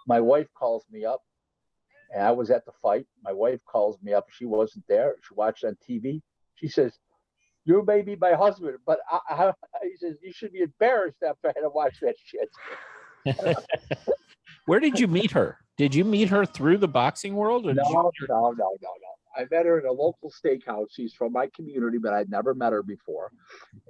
My wife calls me up, and I was at the fight. My wife calls me up. She wasn't there. She watched on TV. She says, "You may be my husband, but he says you should be embarrassed after I had to watch that shit." Where did you meet her? Did you meet her through the boxing world? Or No. I met her at a local steakhouse. She's from my community, but I'd never met her before.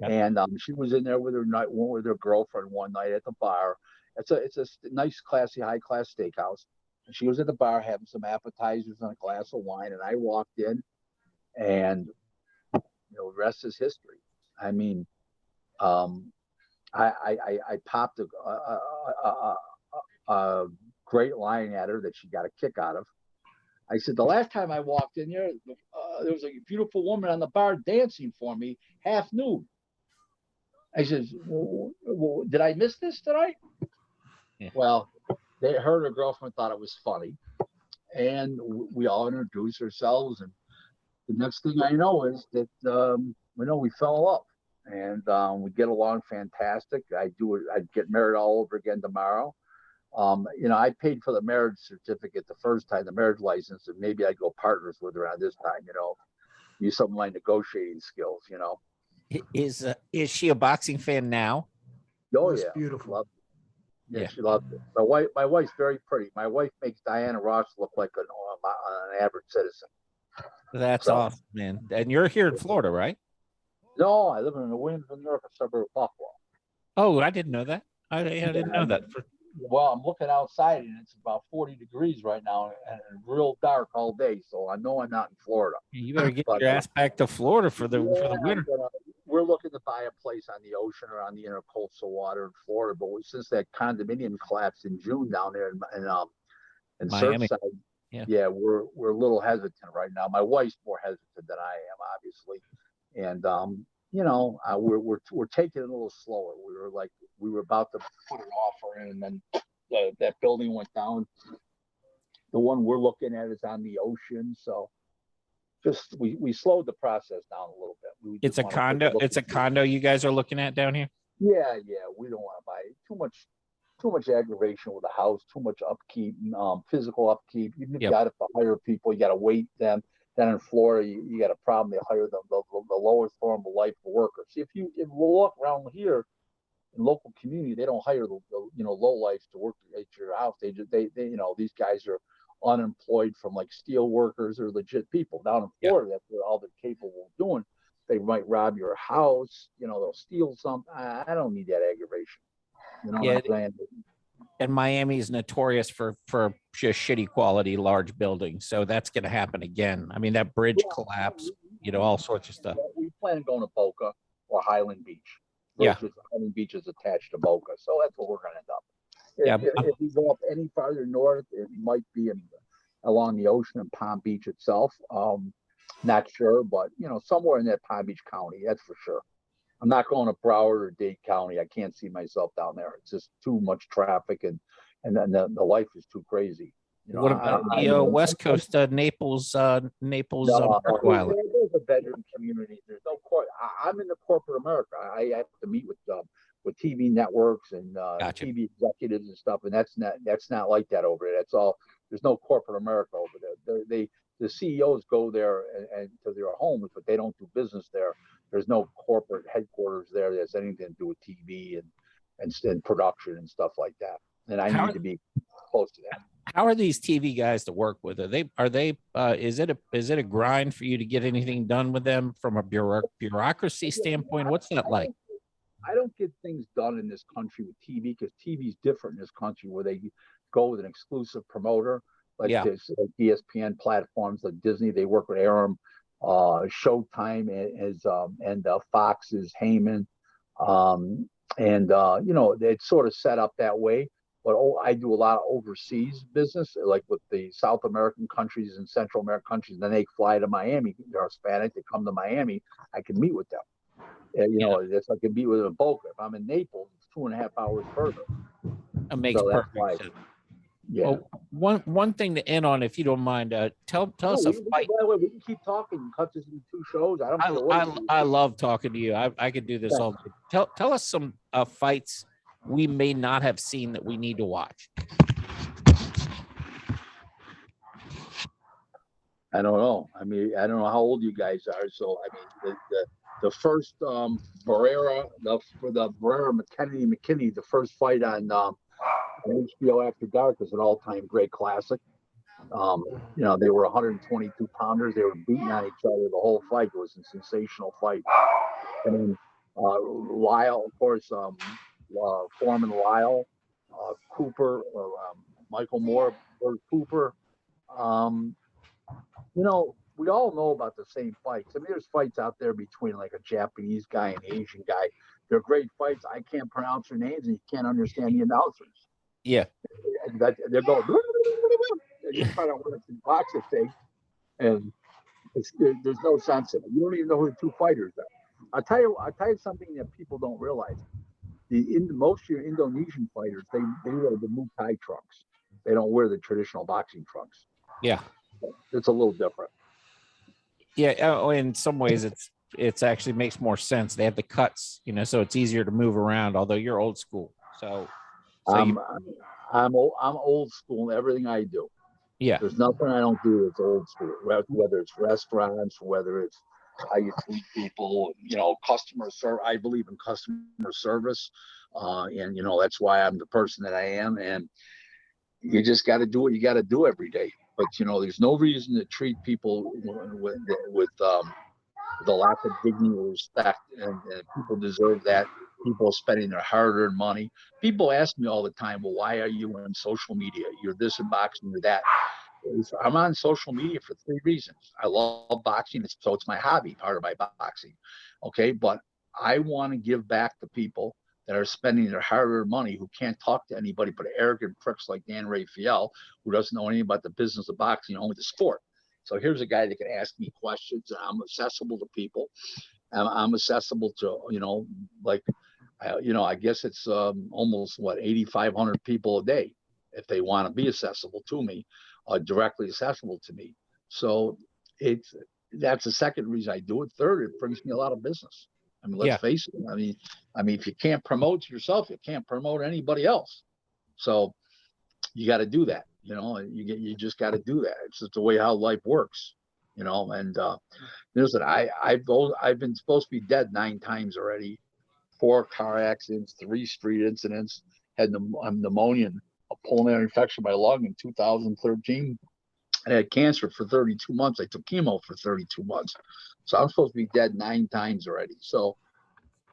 Okay. And she was in there with her girlfriend one night at the bar. It's a nice, classy, high-class steakhouse. And she was at the bar having some appetizers and a glass of wine. And I walked in, and the rest is history. I mean, I popped a great line at her that she got a kick out of. I said, the last time I walked in here, there was a beautiful woman on the bar dancing for me, half nude. I said, well, did I miss this tonight? Yeah. Well, her and her girlfriend thought it was funny. And we all introduced ourselves. And the next thing I know is that, we fell in love. And we get along fantastic. I'd get married all over again tomorrow. I paid for the marriage certificate the first time, the marriage license, and maybe I'd go partners with her on this time, use some of my negotiating skills, Is she a boxing fan now? Oh, That's yeah. beautiful. Loved it. Yeah. She loved it. My wife's very pretty. My wife makes Diana Ross look like an average citizen. That's So- awesome, man. And you're here in Florida, right? No, I live in Williamsville, New York, a suburb of Buffalo. Oh, I didn't know that. I didn't know that. Well, I'm looking outside and it's about 40 degrees right now and real dark all day. So I know I'm not in Florida. You better get But, your ass back to Florida for the Yeah, winter. we're looking to buy a place on the ocean or on the intercoastal water in Florida. But since that condominium collapsed in June down there in Miami. Surfside, Yeah. we're a little hesitant right now. My wife's more hesitant than I am, obviously. And we're taking it a little slower. We were about to put an offer in, and then that building went down. The one we're looking at is on the ocean, so just we slowed the process down a little bit. It's a condo. It's a condo you guys are looking at down here. Yeah, we don't want to buy too much aggravation with the house, too much upkeep, physical upkeep. You've got to hire people, you got to wait them. Then in Florida, you got a problem. They hire the lowest form of life workers. See, if you look around here in local community, they don't hire the low life to work at your house. They these guys are unemployed from like steel workers or legit people. Down in Florida, that's what all they're capable of doing. They might rob your house. They'll steal something. I don't need that aggravation. What I'm saying? And Miami is notorious for just shitty quality large buildings, so that's going to happen again. I mean, that bridge collapse, all sorts of stuff. We plan on going to Boca or Highland Beach. Yeah. Highland Beach is attached to Boca, so that's where we're going to end up. If we go up any farther north, it might be along the ocean in Palm Beach itself. Not sure, but somewhere in that Palm Beach County, that's for sure. I'm not going to Broward or Dade County. I can't see myself down there. It's just too much traffic, and then the life is too crazy. What about the West Coast, Naples, Park Island? There's a bedroom community. There's no I'm in the corporate America. I have to meet with TV networks and Gotcha. TV executives and stuff, and that's not like that over there. That's all. There's no corporate America over there. The CEOs go there and to their homes, but they don't do business there. There's no corporate headquarters there that has anything to do with TV and production and stuff like that. And I need to be close to that. How are these TV guys to work with? Is it a grind for you to get anything done with them from a bureaucracy standpoint? What's that like? I don't get things done in this country with TV because TV is different in this country where they go with an exclusive promoter like this, like ESPN platforms like Disney. They work with Aram, Showtime and Fox's Heyman, it's sort of set up that way. But I do a lot of overseas business, like with the South American countries and Central American countries. Then they fly to Miami. They're Hispanic. They come to Miami. I can meet with them. It's I can meet with them in Boca. If I'm in Naples, it's 2.5 hours further. It makes perfect sense. Yeah. Well, one thing to end on, if you don't mind, tell us a fight. By the way, we can keep talking and cut this into 2 shows. I don't care what I love talking to you. I could do this all day. Tell us some fights we may not have seen that we need to watch. I don't know. I mean, I don't know how old you guys are. So, I mean, the first Barrera, for the Barrera McKinney, the first fight on HBO After Dark is an all-time great classic. They were 122 pounders. They were beating on each other the whole fight. It was a sensational fight. And then Lyle, of course, Foreman Lyle, Cooper, Michael Moore, Bert Cooper. we all know about the same fights. I mean, there's fights out there between like a Japanese guy and an Asian guy. They're great fights. I can't pronounce their names, and you can't understand the announcers. Yeah. And they're going, and you're trying to watch the boxing thing, and there's no sense in it. You don't even know who the two fighters are. I'll tell you something that people don't realize. Most of your Indonesian fighters, they wear the Muay Thai trunks. They don't wear the traditional boxing trunks. Yeah. It's a little different. Yeah. Oh, in some ways, it's actually makes more sense. They have the cuts, so it's easier to move around. Although you're old school, so I'm old school in everything I do. Yeah. There's nothing I don't do that's old school. Whether it's restaurants, whether it's how you treat people, customer service. I believe in customer service, and that's why I'm the person that I am. And you just got to do what you got to do every day. But there's no reason to treat people with the lack of dignity or respect, and people deserve that. People spending their hard-earned money. People ask me all the time, well, why are you on social media? You're this in boxing, you're that. I'm on social media for 3 reasons. I love boxing, so it's my hobby, part of my boxing. Okay, but I want to give back to people that are spending their hard-earned money, who can't talk to anybody but arrogant pricks like Dan Raphael, who doesn't know anything about the business of boxing, only the sport. So here's a guy that can ask me questions, and I'm accessible to people. I'm accessible to, I guess it's almost 8,500 people a day, if they want to be accessible to me, directly accessible to me. So that's the second reason I do it. Third, it brings me a lot of business. I mean, let's face it. I mean, if you can't promote yourself, you can't promote anybody else. So you got to do that. You just got to do that. It's just the way how life works. And listen, I've been supposed to be dead 9 times already. 4 car accidents, 3 street incidents, had pneumonia, a pulmonary infection of my lung in 2013. I had cancer for 32 months. I took chemo for 32 months. So I'm supposed to be dead 9 times already. So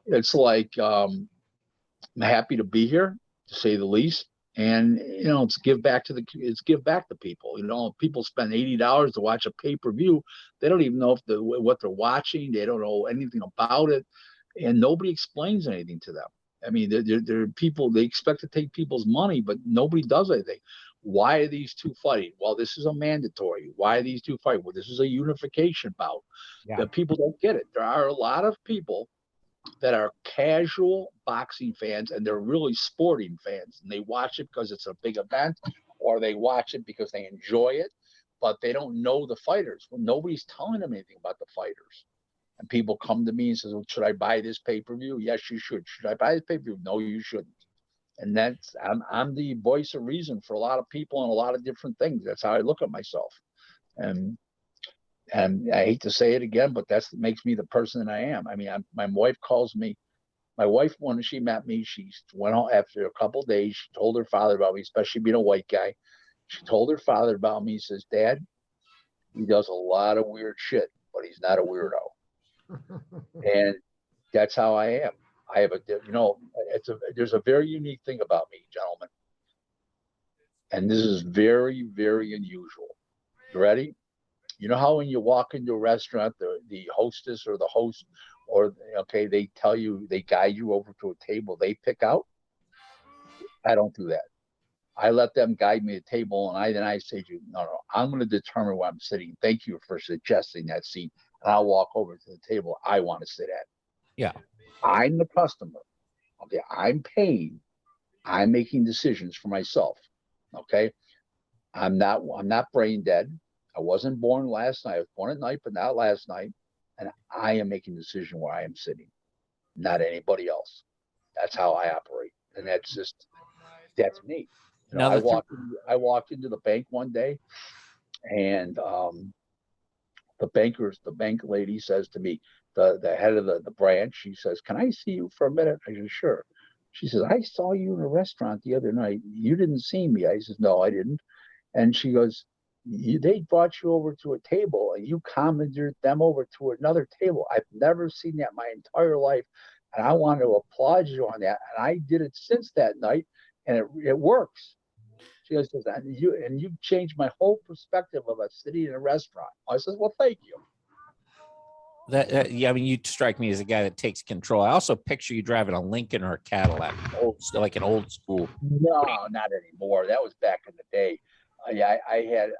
it's like, I'm happy to be here, to say the least. And, it's give back to people. People spend $80 to watch a pay-per-view. They don't even know what they're watching. They don't know anything about it. And nobody explains anything to them. I mean, they're people, they expect to take people's money, but nobody does anything. Why are these two fighting? Well, this is a mandatory. Why are these two fighting? Well, this is a unification bout. Yeah. That people don't get it. There are a lot of people that are casual boxing fans, and they're really sporting fans, and they watch it because it's a big event, or they watch it because they enjoy it, but they don't know the fighters. Well, nobody's telling them anything about the fighters. And people come to me and says, well, should I buy this pay-per-view? Yes, you should. Should I buy this pay-per-view? No, you shouldn't. And I'm the voice of reason for a lot of people and a lot of different things. That's how I look at myself. And I hate to say it again, but that makes me the person that I am. I mean, my wife calls me. My wife, when she met me, she went home after a couple of days. She told her father about me, especially being a white guy. She told her father about me. He says, Dad, he does a lot of weird shit, but he's not a weirdo. And that's how I am. I have there's a very unique thing about me, gentlemen. And this is very, very unusual. You ready? You know how when you walk into a restaurant, the hostess or the host, they tell you, they guide you over to a table they pick out? I don't do that. I let them guide me to the table, and then I say to you, no, I'm going to determine where I'm sitting. Thank you for suggesting that seat. And I'll walk over to the table I want to sit at. Yeah. I'm the customer. Okay. I'm paying. I'm making decisions for myself. Okay. I'm not brain dead. I wasn't born last night. I was born at night, but not last night. And I am making a decision where I am sitting, not anybody else. That's how I operate. And that's me. I walked into the bank one day, and the bank lady says to me, the head of the branch, she says, can I see you for a minute? I said, sure. She says, I saw you in a restaurant the other night. You didn't see me. I said, no, I didn't. And she goes, they brought you over to a table and you commandeered them over to another table. I've never seen that my entire life. And I want to applaud you on that. And I did it since that night, and it works. She says, and you've changed my whole perspective of a city and a restaurant. I says, well, thank you. Yeah, I mean, you strike me as a guy that takes control. I also picture you driving a Lincoln or a Cadillac, like an old school. No, not anymore. That was back in the day. Yeah, I had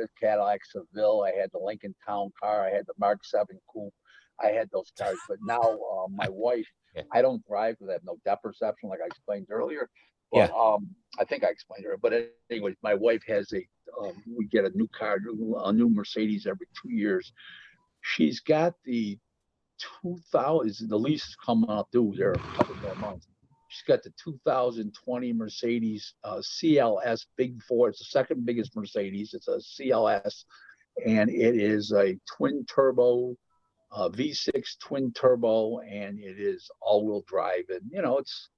a Cadillac Seville. I had the Lincoln Town Car. I had the Mark 7 Coupe. I had those cars. But now my wife, Yeah. I don't drive because I have no depth perception, like I explained earlier. Yeah. But I think I explained it. But anyway, my wife has we get a new car, a new Mercedes every 2 years. She's got the 2000. The lease is coming up due here a couple more months. She's got the 2020 Mercedes CLS Big Four. It's the second biggest Mercedes. It's a CLS, and it is a twin turbo, V6 twin turbo, and it is all-wheel drive. And it's,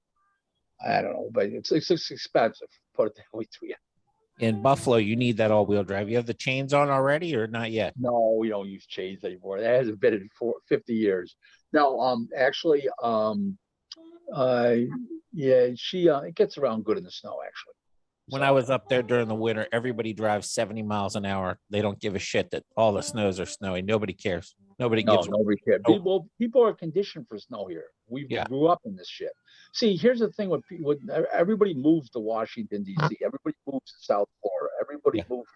I don't know, but it's expensive. Put it that way to you. In Buffalo, you need that all-wheel drive. You have the chains on already, or not yet? No, we don't use chains anymore. That hasn't been in 50 years. No, actually, yeah, she it gets around good in the snow, actually. When I was up there during the winter, everybody drives 70 miles an hour. They don't give a shit that all the snows are snowy. Nobody cares. Nobody cares. People are conditioned for snow here. We grew up in this shit. See, here's the thing: when everybody moves to Washington D.C., everybody moves to South Florida, everybody moves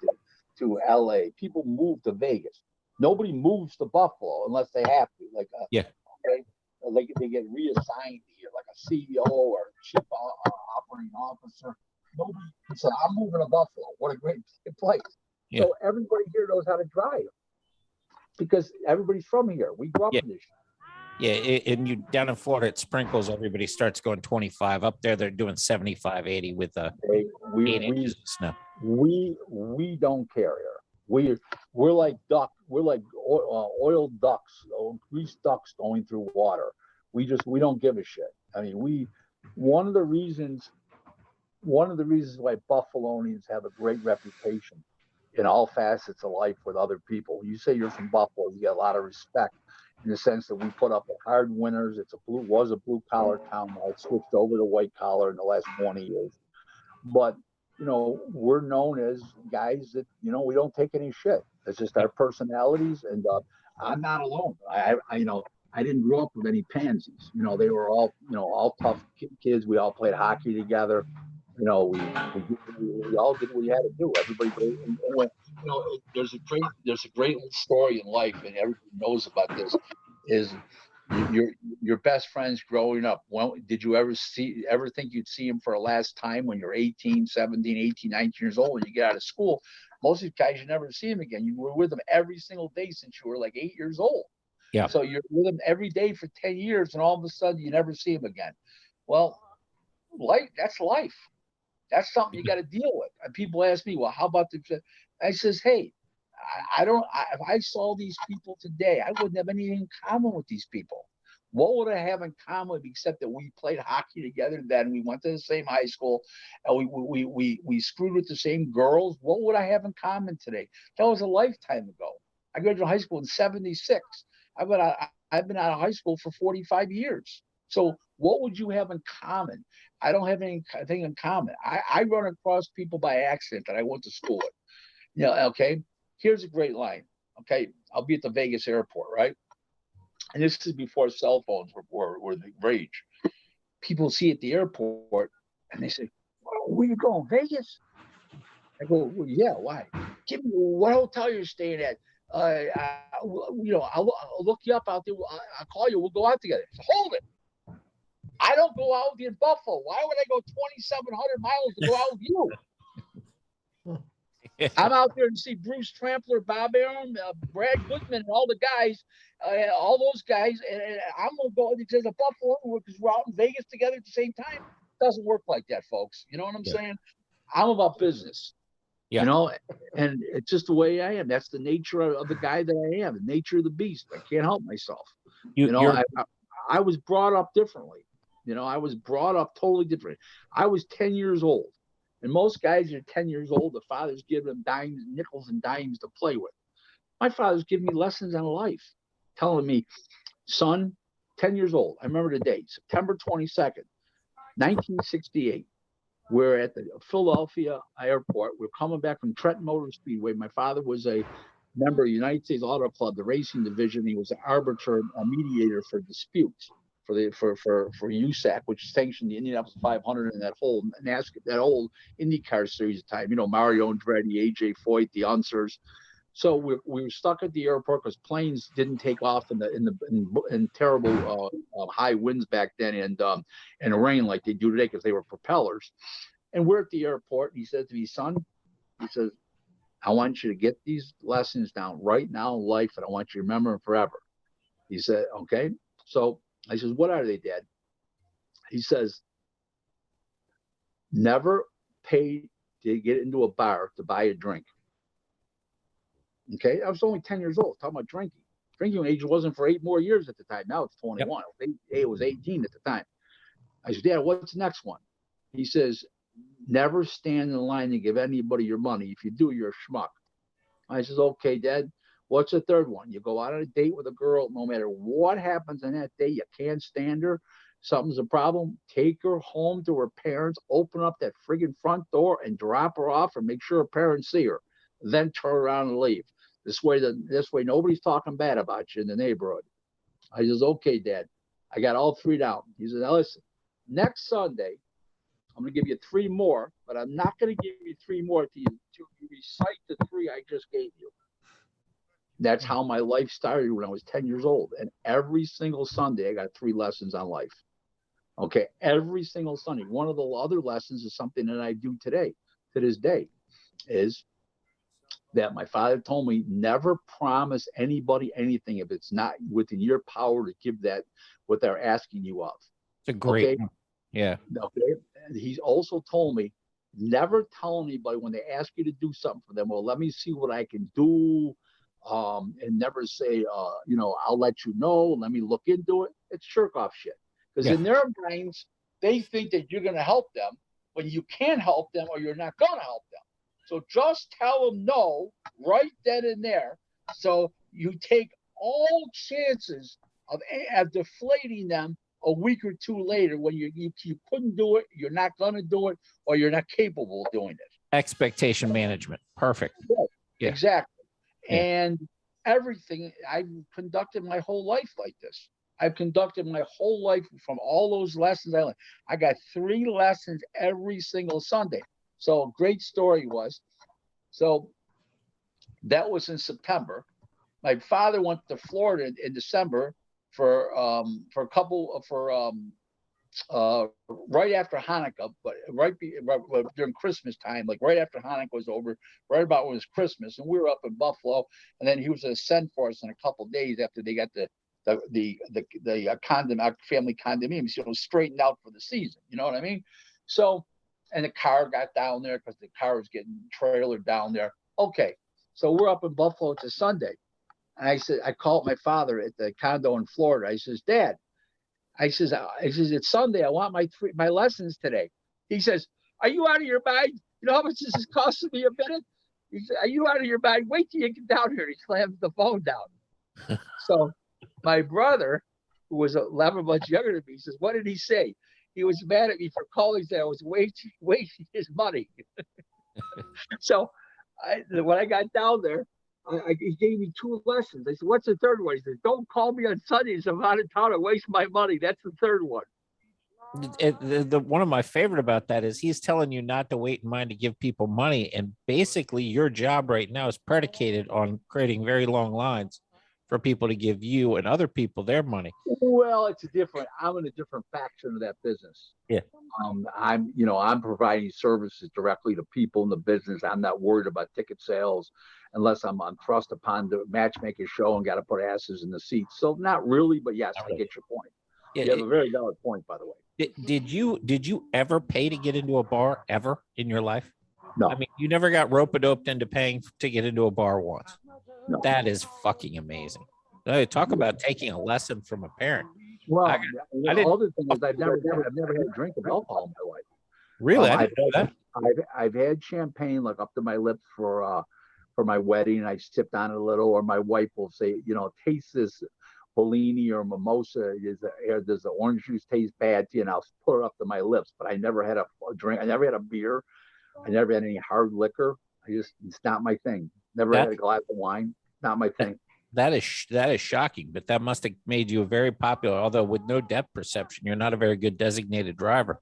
to L.A. People move to Vegas. Nobody moves to Buffalo unless they have to. Okay, like they get reassigned here, like a CEO or chief operating officer. Nobody said, "I'm moving to Buffalo." What a great place! Yeah. So everybody here knows how to drive because everybody's from here. We grew up in this. Yeah, and you down in Florida, it sprinkles. Everybody starts going 25. Up there, they're doing 75, 80 with 8 inches of snow. We don't care here. We're like duck. We're like oil ducks, greased ducks going through water. We don't give a shit. I mean, one of the reasons why Buffalonians have a great reputation in all facets of life with other people. You say you're from Buffalo, you get a lot of respect in the sense that we put up with hard winters. Was a blue collar town. Now it's switched over to white collar in the last 20 years. But we're known as guys that we don't take any shit. It's just our personalities, and I'm not alone. I didn't grow up with any pansies. They were all tough kids. We all played hockey together. We all did what we had to do. Everybody, there's a great story in life, and everybody knows about this. Is your best friends growing up? Did you ever think you'd see them for a last time when you're 18, 17, 18, 19 years old? When you get out of school, most of these guys, you never see them again. You were with them every single day since you were like 8 years old. Yeah. So you're with them every day for 10 years, and all of a sudden you never see them again. Well, that's life. That's something you got to deal with. And people ask me, well, how about the? I says, hey, if I saw these people today, I wouldn't have anything in common with these people. What would I have in common except that we played hockey together then, we went to the same high school, and we screwed with the same girls? What would I have in common today? That was a lifetime ago. I graduated high school in '76. I've been out of high school for 45 years. So what would you have in common? I don't have anything in common. I run across people by accident that I went to school with. Okay, here's a great line. Okay, I'll be at the Vegas airport, right? And this is before cell phones were the rage. People see at the airport and they say, where you going, Vegas? I go, well, yeah, why? Give me what hotel you're staying at. I'll look you up out there. I'll call you. We'll go out together. So hold it. I don't go out with you in Buffalo. Why would I go 2,700 miles to go out with you? I'm out there to see Bruce Trampler, Bob Arum, Brad Goodman, and all the guys, all those guys. And I'm going to go because of Buffalo because we're out in Vegas together at the same time. It doesn't work like that, folks. You know what I'm saying? I'm about business. Yeah. And it's just the way I am. That's the nature of the guy that I am, the nature of the beast. I can't help myself. I was brought up differently. I was brought up totally different. I was 10 years old. And most guys are 10 years old. The father's giving them dimes, nickels and dimes to play with. My father's giving me lessons on life, telling me, son, 10 years old. I remember the date, September 22nd, 1968. We're at the Philadelphia airport. We're coming back from Trenton Motor Speedway. My father was a member of the United States Auto Club, the racing division. He was an arbiter, a mediator for disputes for USAC, which sanctioned the Indianapolis 500 and that whole NASCAR, that old IndyCar series of time. You know, Mario Andretti, AJ Foyt, the Unsers. So we were stuck at the airport because planes didn't take off in terrible high winds back then and rain like they do today because they were propellers. And we're at the airport. And he said to me, son, he says, I want you to get these lessons down right now in life, and I want you to remember them forever. He said, okay. So I says, what are they, Dad? He says, never pay to get into a bar to buy a drink. Okay, I was only 10 years old, talking about drinking. Drinking age wasn't for 8 more years at the time. Now it's 21. Yep. It was 18 at the time. I said, Dad, what's the next one? He says, never stand in line and give anybody your money. If you do, you're a schmuck. I says, okay, Dad, what's the third one? You go out on a date with a girl, no matter what happens on that day, you can't stand her. Something's a problem. Take her home to her parents, open up that friggin' front door and drop her off and make sure her parents see her. Then turn around and leave. This way nobody's talking bad about you in the neighborhood. I says, okay, Dad. I got all 3 down. He says, now listen, next Sunday, I'm going to give you 3 more, but I'm not going to give you 3 more to recite the 3 I just gave you. That's how my life started when I was 10 years old. And every single Sunday, I got 3 lessons on life. Okay, every single Sunday. One of the other lessons is something that I do today, to this day, is that my father told me, never promise anybody anything if it's not within your power to give that what they're asking you of. It's a great, yeah. Okay. And he also told me, never tell anybody when they ask you to do something for them, well, let me see what I can do. And never say, I'll let you know, let me look into it. It's jerk off shit. Because in their brains, they think that you're going to help them when you can't help them or you're not going to help them. So just tell them no right then and there. So you take all chances of deflating them a week or 2 later when you couldn't do it, you're not going to do it, or you're not capable of doing it. Expectation management. Perfect. Yeah. Exactly. Yeah. And everything, I've conducted my whole life like this. I've conducted my whole life from all those lessons. I got 3 lessons every single Sunday. So a great story was, so that was in September. My father went to Florida in December for right after Hanukkah, but right during Christmas time, like right after Hanukkah was over, right about when it was Christmas, and we were up in Buffalo, and then he was going to send for us in a couple of days after they got the family condominiums, straightened out for the season. You know what I mean? So, and the car got down there because the car was getting trailered down there. Okay, so we're up in Buffalo. It's a Sunday, and I called my father at the condo in Florida. I says, Dad, I says, it's Sunday. I want my lessons today. He says, are you out of your mind? You know how much this is costing me a minute? He said, are you out of your mind? Wait till you get down here. He slams the phone down. So my brother, who was 11 months younger than me, says, what did he say? He was mad at me for calling that I was wasting his money. So when I got down there, he gave me 2 lessons. I said, what's the third one? He said, don't call me on Sundays. I'm out of town. I waste my money. That's the third one. One of my favorite about that is he's telling you not to wait in mind to give people money. And basically your job right now is predicated on creating very long lines for people to give you and other people their money. Well, I'm in a different faction of that business. Yeah. I'm providing services directly to people in the business. I'm not worried about ticket sales unless I'm on thrust upon the matchmaker show and got to put asses in the seats. So not really, but yes, I get your point. Yeah, you have a very valid point, by the way. Did you ever pay to get into a bar ever in your life? No. I mean, you never got rope-a-doped into paying to get into a bar once. No. That is fucking amazing. Talk about taking a lesson from a parent. Well, the other thing is I've never had a drink of alcohol in my life. Really? I didn't know that. I've had champagne like up to my lips for my wedding. I sipped on it a little, or my wife will say, taste this Bellini or mimosa, does the orange juice taste bad to you? And I'll put it up to my lips, but I never had a drink. I never had a beer. I never had any hard liquor. It's not my thing. Never had a glass of wine. Not my thing. That is shocking, but that must have made you a very popular, although with no depth perception, you're not a very good designated driver.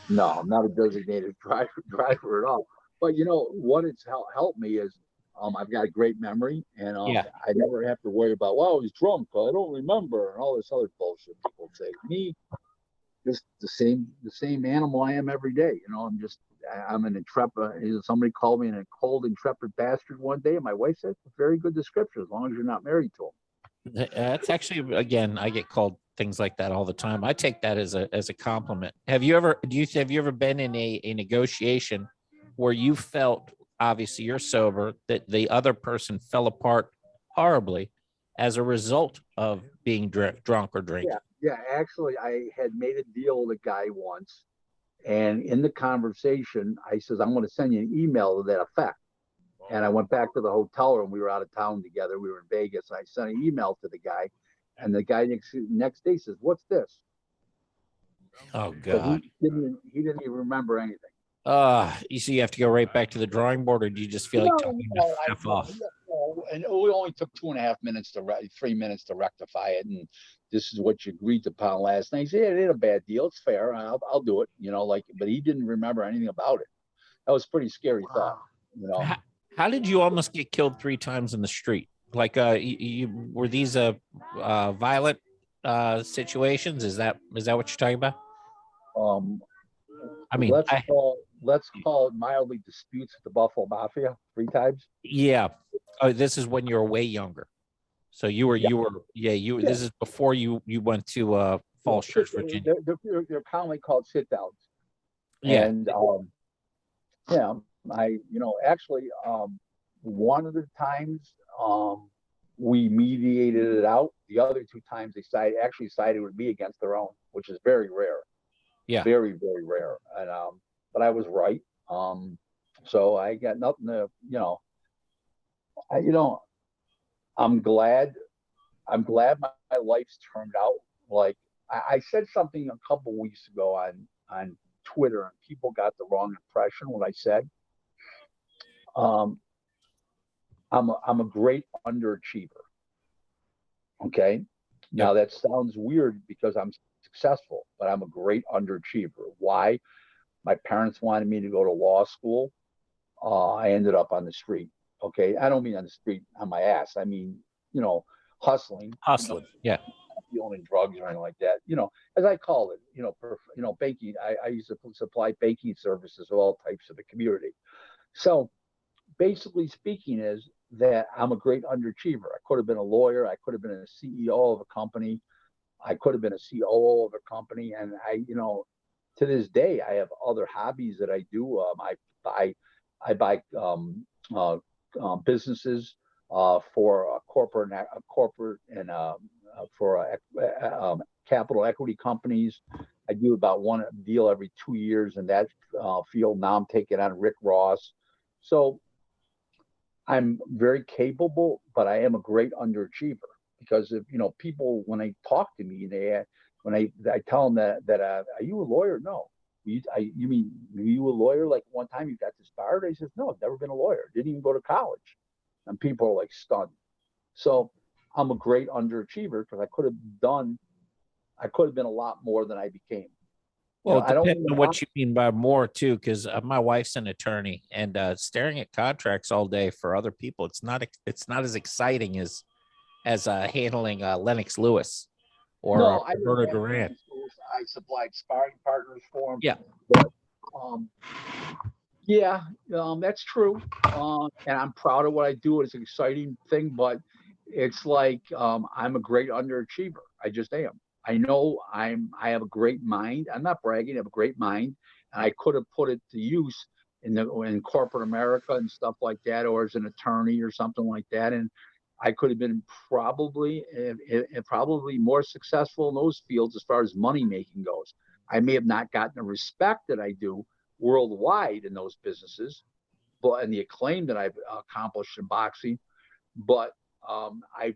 No, I'm not a designated driver at all. But you know what it's helped me is I've got a great memory, and Yeah. I never have to worry about, well, he's drunk, I don't remember, and all this other bullshit people say. Me, just the same animal I am every day. You know, I'm an intrepid. Somebody called me a cold, intrepid bastard one day, and my wife said, it's a very good description as long as you're not married to him. That's actually, again, I get called things like that all the time. I take that as a compliment. Have you ever been in a negotiation where you felt, obviously you're sober, that the other person fell apart horribly as a result of being drunk or drinking? Yeah. Actually, I had made a deal with a guy once, and in the conversation, I says, I'm going to send you an email to that effect. And I went back to the hotel room. We were out of town together. We were in Vegas. I sent an email to the guy, and the guy next day says, "What's this?" Oh God! He didn't even remember anything. You see, you have to go right back to the drawing board, or do you just feel like talking F off? And we only took 2.5 minutes 3 minutes to rectify it, and this is what you agreed upon last night. He said, "Yeah, it ain't a bad deal. It's fair. I'll do it." You know, but he didn't remember anything about it. That was a pretty scary thought. You know. How did you almost get killed 3 times in the street? Like, were these violent situations? Is that what you're talking about? I mean, let's call it mildly disputes with the Buffalo Mafia 3 times. Yeah. Oh, this is when you were way younger. So you were. This is before you went to Falls Church, Virginia. They're commonly called sit downs. Yeah. And actually, one of the times we mediated it out. The other 2 times they sided with me against their own, which is very rare. Yeah. Very, very rare. And but I was right. So I got nothing to, I'm glad my life's turned out. Like I said something a couple weeks ago on Twitter, and people got the wrong impression what I said. I'm a great underachiever. Okay. Yep. Now that sounds weird because I'm successful, but I'm a great underachiever. Why? My parents wanted me to go to law school. I ended up on the street. Okay. I don't mean on the street on my ass. I mean, hustling. Yeah. Dealing drugs or anything like that. As I call it, banking. I used to supply banking services of all types of the community. So basically speaking is that I'm a great underachiever. I could have been a lawyer. I could have been a CEO of a company. I could have been a COO of a company. And to this day, I have other hobbies that I do. I buy businesses for a corporate and for capital equity companies. I do about one deal every 2 years in that field. Now I'm taking on Rick Ross. So I'm very capable, but I am a great underachiever because if people, when they talk to me, when I tell them that are you a lawyer? No. You mean, are you a lawyer? Like one time you got disbarred? I said, no, I've never been a lawyer. Didn't even go to college. And people are like stunned. So I'm a great underachiever because I could have been a lot more than I became. Well, it depends on what you mean by more too, because my wife's an attorney, and staring at contracts all day for other people, it's not as exciting as handling Lennox Lewis or Roberto Duran. I supplied sparring partners for him. Yeah. But, that's true. And I'm proud of what I do. It's an exciting thing, but it's like I'm a great underachiever. I just am. I know I have a great mind. I'm not bragging. I have a great mind, and I could have put it to use in corporate America and stuff like that, or as an attorney or something like that. And I could have been probably more successful in those fields as far as money making goes. I may have not gotten the respect that I do worldwide in those businesses, and the acclaim that I've accomplished in boxing, but I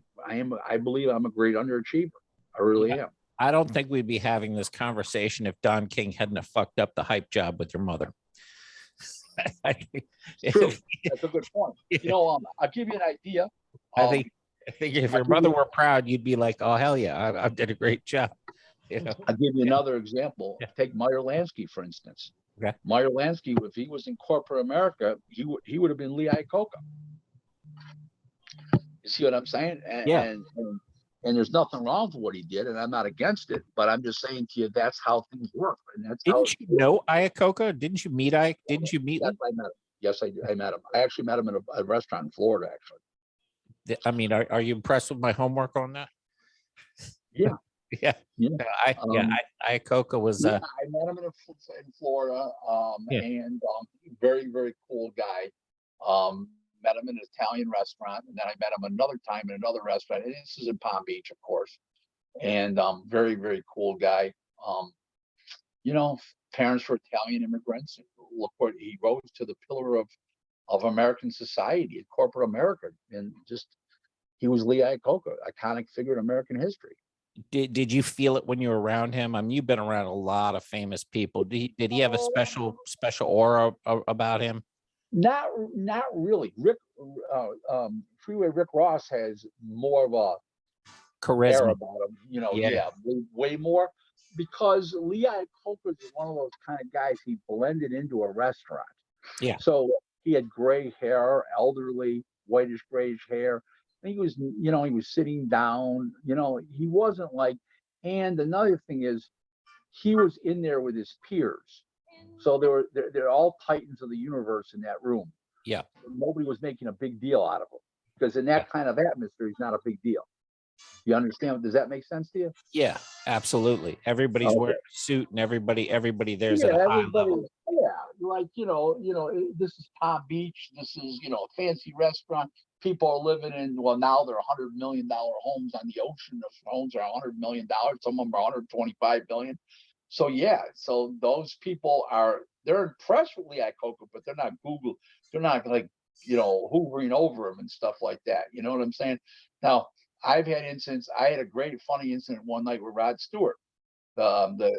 believe I'm a great underachiever. I really am. I don't think we'd be having this conversation if Don King hadn't have fucked up the hype job with your mother. True. That's a good point. You know, I'll give you an idea. I think if your mother were proud, you'd be like, "Oh hell yeah, I did a great job." You know. I'll give you another example. Yeah. Take Meyer Lansky, for instance. Okay. Meyer Lansky, if he was in corporate America, he would have been Lee Iacocca. You see what I'm saying? And there's nothing wrong with what he did, and I'm not against it, but I'm just saying to you that's how things work. And that's Didn't you know Iacocca? Didn't you meet Ike? Didn't you meet him? I met him. Yes, I met him. I actually met him in a restaurant in Florida, actually. I mean, are you impressed with my homework on that? Yeah. Yeah. Yeah. Iacocca was I met him in Florida, and very, very cool guy. Met him in an Italian restaurant, and then I met him another time in another restaurant. And this is in Palm Beach, of course. And very, very cool guy. You know, parents were Italian immigrants. Look what he rose to the pillar of American society in corporate America, and just he was Lee Iacocca, iconic figure in American history. Did you feel it when you were around him? I mean, you've been around a lot of famous people. Did he have a special aura about him? Not really. Freeway Rick Ross has more of a Charisma air about him. You know, way more, because Lee Iacocca is one of those kind of guys. He blended into a restaurant. Yeah. So he had gray hair, elderly, whitish grayish hair. He was, he was sitting down, he wasn't like, and another thing is he was in there with his peers. So they're all titans of the universe in that room. Yeah. Nobody was making a big deal out of him, because in that kind of atmosphere, he's not a big deal. You understand? Does that make sense to you? Yeah, absolutely. Everybody's wearing a suit, and everybody there's at a high level. Yeah, like this is Palm Beach. This is a fancy restaurant. People are living in, well, now they're $100 million homes on the ocean. The homes are $100 million. Some of them are 125 million. So so those people they're impressed with Lee Iacocca, but they're not Google. They're not like hoovering over him and stuff like that. You know what I'm saying? Now, I've had incidents. I had a great funny incident one night with Rod Stewart, the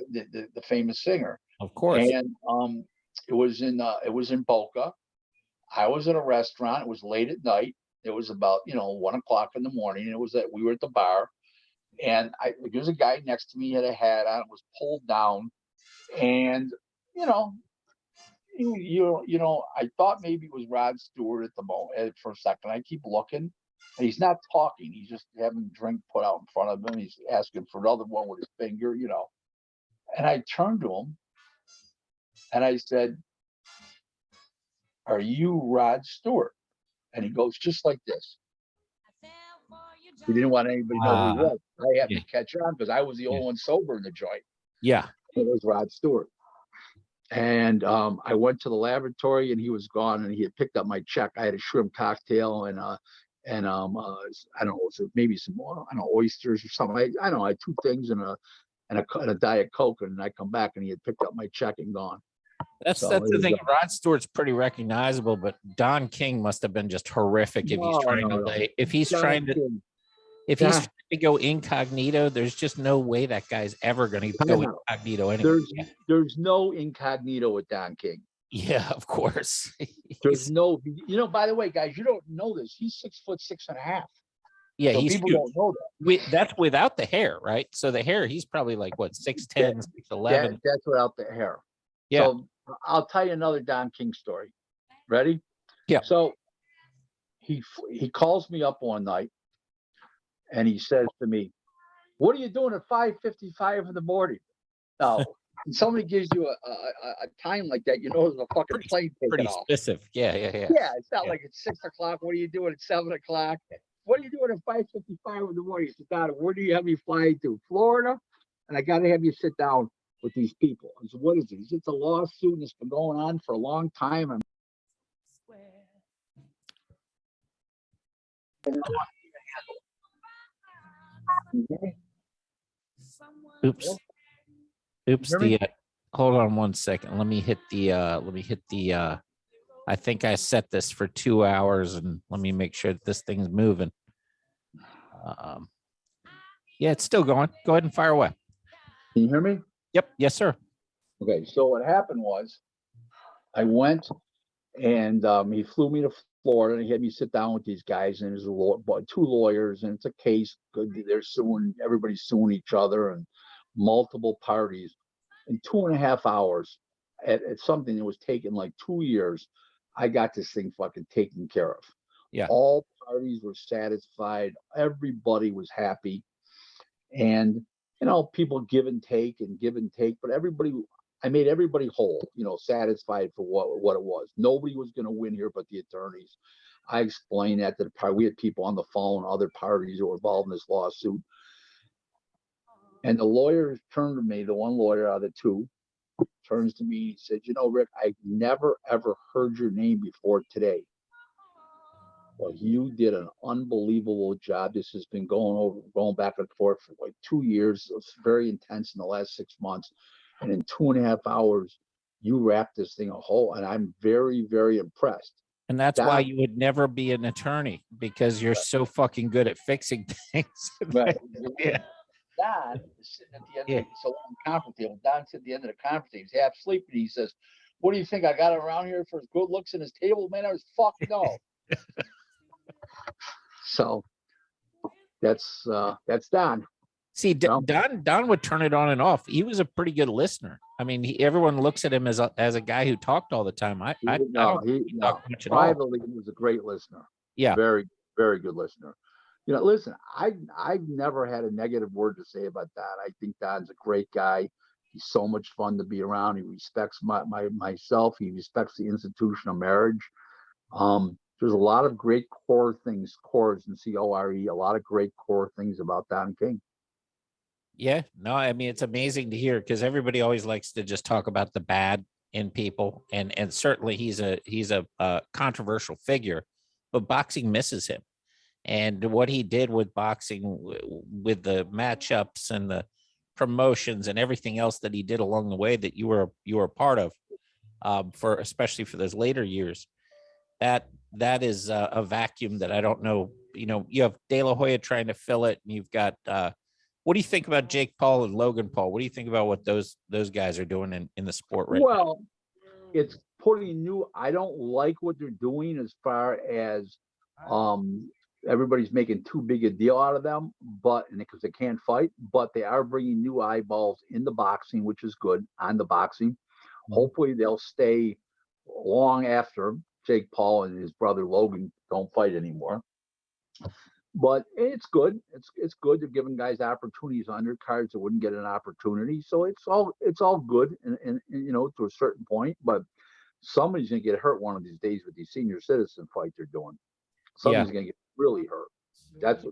famous singer. Of course. And it was in Boca. I was at a restaurant. It was late at night. It was about 1 o'clock in the morning. We were at the bar, and there was a guy next to me, had a hat on. It was pulled down, and I thought maybe it was Rod Stewart at the moment for a second. I keep looking, and he's not talking. He's just having a drink put out in front of him. He's asking for another one with his finger, And I turned to him, and I said, "Are you Rod Stewart?" And he goes just like this. He didn't want anybody to know who he was. I had to catch on because I was the only one sober in the joint. Yeah. It was Rod Stewart. And I went to the lavatory, and he was gone, and he had picked up my check. I had a shrimp cocktail and I don't know, maybe some oysters or something. I don't know, I had 2 things and a Diet Coke, and I come back and he had picked up my check and gone. That's the thing. Rod Stewart's pretty recognizable, but Don King must have been just horrific if he's trying to go incognito. There's just no way that guy's ever going to go incognito anyway. There's no incognito with Don King. Yeah, of course. There's no, by the way, guys, you don't know this. He's 6'6.5". Yeah, so people don't know that. That's without the hair, right? So the hair, he's probably like what, 6'10", 6'11". That's without the hair. Yeah. So I'll tell you another Don King story. Ready? Yeah. So he calls me up one night, and he says to me, "What are you doing at 5:55 in the morning?" Now, when somebody gives you a time like that, there's a fucking plane taking pretty off. specific. Yeah. Yeah, it's not like it's 6 o'clock. What are you doing at 7 o'clock? What are you doing at 5:55 in the morning? He said, "Don, where do you have me flying to? Florida? And I got to have you sit down with these people." I said, "What is it?" He said, "It's a lawsuit, and it's been going on for a long time." And Oops. Hold on one second. Let me hit the I think I set this for 2 hours, and let me make sure that this thing's moving. Um, yeah, it's still going. Go ahead and fire away. Can you hear me? Yep. Yes, sir. Okay, so what happened was I went and he flew me to Florida and he had me sit down with these guys and there's two lawyers and it's a case. They're suing, everybody's suing each other and multiple parties. In 2.5 hours at something that was taking like 2 years, I got this thing fucking taken care of. Yeah. All parties were satisfied. Everybody was happy. And, people give and take, but I made everybody whole, satisfied for what it was. Nobody was going to win here but the attorneys. I explained that to the party. We had people on the phone, other parties who were involved in this lawsuit. And the lawyer turned to me, the one lawyer out of the two, turns to me and said, Rick, I never, ever heard your name before today. Well, you did an unbelievable job. This has been going back and forth for like 2 years. It's very intense in the last 6 months. And in 2.5 hours, you wrapped this thing a whole. And I'm very, very impressed. And that's why you would never be an attorney, because you're so fucking good at fixing things. Right. Yeah. Don is sitting at the end of the conference table. Don's at the end of the conference table. He's half sleeping. He says, "What do you think? I got around here for his good looks and his table? Man, I was fucking no." So that's Don. See, Don would turn it on and off. He was a pretty good listener. I mean, everyone looks at him as a guy who talked all the time. I don't talk much at all. Privately, he was a great listener. Yeah, very, very good listener. Listen, I've never had a negative word to say about Don. I think Don's a great guy. He's so much fun to be around. He respects myself. He respects the institution of marriage. There's a lot of great cores and CORE, a lot of great core things about Don King. Yeah, no, I mean, it's amazing to hear, because everybody always likes to just talk about the bad in people. And certainly he's a controversial figure, but boxing misses him. And what he did with boxing, with the matchups and the promotions and everything else that he did along the way that you were a part of, especially for those later years, that is a vacuum that I don't know. You have De La Hoya trying to fill it, and you've got. What do you think about Jake Paul and Logan Paul? What do you think about what those guys are doing in the sport right now? Well, it's putting new. I don't like what they're doing as far as everybody's making too big a deal out of them, because they can't fight, but they are bringing new eyeballs into boxing, which is good on the boxing. Hopefully they'll stay long after Jake Paul and his brother Logan don't fight anymore. But it's good. It's good. They're giving guys opportunities on their cards that wouldn't get an opportunity. So it's all good, and to a certain point. But somebody's gonna get hurt one of these days with these senior citizen fights they're doing. Somebody's gonna get really hurt.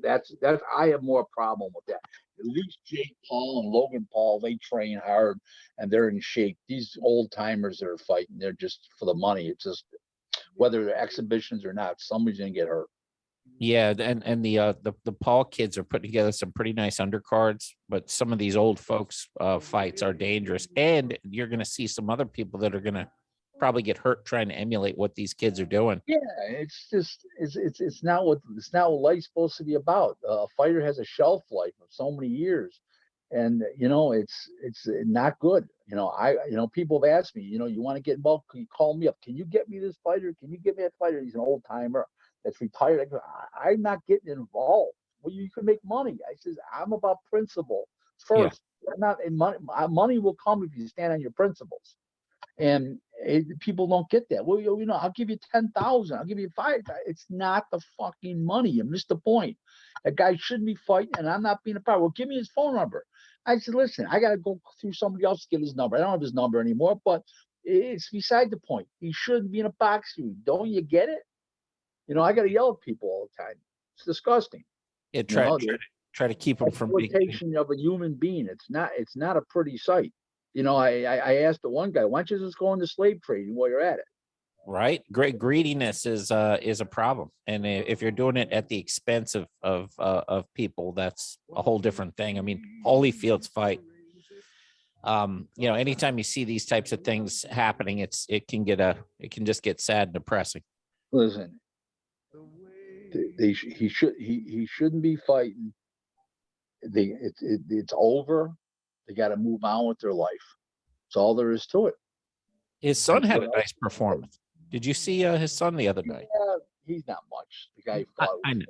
That's I have more problem with that. At least Jake Paul and Logan Paul, they train hard and they're in shape. These old timers that are fighting, they're just for the money. It's just whether they're exhibitions or not, somebody's gonna get hurt. Yeah, and the Paul kids are putting together some pretty nice undercards, but some of these old folks fights are dangerous, and you're going to see some other people that are going to probably get hurt trying to emulate what these kids are doing. Yeah, it's not what life's supposed to be about. A fighter has a shelf life of so many years, and it's not good. People have asked me, you want to get involved? Can you call me up? Can you get me this fighter? Can you get me that fighter? He's an old timer that's retired. I go, I'm not getting involved. Well, you can make money. I says, I'm about principle first. Yeah. I'm not money will come if you stand on your principles. And people don't get that. Well, I'll give you 10,000. I'll give you 5. It's not the fucking money. You missed the point. That guy shouldn't be fighting, and I'm not being a part. Well, give me his phone number. I said, listen, I got to go through somebody else to get his number. I don't have his number anymore, but it's beside the point. He shouldn't be in a boxing. Don't you get it? I got to yell at people all the time. It's disgusting. Yeah, try to keep them from exploitation of a human being. It's not a pretty sight. I asked the one guy, why don't you just go into slave trading while you're at it? Right. Great greediness is a problem, and if you're doing it at the expense of people, that's a whole different thing. I mean, Holyfield's fight. Anytime you see these types of things happening, it can just get sad and depressing. Listen, he shouldn't be fighting. It's over. They got to move on with their life. That's all there is to it. His son had a nice performance. Did you see his son the other night? Yeah, he's not much. The guy fought. I know.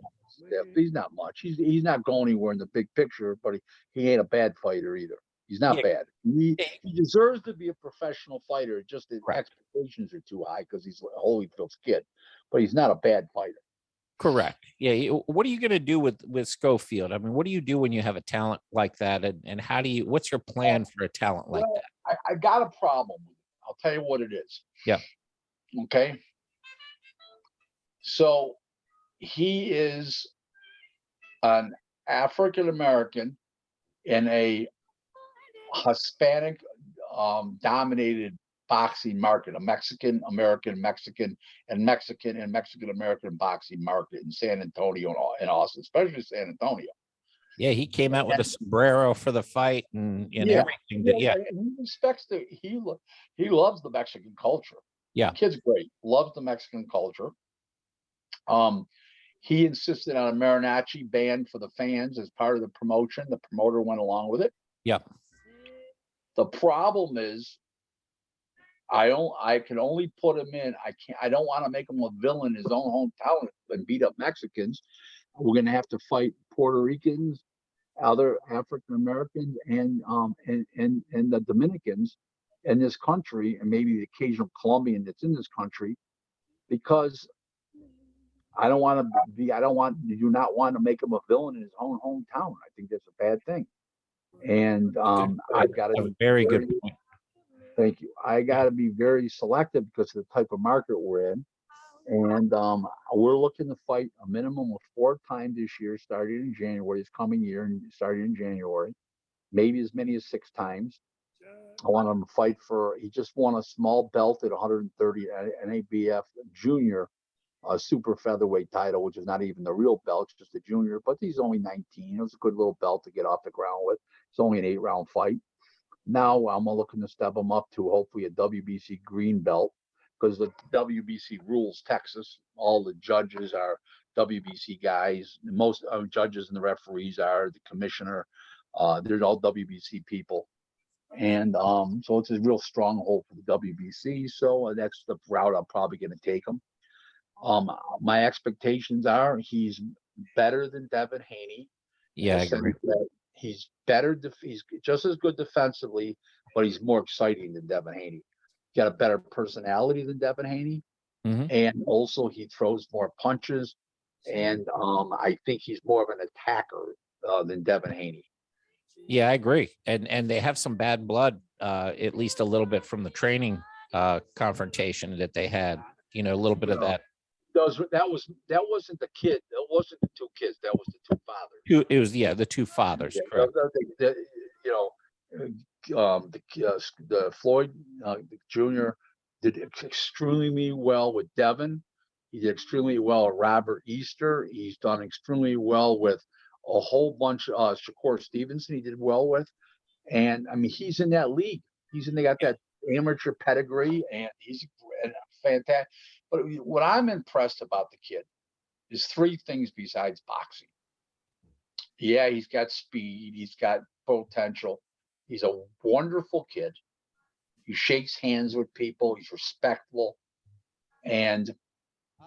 He's not much. He's not going anywhere in the big picture, but he ain't a bad fighter either. He's not bad. He deserves to be a professional fighter. Just the expectations are too high because he's Holyfield's kid, but he's not a bad fighter. Correct. Yeah. What are you going to do with Schofield? I mean, what do you do when you have a talent like that? And how do you, what's your plan for a talent like that? I got a problem with it. I'll tell you what it is. Yeah. Okay. So he is an African American in a Hispanic dominated boxing market, a Mexican American, Mexican American boxing market in San Antonio and Austin, especially San Antonio. Yeah, he came out with a sombrero for the fight and everything. And he respects he loves the Mexican culture. Yeah, the kid's great, loves the Mexican culture. He insisted on a mariachi band for the fans as part of the promotion. The promoter went along with it. Yeah. The problem is, I can only put him in. I don't want to make him a villain in his own hometown and beat up Mexicans. We're going to have to fight Puerto Ricans, other African Americans, and the Dominicans in this country, and maybe the occasional Colombian that's in this country, because I do not want to make him a villain in his own hometown. I think that's a bad thing. And I've got to be very good point. Thank you. I got to be very selective because of the type of market we're in. And we're looking to fight a minimum of 4 times this year, starting in January, this coming year, and starting in January, maybe as many as 6 times. I want him to fight he just won a small belt at 130, an ABF junior super featherweight title, which is not even the real belt, it's just a junior, but he's only 19. It was a good little belt to get off the ground with. It's only an 8-round fight. Now I'm looking to step him up to hopefully a WBC green belt, because the WBC rules Texas. All the judges are WBC guys. Most judges and the referees are the commissioner. They're all WBC people. And so it's a real stronghold for the WBC. So that's the route I'm probably going to take him. My expectations are he's better than Devin Haney. Yeah, I agree. He's better. He's just as good defensively, but he's more exciting than Devin Haney. Got a better personality than Devin Haney, and also he throws more punches. And I think he's more of an attacker than Devin Haney. Yeah, I agree. And they have some bad blood, at least a little bit from the training confrontation that they had. You know, a little bit of that. That wasn't the kid. That wasn't the 2 kids. That was the 2 fathers. It was the 2 fathers. Yeah, correct. The Floyd Jr. did extremely well with Devin. He did extremely well with Robert Easter. He's done extremely well with a whole bunch of Shakur Stevenson. He did well with, and I mean he's in that league. They got that amateur pedigree, and he's fantastic. But what I'm impressed about the kid is 3 things besides boxing. Yeah, he's got speed. He's got potential. He's a wonderful kid. He shakes hands with people. He's respectful. And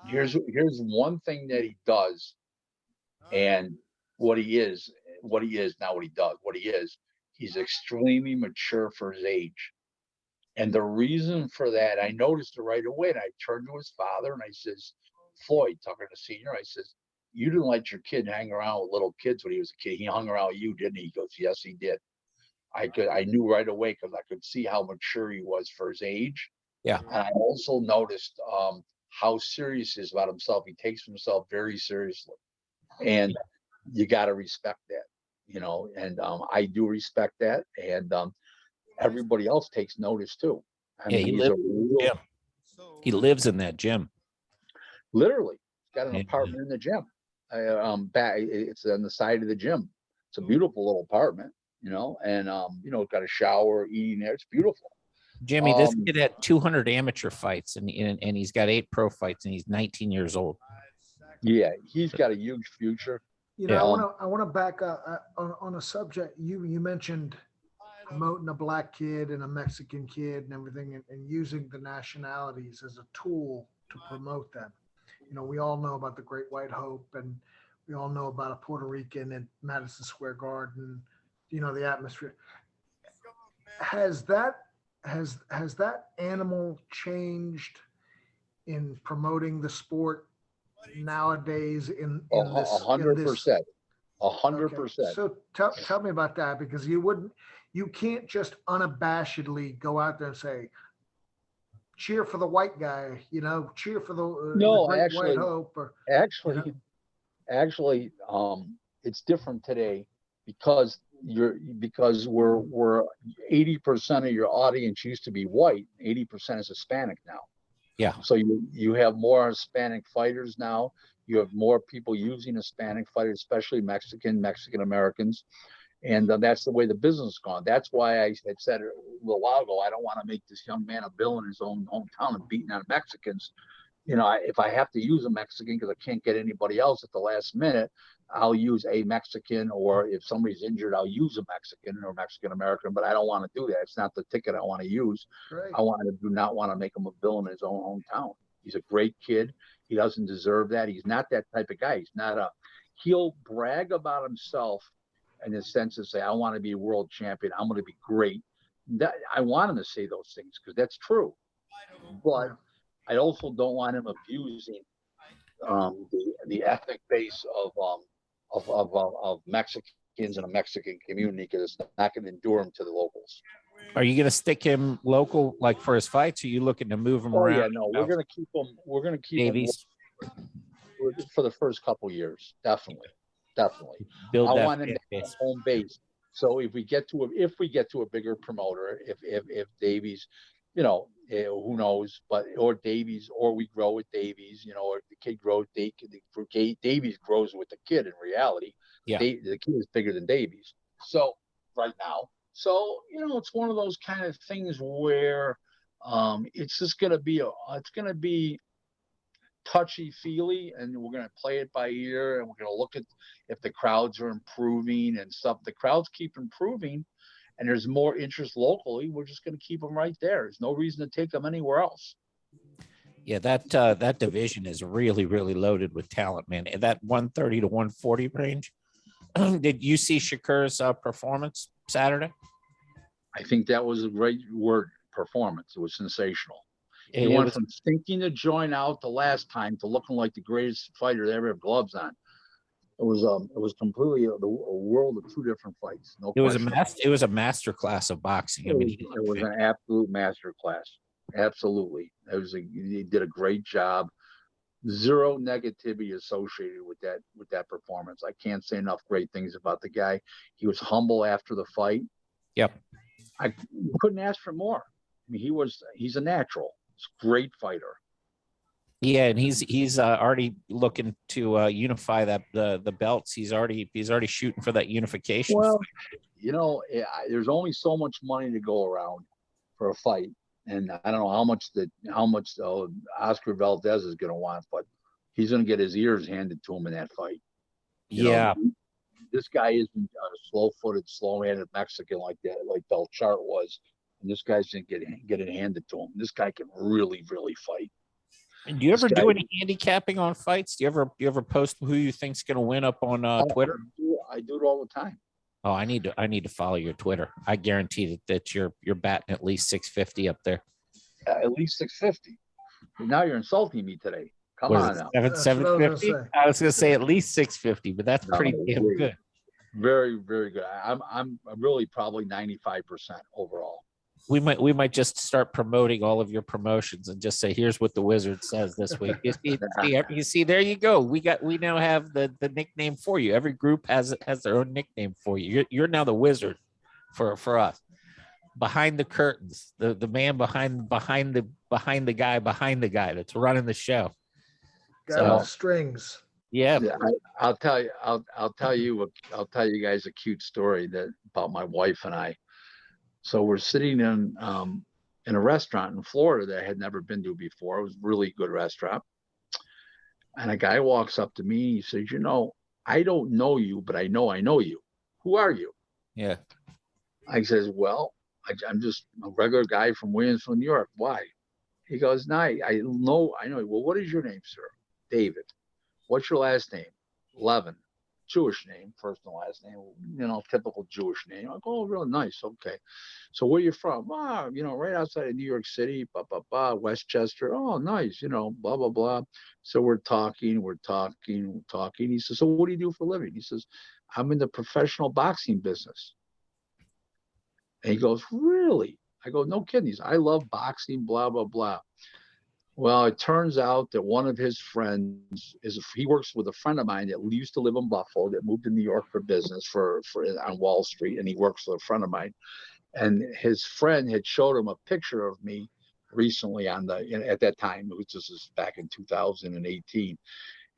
here's one thing that he does, and what he is, not what he does. What he is, he's extremely mature for his age. And the reason for that, I noticed it right away. And I turned to his father and I says, Floyd, talking to senior, I says, you didn't let your kid hang around with little kids when he was a kid. He hung around with you, didn't he? He goes, yes, he did. I knew right away because I could see how mature he was for his age. Yeah. And I also noticed how serious he is about himself. He takes himself very seriously. And you got to respect that, you know, and I do respect that. And everybody else takes notice too. I mean, he lives in that gym. Literally, he's got an apartment in the gym. It's on the side of the gym. It's a beautiful little apartment, you know, and it's got a shower, eating there. It's beautiful. Jimmy, this kid had 200 amateur fights, and he's got 8 pro fights, and he's 19 years old. Yeah, he's got a huge future. You know, Yeah. I want to back up on a subject. You mentioned promoting a black kid and a Mexican kid and everything, and using the nationalities as a tool to promote them. You know, we all know about the Great White Hope, and we all know about a Puerto Rican at Madison Square Garden. You know, the atmosphere. Has that animal changed in promoting the sport nowadays in this in this 100%. Okay, 100%. so tell me about that, because you can't just unabashedly go out there and say, cheer for the white guy, you know, cheer for the No, Great actually, White Hope, or actually, you know? actually, it's different today because we're 80% of your audience used to be white, 80% is Hispanic now. Yeah. So you have more Hispanic fighters now. You have more people using Hispanic fighters, especially Mexican Americans. And that's the way the business is gone. That's why I had said a little while ago, I don't want to make this young man a villain in his own hometown and beating on Mexicans. You know, if I have to use a Mexican because I can't get anybody else at the last minute, I'll use a Mexican, or if somebody's injured, I'll use a Mexican or Mexican American, but I don't want to do that. It's not the ticket I want to use. Right. Do not want to make him a villain in his own hometown. He's a great kid. He doesn't deserve that. He's not that type of guy. He'll brag about himself in the sense of say, I want to be a world champion. I'm going to be great. I want him to say those things because that's true. But I also don't want him abusing the ethnic base of Mexicans in a Mexican community, because it's not going to endure him to the locals. Are you going to stick him local, like for his fights? Or are you looking to move him around? Yeah, no, we're going to keep him. We're going to keep Davies. him for the first couple years. Definitely. Build I that want him to have a home base. So if we get to a bigger promoter, if Davies, you know, who knows, or Davies, or we grow with Davies, you know, or the kid grows, Davies grows with the kid in reality. Yeah. The kid is bigger than Davies. So right now, you know, it's one of those kind of things where it's just going to be touchy-feely, and we're going to play it by ear, and we're going to look at if the crowds are improving and stuff. The crowds keep improving, and there's more interest locally. We're just going to keep them right there. There's no reason to take them anywhere else. Yeah, that division is really, really loaded with talent, man. In that 130 to 140 range. Did you see Shakur's performance Saturday? I think that was a great word, performance. It was sensational. He went from thinking to join out the last time to looking like the greatest fighter that ever had gloves on. It was completely a world of two different fights. No question. It was a master class of boxing. I mean, it was an absolute master class. Absolutely. He did a great job. Zero negativity associated with that performance. I can't say enough great things about the guy. He was humble after the fight. Yep. I couldn't ask for more. I mean, he's a natural. He's a great fighter. Yeah, and he's already looking to unify the belts. He's already shooting for that unification. Well, you know, there's only so much money to go around for a fight, and I don't know how much Oscar Valdez is going to want, but he's going to get his ears handed to him in that fight. You know, this guy isn't a slow-footed, slow-handed Mexican like Belchart was, and this guy's going to get it handed to him. This guy can really, really fight. And do you ever do any handicapping on fights? Do you ever post who you think's going to win up on Twitter? I do it all the time. Oh, I need to follow your Twitter. I guarantee that you're batting at least 650 up there. At least 650. Now you're insulting me today. Come on now. 750. I was going to say at least 650, but that's pretty damn good. Very, very good. I'm really probably 95% overall. We might just start promoting all of your promotions and just say, here's what the Wizard says this week. You see, there you go. We now have the nickname for you. Every group has their own nickname for you. You're now the Wizard for us. Behind the curtains, the man behind the guy that's running the show. Got the strings. Yeah. I'll tell you guys a cute story about my wife and I. So we're sitting in a restaurant in Florida that I had never been to before. It was a really good restaurant. And a guy walks up to me and he says, you know, I don't know you, but I know you. Who are you? Yeah. I says, well, I'm just a regular guy from Williamsville, New York. Why? He goes, no, I know. Well, what is your name, sir? David. What's your last name? Levin. Jewish name, first and last name, you know, typical Jewish name. I go, oh, real nice. Okay. So where you from? Ah, you know, right outside of New York City, blah, blah, blah, Westchester. Oh, nice, you know, blah, blah, blah. So we're talking. He says, so what do you do for a living? He says, I'm in the professional boxing business. And he goes, really? I go, no kidding. He says, I love boxing, blah, blah, blah. Well, it turns out that one of his friends he works with a friend of mine that used to live in Buffalo, that moved to New York for business for on Wall Street, and he works with a friend of mine. And his friend had showed him a picture of me recently at that time, which was back in 2018,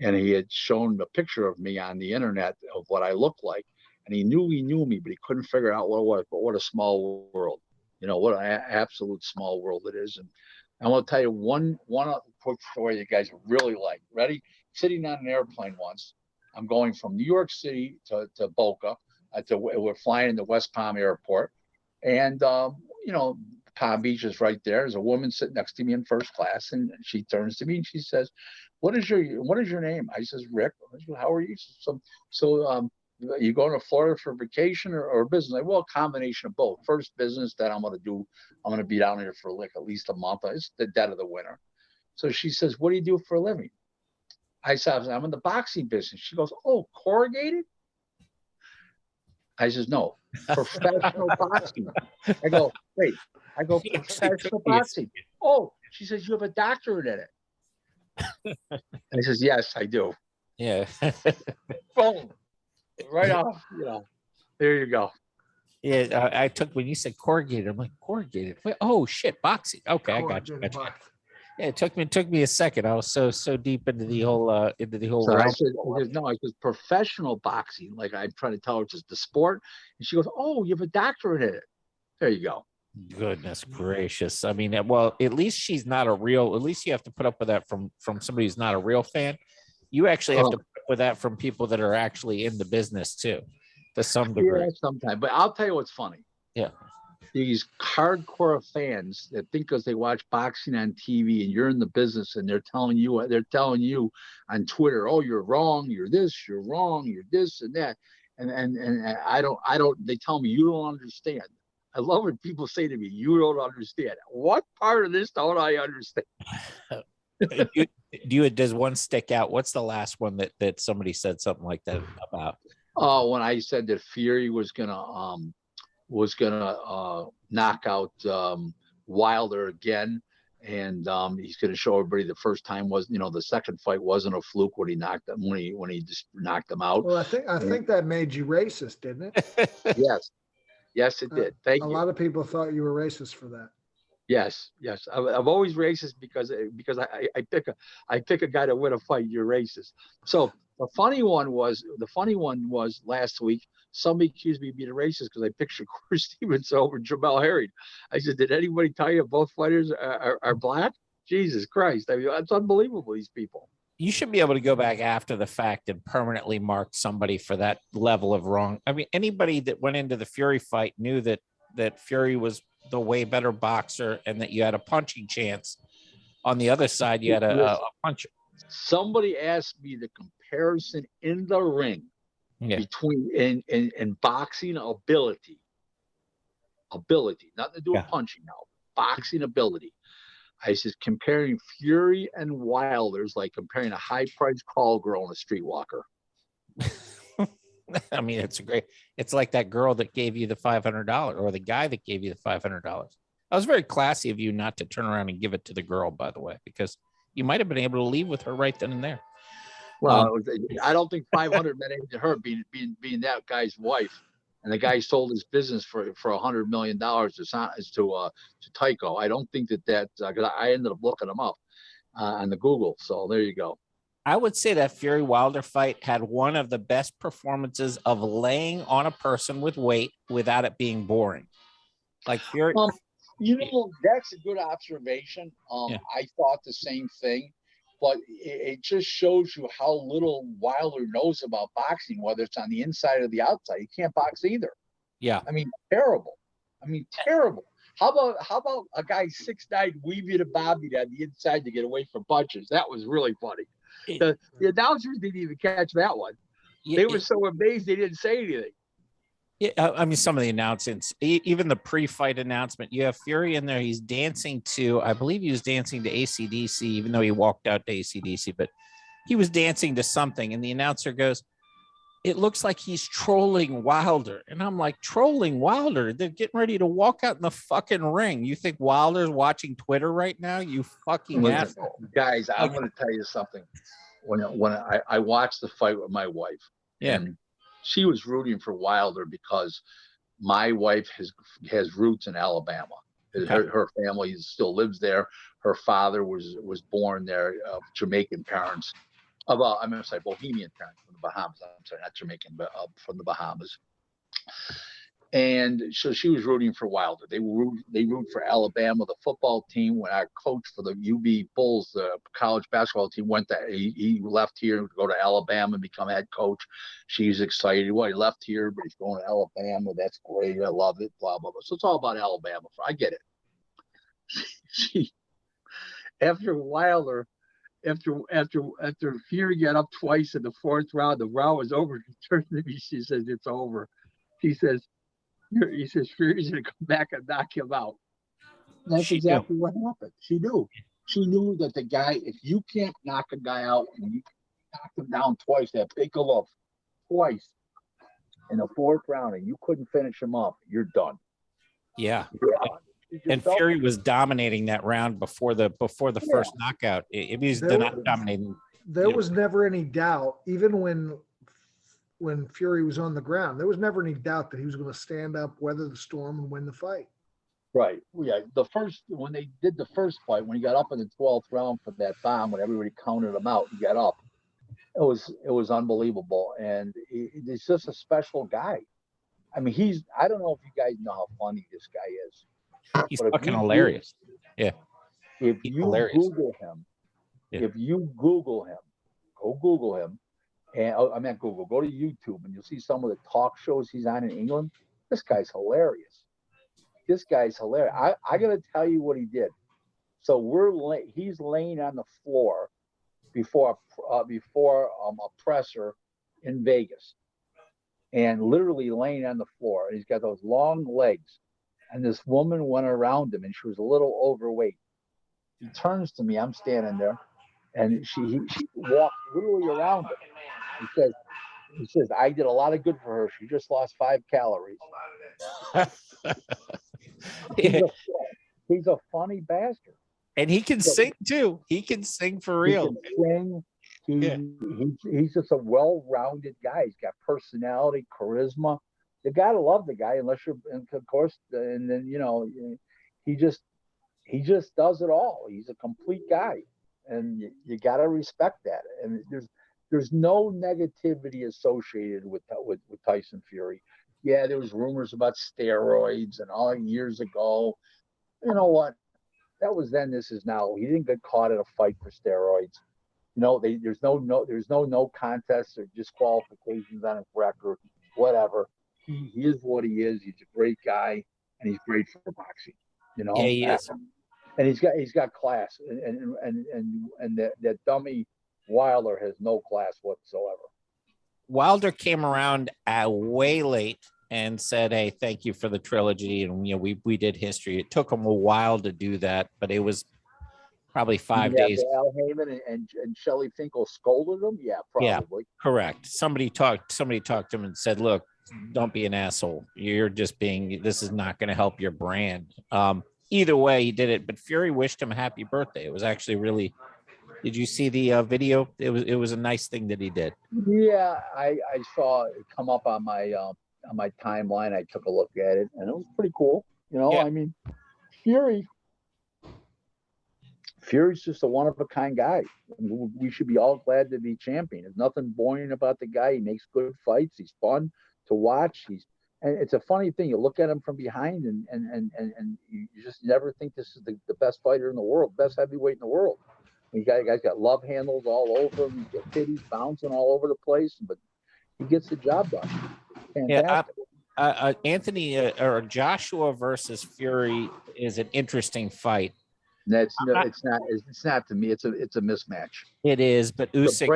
and he had shown a picture of me on the internet of what I looked like, and he knew me, but he couldn't figure out what it was. But what a small world, you know, what an absolute small world it is. And I want to tell you one quick story you guys really like. Ready? Sitting on an airplane once. I'm going from New York City to Boca. We're flying into West Palm Airport. And, you know, Palm Beach is right there. There's a woman sitting next to me in first class. And she turns to me and she says, what is your name? I says, Rick. I said, how are you? So you going to Florida for vacation or business? Like, well, a combination of both. First business that I'm going to be down here for like at least a month. It's the dead of the winter. So she says, what do you do for a living? I said, I'm in the boxing business. She goes, oh, corrugated? I says, no, professional boxing. I go, wait. I go, professional boxing. Oh, she says, you have a doctorate in it. I says, yes, I do. Yeah. Boom. Right off, you know. There you go. Yeah, I took when you said corrugated, I'm like corrugated. Wait, oh shit, boxing. Okay, I got you. Yeah, it took me a second. I was so deep into the whole So I realm. said, no, I said professional boxing. Like I'm trying to tell her just the sport, and she goes, "Oh, you have a doctorate in it." There you go. Goodness gracious! I mean, well, at least she's not a real. At least you have to put up with that from somebody who's not a real fan. You actually have to put up with that from people that are actually in the business too, to some degree. Yeah, sometimes. But I'll tell you what's funny. Yeah. These hardcore fans that think because they watch boxing on TV and you're in the business and they're telling you on Twitter, oh, you're wrong, you're this, you're wrong, you're this and that. And I don't, they tell me you don't understand. I love when people say to me, you don't understand. What part of this don't I understand? Does one stick out? What's the last one that somebody said something like that about? Oh, when I said that Fury was gonna knock out Wilder again, and he's gonna show everybody the first time was, you know, the second fight wasn't a fluke when he knocked him when he just knocked him out. Well, I think that made you racist, didn't it? Yes, it did. Thank you. A lot of people thought you were racist for that. Yes. I'm always racist because I pick a guy to win a fight. You're racist. So the funny one was last week. Somebody accused me of being a racist because I picked Shakur Stevenson over Jamel Herring. I said, did anybody tell you both fighters are black? Jesus Christ. I mean, it's unbelievable, these people. You should be able to go back after the fact and permanently mark somebody for that level of wrong. I mean, anybody that went into the Fury fight knew that Fury was the way better boxer and that you had a punching chance. On the other side, you had a puncher. Somebody asked me the comparison in the ring between in boxing ability, nothing to do with punching now, boxing ability. I said, comparing Fury and Wilder is like comparing a high-priced call girl and a streetwalker. I mean, it's like that girl that gave you the $500 or the guy that gave you the $500. That was very classy of you not to turn around and give it to the girl, by the way, because you might have been able to leave with her right then and there. Well, I don't think 500 meant anything to her being that guy's wife. And the guy sold his business for $100 million to Tyco. I don't think that because I ended up looking him up on the Google. So there you go. I would say that Fury Wilder fight had one of the best performances of laying on a person with weight without it being boring. Like Fury. You know, that's a good observation. I thought the same thing. but it just shows you how little Wilder knows about boxing, whether it's on the inside or the outside. He can't box either. Yeah. I mean, terrible. I mean, terrible. How about a guy 6'9" weaving a Bobby on the inside to get away from punches? That was really funny. The announcers didn't even catch that one. They were so amazed they didn't say anything. Yeah, I mean, some of the announcements, even the pre-fight announcement, you have Fury in there. He's dancing to, I believe he was dancing to AC/DC, even though he walked out to AC/DC, but he was dancing to something. And the announcer goes, it looks like he's trolling Wilder. And I'm like, trolling Wilder? They're getting ready to walk out in the fucking ring. You think Wilder's watching Twitter right now? You fucking asshole. Guys, I'm going to tell you something. When I watched the fight with my wife, and she was rooting for Wilder because my wife has roots in Alabama. Her family still lives there. Her father was born there, Jamaican parents. I'm going to say Bohemian parents from the Bahamas. I'm sorry, not Jamaican, but from the Bahamas. And so she was rooting for Wilder. They root for Alabama, the football team. When our coach for the UB Bulls, the college basketball team, he left here to go to Alabama and become head coach. She's excited. Well, he left here, but he's going to Alabama. That's great. I love it. Blah blah blah. So it's all about Alabama. I get it. After Fury got up twice in the fourth round, the round was over. She turned to me. She says, "It's over." He says, Fury's going to come back and knock him out. And that's exactly what happened. She knew. She knew that the guy, if you can't knock a guy out and you knock him down twice, that Piccolo twice in the fourth round, and you couldn't finish him up, you're done. Yeah. And Fury was dominating that round before the first knockout. It was not dominating. There was never any doubt, even when Fury was on the ground, there was never any doubt that he was going to stand up, weather the storm, and win the fight. Right. Yeah. When they did the first fight, when he got up in the 12th round for that bomb, when everybody counted him out, he got up. It was unbelievable, and he's just a special guy. I mean, I don't know if you guys know how funny this guy is. He's fucking hilarious. Yeah. If you Google him, go Google him. And I meant Google. Go to YouTube, and you'll see some of the talk shows he's on in England. This guy's hilarious. I got to tell you what he did. So he's laying on the floor before a presser in Vegas, and literally laying on the floor. And he's got those long legs. And this woman went around him, and she was a little overweight. He turns to me. I'm standing there, and she walked literally around him. He says, I did a lot of good for her. She just lost 5 calories. He's a funny bastard. And he can sing too. He can sing for real. He's just a well-rounded guy. He's got personality, charisma. You gotta love the guy, unless you're, and of course, and then he just does it all. He's a complete guy, and you gotta respect that. And there's no negativity associated with Tyson Fury. Yeah, there was rumors about steroids and all years ago. You know what? That was then. This is now. He didn't get caught in a fight for steroids. There's no contest or disqualifications on his record. Whatever. He is what he is. He's a great guy, and he's great for boxing. Yeah, he is. And he's got class, and that dummy Wilder has no class whatsoever. Wilder came around way late and said, "Hey, thank you for the trilogy," and we did history. It took him a while to do that, but it was probably 5 days. Al Heyman and Shelley Finkel scolded him. Yeah, probably. Yeah, correct. Somebody talked to him and said, "Look, don't be an asshole. This is not going to help your brand." Either way, he did it. But Fury wished him a happy birthday. It was actually really. Did you see the video? It was a nice thing that he did. Yeah, I saw it come up on my timeline. I took a look at it, and it was pretty cool. Yeah. I mean, Fury's just a one-of-a-kind guy. We should be all glad to be champion. There's nothing boring about the guy. He makes good fights. He's fun to watch. And it's a funny thing. You look at him from behind, and you just never think this is the best fighter in the world, best heavyweight in the world. Guy's got love handles all over him. He's got titties bouncing all over the place, but he gets the job done. Fantastic. Anthony or Joshua versus Fury is an interesting fight. It's not to me. It's a mismatch. It is, but Usyk,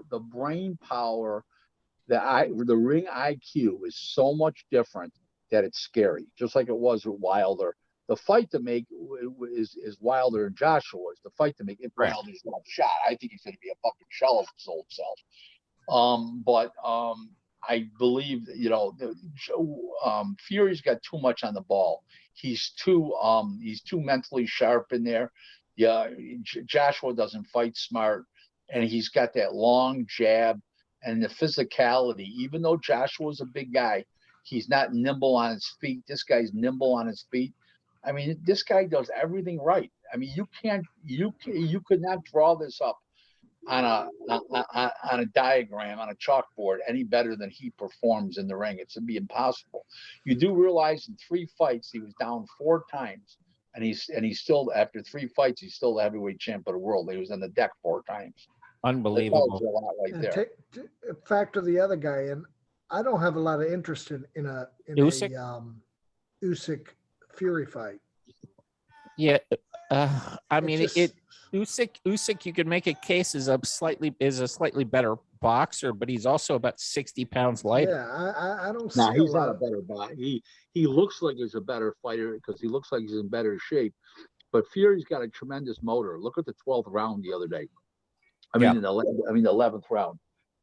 the brain power, the ring IQ is so much different that it's scary. Just like it was with Wilder. The fight to make is Wilder and Joshua's. The fight to make if Wilder's not shot, I think he's going to be a fucking shell of his old self. But I believe Fury's got too much on the ball. He's too mentally sharp in there. Yeah, Joshua doesn't fight smart, and he's got that long jab and the physicality. Even though Joshua's a big guy, he's not nimble on his feet. This guy's nimble on his feet. I mean, this guy does everything right. I mean, you could not draw this up on a diagram on a chalkboard any better than he performs in the ring. It'd be impossible. You do realize in 3 fights he was down 4 times, and he's still, after 3 fights, he's still the heavyweight champ of the world. He was on the deck 4 times. Unbelievable. A lot right there. Factor the other guy, and I don't have a lot of interest in a Usyk Fury fight. Yeah, I mean, Usyk, you could make a case is a slightly better boxer, but he's also about 60 pounds lighter. Yeah, I don't see. No, he's not a better boxer. He looks like he's a better fighter because he looks like he's in better shape. But Fury's got a tremendous motor. Look at the 12th round the other day. The 11th round.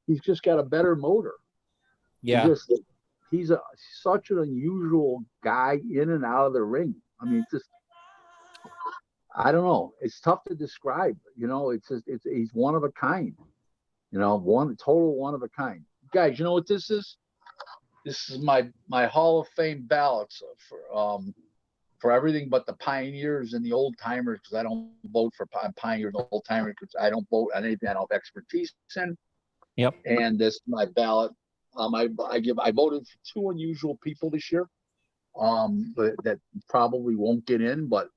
He's just got a better motor. Yeah. He's such an unusual guy in and out of the ring. I mean, I don't know. It's tough to describe. He's one of a kind. Total one of a kind. Guys, you know what this is? This is my Hall of Fame ballots for everything but the pioneers and the old timers, because I don't vote for pioneers and old timers because I don't vote on anything I don't have expertise in. Yep. And this is my ballot. I voted for 2 unusual people this year. But that probably won't get in, but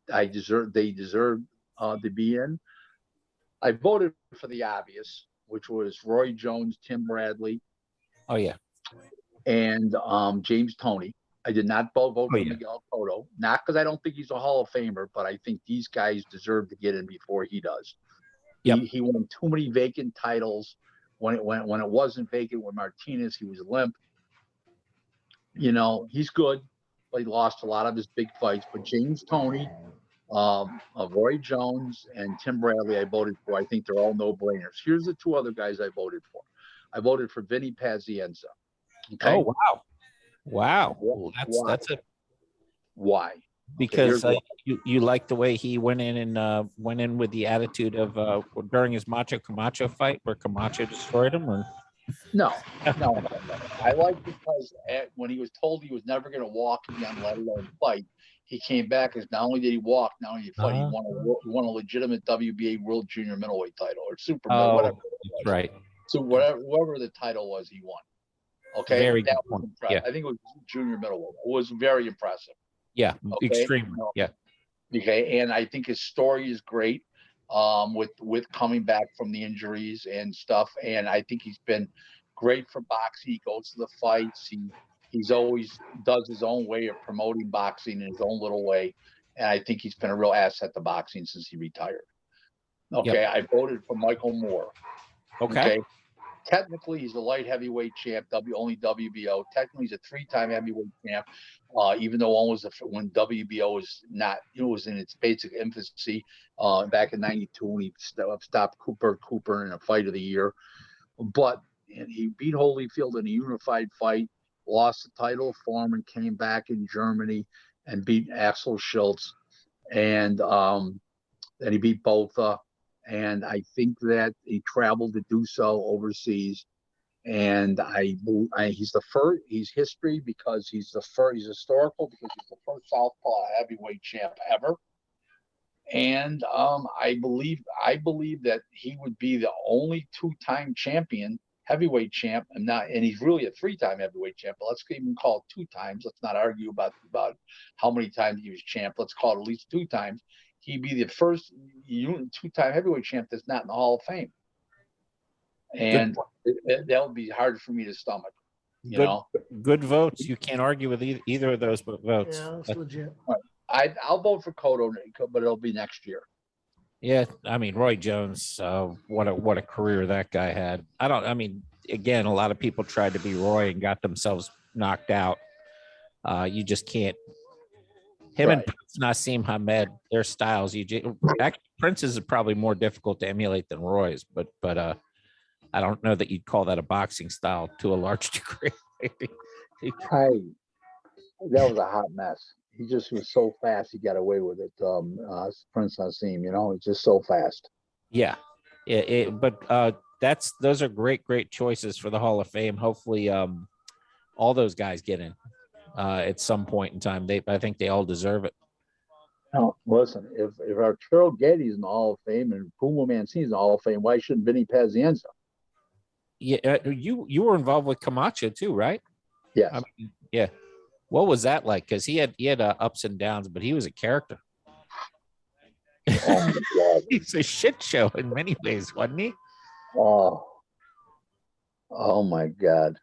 they deserve to be in. I voted for the obvious, which was Roy Jones, Tim Bradley. Oh yeah. And James Toney. I did not vote for Miguel Cotto, not because I don't think he's a Hall of Famer, but I think these guys deserve to get in before he does. Yep. He won too many vacant titles. When it wasn't vacant with Martinez, he was limp. He's good, but he lost a lot of his big fights. But James Toney, Roy Jones, and Tim Bradley, I voted for. I think they're all no-brainers. Here's the 2 other guys I voted for. I voted for Vinny Pazienza. Okay? Oh wow! Well, that's a why? Because you like the way he went in with the attitude of during his Macho Camacho fight where Camacho destroyed him, or no. I like because when he was told he was never going to walk again, let alone fight, he came back as not only did he walk, not only did he fight, he won a legitimate WBA World Junior Middleweight title or Super Middleweight, whatever it was. Right. So whoever the title was, he won. Okay, that was impressive. Yeah. I think it was Junior Middleweight. It was very impressive. Yeah, okay? Extremely. Yeah. Okay, and I think his story is great. With coming back from the injuries and stuff, and I think he's been great for boxing. He goes to the fights. He's always does his own way of promoting boxing in his own little way, and I think he's been a real asset to boxing since he retired. Okay, yep. I voted for Michael Moore. Okay. Technically, he's a light heavyweight champ, only WBO. Technically, he's a 3-time heavyweight champ, even though when WBO was not, it was in its basic infancy back in '92 when he stopped Cooper in a fight of the year. But he beat Holyfield in a unified fight, lost the title for him, and came back in Germany and beat Axel Schultz. And then he beat Botha. And I think that he traveled to do so overseas. And he's the first. He's history because he's the first. He's historical because he's the first Southpaw heavyweight champ ever. And I believe that he would be the only 2-time champion, heavyweight champ, and he's really a 3-time heavyweight champ. But let's even call it 2 times. Let's not argue about how many times he was champ. Let's call it at least 2 times. he'd be the first two-time heavyweight champ that's not in the Hall of Fame. And that would be hard for me to stomach. You Good, know, good votes. You can't argue with either of those votes. Yeah, that's legit. I'll vote for Cotto, but it'll be next year. Yeah, I mean Roy Jones. What a career that guy had. I mean, again, a lot of people tried to be Roy and got themselves knocked out. You just can't. Him and Prince Nassim Hamed, their styles. Actually, Prince's is probably more difficult to emulate than Roy's, but I don't know that you'd call that a boxing style to a large degree. That was a hot mess. He just was so fast. He got away with it. Prince Nassim, he's just so fast. Yeah, but those are great choices for the Hall of Fame. Hopefully, all those guys get in at some point in time. I think they all deserve it. No, listen, if Arturo Getty's in the Hall of Fame and Puma Mancini's in the Hall of Fame, why shouldn't Vinny Pazienza? Yeah, you were involved with Camacho too, right? Yes. I mean, yeah. What was that like? Because he had ups and downs, but he was a character. Oh my God. He's a shit show in many ways, wasn't he? Oh my God.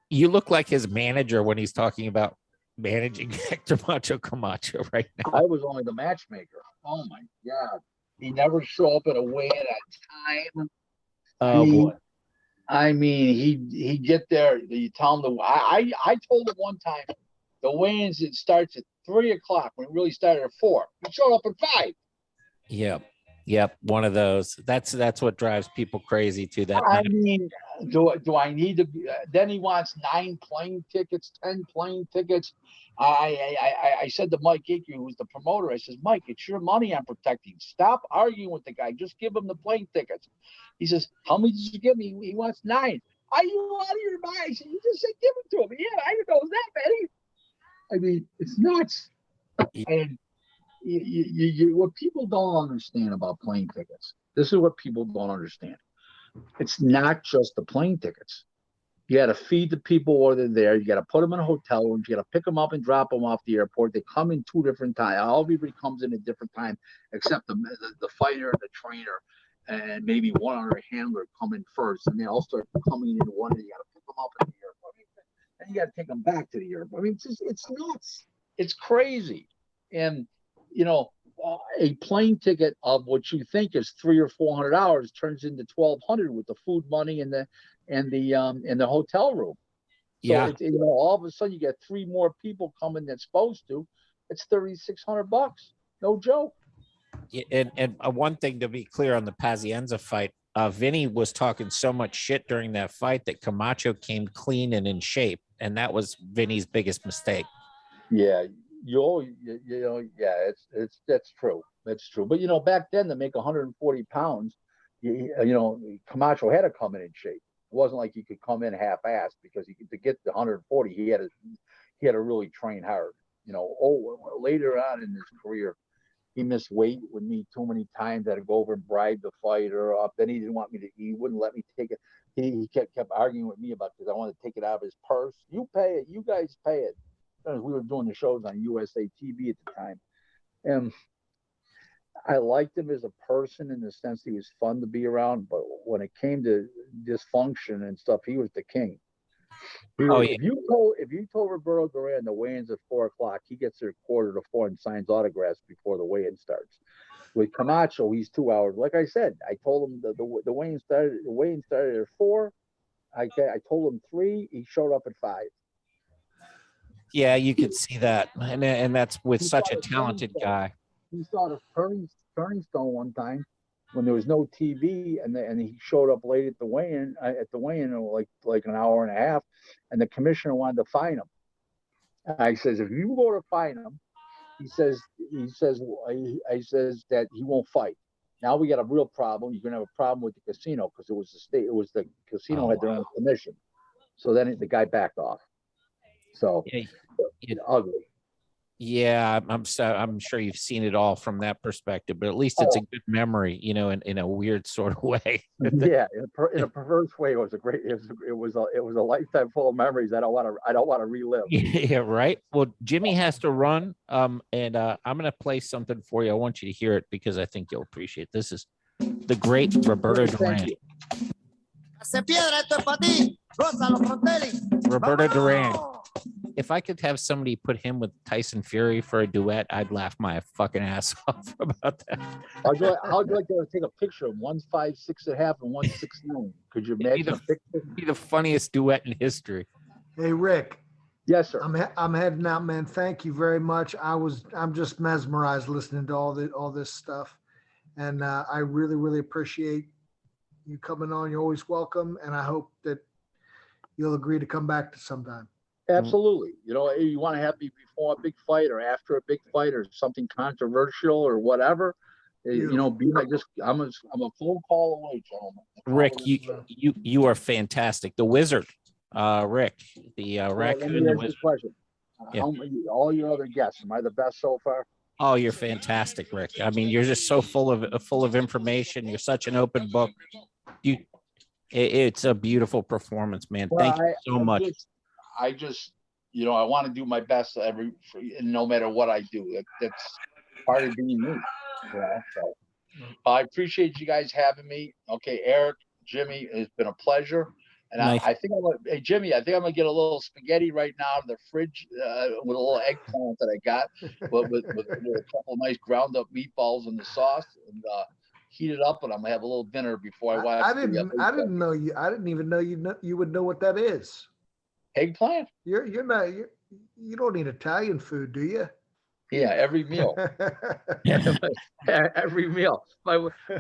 You look like his manager when he's talking about managing Hector Macho Camacho right now. I was only the matchmaker. Oh my God. He never show up at a weigh-in at time. Oh boy. I mean, he get there. You tell him I told him one time the weigh-ins, it starts at 3 o'clock when it really started at 4. He showed up at 5. Yep. One of those. That's what drives people crazy too. I mean, do I need to be, then he wants 9 plane tickets, 10 plane tickets. I said to Mike Icky, who's the promoter, I says, Mike, it's your money I'm protecting. Stop arguing with the guy. Just give him the plane tickets. He says, how many did you give me? He wants 9. Are you out of your mind? I said, you just said give them to him. Yeah, I didn't know it was that many. I mean, it's nuts. And what people don't understand about plane tickets, this is what people don't understand. It's not just the plane tickets. You got to feed the people while they're there. You got to put them in hotel rooms. You got to pick them up and drop them off the airport. They come in 2 different times. Everybody comes in a different time, except the fighter and the trainer, and maybe one other handler come in first, and they all start coming in one. And you got to pick them up at the airport, and you got to take them back to the airport. I mean, it's nuts. It's crazy, and a plane ticket of what you think is $300 or $400 turns into $1,200 with the food money and the hotel room. So yeah. All of a sudden you get 3 more people coming than supposed to. It's $3,600. No joke. Yeah, and one thing to be clear on the Pazienza fight, Vinny was talking so much shit during that fight that Camacho came clean and in shape, and that was Vinny's biggest mistake. Yeah. That's true. That's true. But back then to make 140 pounds, Camacho had to come in shape. It wasn't like he could come in half-assed because to get the 140, he had to really train hard. Later on in his career, he missed weight with me too many times. I had to go over and bribe the fighter up. Then he didn't want me to. He wouldn't let me take it. He kept arguing with me about because I wanted to take it out of his purse. You pay it. You guys pay it. We were doing the shows on USA TV at the time. And I liked him as a person in the sense he was fun to be around. But when it came to dysfunction and stuff, he was the king. If you told Roberto Duran the weigh-ins at 4 o'clock, he gets there 3:45 and signs autographs before the weigh-in starts. With Camacho, he's 2 hours. Like I said, I told him the weigh-in started at 4. I told him 3. He showed up at 5. Yeah, you could see that, and that's with such a talented guy. He saw the turning stone one time when there was no TV, and he showed up late at the weigh-in like an hour and a half, and the commissioner wanted to fine him. I says, if you go to fine him, he says that he won't fight. Now we got a real problem. You're gonna have a problem with the casino because the casino had their own commission. So then the guy backed off. So ugly. Yeah, I'm sure you've seen it all from that perspective, but at least it's a good memory, you know, in a weird sort of way. Yeah, in a perverse way, it was a great. It was a lifetime full of memories. I don't want to relive. Yeah, right. Well, Jimmy has to run. And I'm gonna play something for you. I want you to hear it because I think you'll appreciate. This is the great Roberto Duran. Roberto Duran. If I could have somebody put him with Tyson Fury for a duet, I'd laugh my fucking ass off about that. How'd you like to take a picture of 1, 5, 6.5, and 1, 6, 9? Could you imagine a picture? Be the funniest duet in history. Hey, Rick. Yes, sir. I'm heading out, man. Thank you very much. I'm just mesmerized listening to all this stuff. And I really, really appreciate you coming on. You're always welcome. And I hope that you'll agree to come back to sometime. Absolutely. You know, you want to have me before a big fight or after a big fight or something controversial or whatever. You know, I'm a phone call away, gentlemen. Rick, you are fantastic. The wizard, Rick, the raccoon. The wizard. Question. Yeah. All your other guests, am I the best so far? Oh, you're fantastic, Rick. I mean, you're just so full of information. You're such an open book. It's a beautiful performance, man. Thank you so much. I just, you know, I want to do my best no matter what I do. That's part of being me. You know, so I appreciate you guys having me. Okay, Eric, Jimmy, it's been a pleasure. And nice. I think hey Jimmy, I think I'm gonna get a little spaghetti right now in the fridge with a little eggplant that I got, with a couple of nice ground up meatballs in the sauce, and heat it up, and I'm gonna have a little dinner before I watch. I didn't know you. I didn't even know you would know what that is. Eggplant? You don't eat Italian food, do you? Yeah, every meal. Every meal.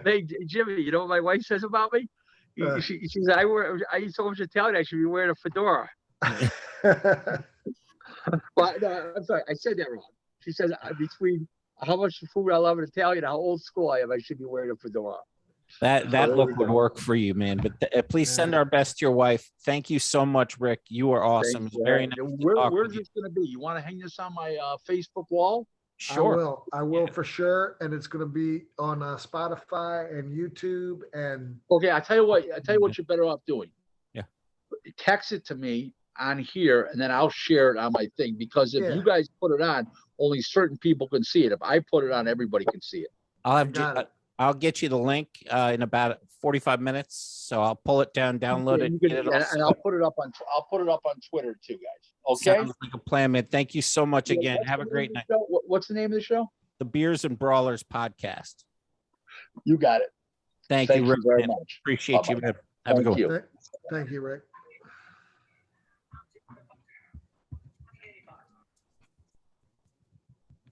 Hey, Jimmy, you know what my wife says about me? She says I eat so much Italian I should be wearing a fedora. Well, no, I'm sorry, I said that wrong. She says between how much food I love in Italian, how old school I am, I should be wearing a fedora. That look would work for you, man. But please send our best to your wife. Thank you so much, Rick. You are awesome. It's very nice. Where's this going to be? You want to hang this on my Facebook wall? Sure. I will for sure. And it's going to be on Spotify and YouTube. And okay, I tell you what you're better off doing. Yeah. Text it to me on here, and then I'll share it on my thing. Because if you guys put it on, only certain people can see it. If I put it on, everybody can see it. I'll get you the link in about 45 minutes. So I'll pull it down, download it, and I'll put it up on Twitter too, guys. Okay. Sounds like a plan, man. Thank you so much again. Have a great night. What's the name of the show? The Beers and Brawlers Podcast. You got it. Thank you, Rick, very much. Appreciate you, man. Have a good one. Thank you, Rick.